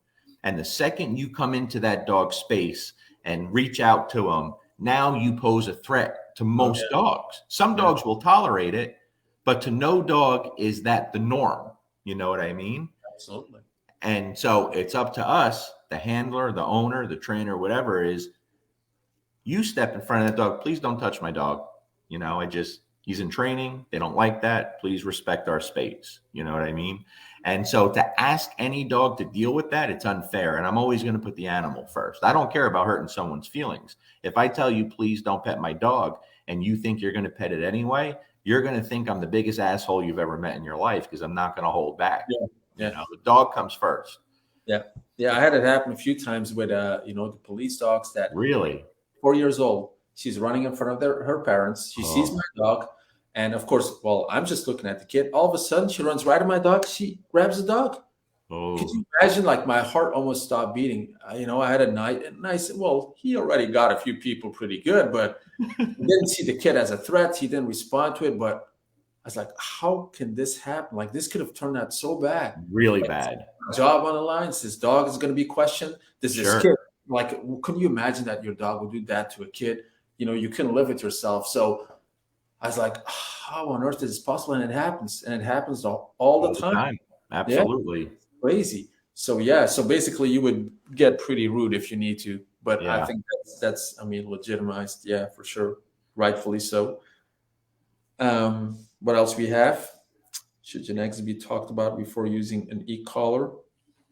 And the second you come into that dog's space and reach out to them, now you pose a threat to Oh, most dogs. Some yeah, dogs will tolerate it, but to no dog is that the norm. You know what I mean? absolutely. And so it's up to us, the handler, the owner, the trainer, whatever it is, you step in front of that dog. Please don't touch my dog. You know, he's in training. They don't like that. Please respect our space. You know what I mean? And so to ask any dog to deal with that, it's unfair. And I'm always going to put the animal first. I don't care about hurting someone's feelings. If I tell you, please don't pet my dog, and you think you're going to pet it anyway, you're going to think I'm the biggest asshole you've ever met in your life because I'm not going to hold back. Yeah, You yeah, know, the dog comes first. yeah, yeah. I had it happen a few times with the police dogs that Really? 4 years old. She's running in front of her parents. She sees Oh, my dog. And of course, well, I'm just looking at the kid. All of a sudden, she runs right at my dog. She grabs the dog. Could oh, you imagine? Like my heart almost stopped beating. I had a night, and I said, "Well, he already got a few people pretty good, but he didn't see the kid as a threat. He didn't respond to it." But I was like, "How can this happen? Like this could have turned out so bad. really Like, bad. job on the line. This dog is going to be questioned. This Sure. kid, like, could you imagine that your dog would do that to a kid? You couldn't live with yourself." So I was like, how on earth is this possible? And it happens. And it happens all All the the time. time. Yeah, Absolutely. crazy. So yeah, so basically you would get pretty rude if you need to. But I Yeah. think that's I mean, legitimized, yeah, for sure. Rightfully so. What else we have? Should genetics be talked about before using an e-collar?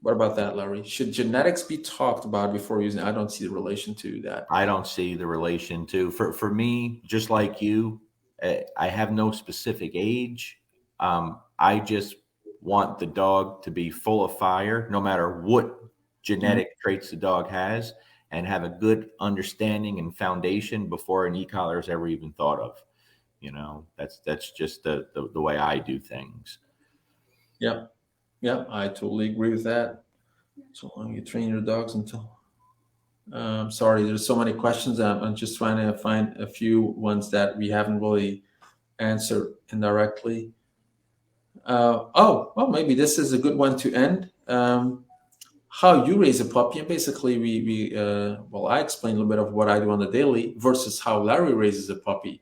What about that, Larry? Should genetics be talked about before using? I don't see the relation to that. I don't see the relation to for me, just like you, I have no specific age. I just want the dog to be full of fire, no matter what Mhm. genetic traits the dog has, and have a good understanding and foundation before an e-collar is ever even thought of. You know, that's just the way I do things. Yeah, yeah, I totally agree with that. So long you train your dogs until. Sorry, there's so many questions. I'm just trying to find a few ones that we haven't really answered indirectly. Oh, well, maybe this is a good one to end. How you raise a puppy, and basically well, I explained a little bit of what I do on the daily versus how Larry raises a puppy.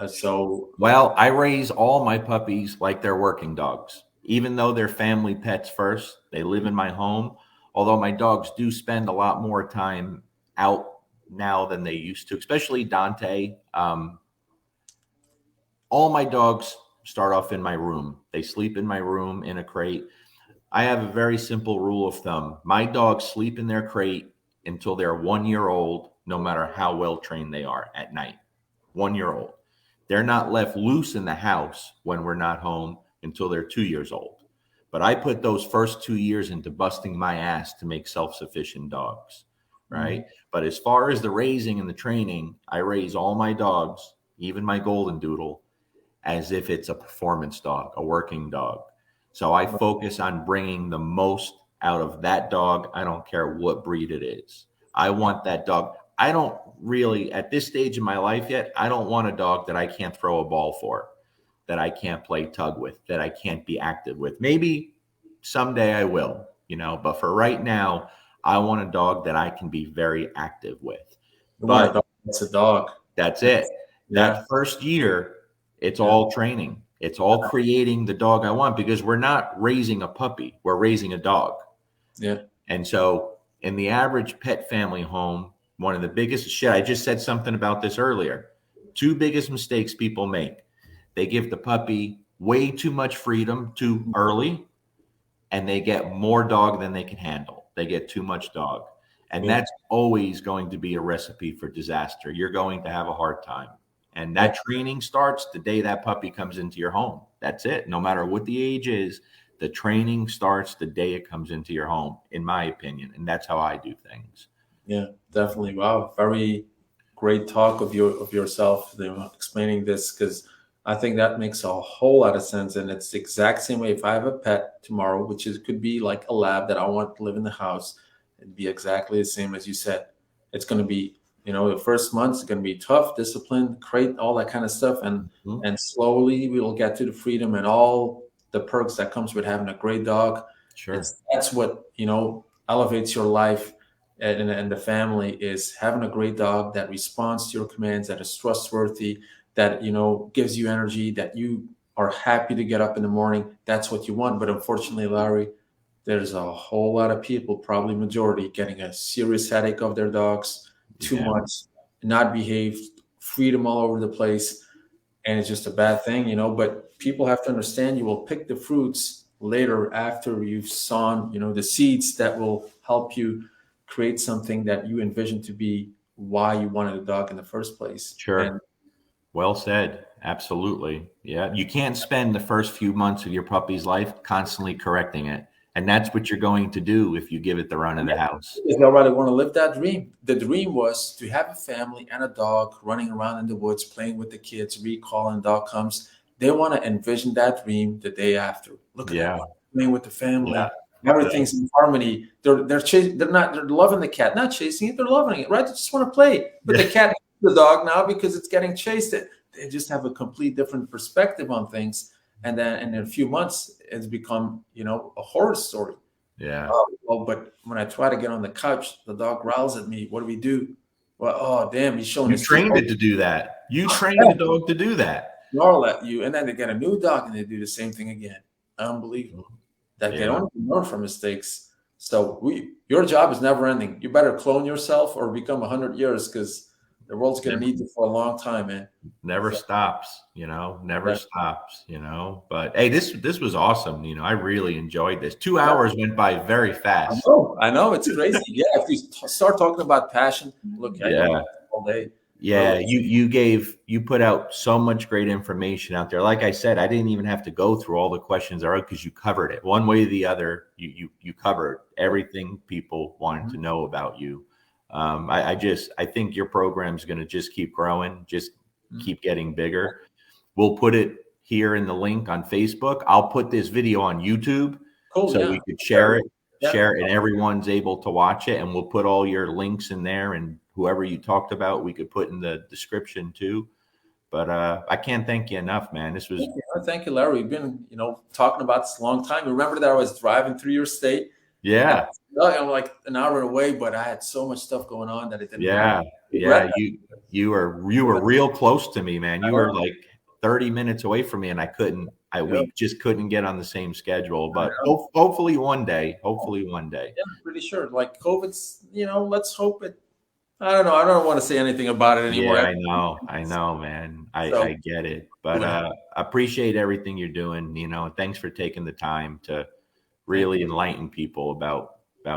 So Well, I raise all my puppies like they're working dogs. Even though they're family pets first, they live in my home. Although my dogs do spend a lot more time out now than they used to, especially Dante. All my dogs start off in my room. They sleep in my room in a crate. I have a very simple rule of thumb. My dogs sleep in their crate until they're 1 year old, no matter how well trained they are at night. 1 year old. They're not left loose in the house when we're not home until they're 2 years old. But I put those first 2 years into busting my ass to make self sufficient dogs, right? mhm, But as far as the raising and the training, I raise all my dogs, even my golden doodle, as if it's a performance dog, a working dog. So I focus on bringing the most out of that dog. I don't care what breed it is. I want that dog. I don't really, at this stage in my life yet, I don't want a dog that I can't throw a ball for, that I can't play tug with, that I can't be active with. Maybe someday I will, but for right now, I want a dog that I can be very active with. you want a But dog? It's a dog. that's It's, it. yeah, That first year, it's yeah, all training. It's all creating the dog I want because we're not raising a puppy, we're raising a dog. yeah. And so, in the average pet family home, one of the biggest shit, I just said something about this earlier. Two biggest mistakes people make: they give the puppy way too much freedom too early, and they get more dog than they can handle. They get too much dog. And Yeah, that's always going to be a recipe for disaster. You're going to have a hard time. And yeah, that training starts the day that puppy comes into your home. That's it. No matter what the age is, the training starts the day it comes into your home, in my opinion. And that's how I do things. yeah, definitely. Wow, very great talk of yourself, explaining this, because I think that makes a whole lot of sense, and it's the exact same way. If I have a pet tomorrow, which is could be like a lab that I want to live in the house, it'd be exactly the same as you said. It's going to be, the first month's going to be tough, discipline, crate, all that kind of stuff, and Mhm. slowly we'll get to the freedom and all the perks that comes with having a great dog. Sure. That's what elevates your life and the family, is having a great dog that responds to your commands, that is trustworthy, that gives you energy, that you are happy to get up in the morning. That's what you want. But unfortunately, Larry, there's a whole lot of people, probably majority, getting a serious headache of their dogs, too Yeah. much, not behaved, freedom all over the place, and it's just a bad thing, But people have to understand, you will pick the fruits later after you've sown, the seeds that will help you create something that you envision to be why you wanted a dog in the first place. And Sure. Well said. Absolutely. Yeah. You can't spend the first few months of your puppy's life constantly correcting it. And that's what you're going to do if you give it the run of the house. they already want to live that dream. The dream was to have a family and a dog running around in the woods, playing with the kids, recalling dog comes. They want to envision that dream the day after. Look at that, Yeah. playing with the Yeah. family. Yeah. Everything's in harmony. They're loving the cat, not chasing it. They're loving it, right? They just want to play. But the cat hates the dog now because it's getting chased. They just have a complete different perspective on things. And then in a few months, it's become, a horror story. Yeah. Oh, well, but when I try to get on the couch, the dog growls at me. What do we do? Well, oh, damn, he's showing You his teeth. trained Oh, it to do that. You trained yeah, the dog to do that. snarl at you. And then they get a new dog and they do the same thing again. Unbelievable. That they Yeah. don't even learn from mistakes. So your job is never ending. You better clone yourself or become 100 years, because the world's going to Never, need you for a long time, man. never So, stops, never yeah. stops, But hey, this was awesome. I really enjoyed this. 2 hours went by very fast. I know, it's crazy. Yeah, if we start talking about passion, look, I can Yeah. talk all day. But Yeah, you put out so much great information out there. Like I said, I didn't even have to go through all the questions there because you covered it one way or the other. You covered everything people wanted to know about you. I think your program is going to just keep growing, just keep getting bigger. We'll put it here in the link on Facebook. I'll put this video on YouTube cool, so yeah. we could Yeah. share it, and everyone's able to watch it. And we'll put all your links in there, and whoever you talked about, we could put in the description too. But I can't thank you enough, man. This was Thank you, Larry. We've been, talking about this a long time. Remember that I was driving through your state, and yeah, I'm like an hour away, but I had so much stuff going on that it didn't happen. yeah, Regret yeah. that. You were real close to me, man. You I were know. like 30 minutes away from me, and Yeah, we just couldn't get on the same schedule. I But know. hopefully one day, hopefully one day. Yeah, I'm pretty sure. Like COVID's, let's hope it. I don't know. I don't want to say anything about it anymore. Yeah, I know, man. I So get it. see But what happens. I appreciate everything you're doing, thanks for taking the time to Thank really you. enlighten people about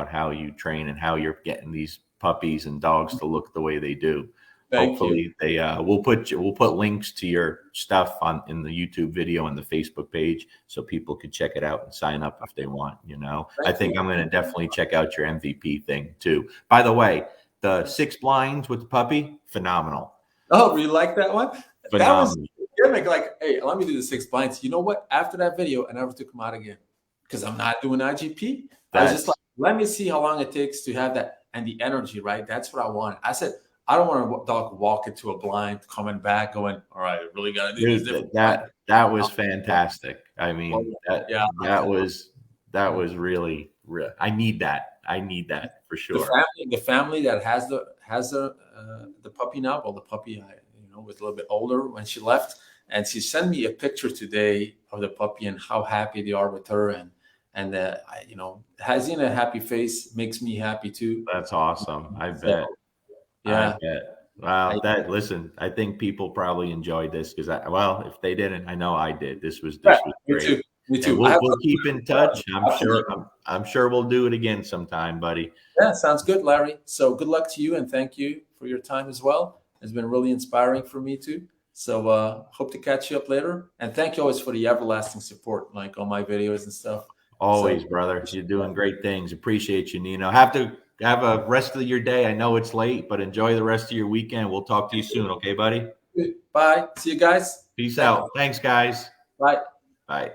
how you train and how you're getting these puppies and dogs to look the way they do. Thank you. Hopefully we'll put links to your stuff in the YouTube video and the Facebook page so people could check it out and sign up if they want, I Thank think you. I'm going to definitely check out your MVP thing too. By the way, the 6 blinds with the puppy, phenomenal. Oh, you like that one? That was Phenomenal. gimmick. Like, hey, let me do the 6 blinds. You know what? After that video, I never took him out again because I'm not doing IGP. I was just That's like, let me see how long it takes to have that and the energy, right? That's what I want. I said, I don't want a dog walk into a blind, coming back, going, all right, I really got to do this dude, different. that was fantastic. I mean, Yeah, that was really I need that. I need that for sure. the family that has the puppy now. Well, the puppy, was a little bit older when she left, and she sent me a picture today of the puppy and how happy they are with her, having a happy face makes me happy too. That's awesome. I So bet. I yeah, bet. I, Wow, listen, I think people probably enjoyed this because well, if they didn't, I know I did. yeah, This was me great. too, me And too. I have we'll keep in touch. absolutely. I'm sure we'll do it again sometime, buddy. Yeah, sounds good, Larry. So good luck to you, and thank you for your time as well. It's been really inspiring for me too. So hope to catch you up later. And thank you always for the everlasting support, like on my videos and stuff. So Always, brother. You're doing great things. Appreciate you, Nino. Have to have a rest of your day. I know it's late, but enjoy the rest of your weekend. We'll talk to you soon, okay, buddy? bye. See you guys. Peace Thank you. out. Thanks, guys. Bye. Bye.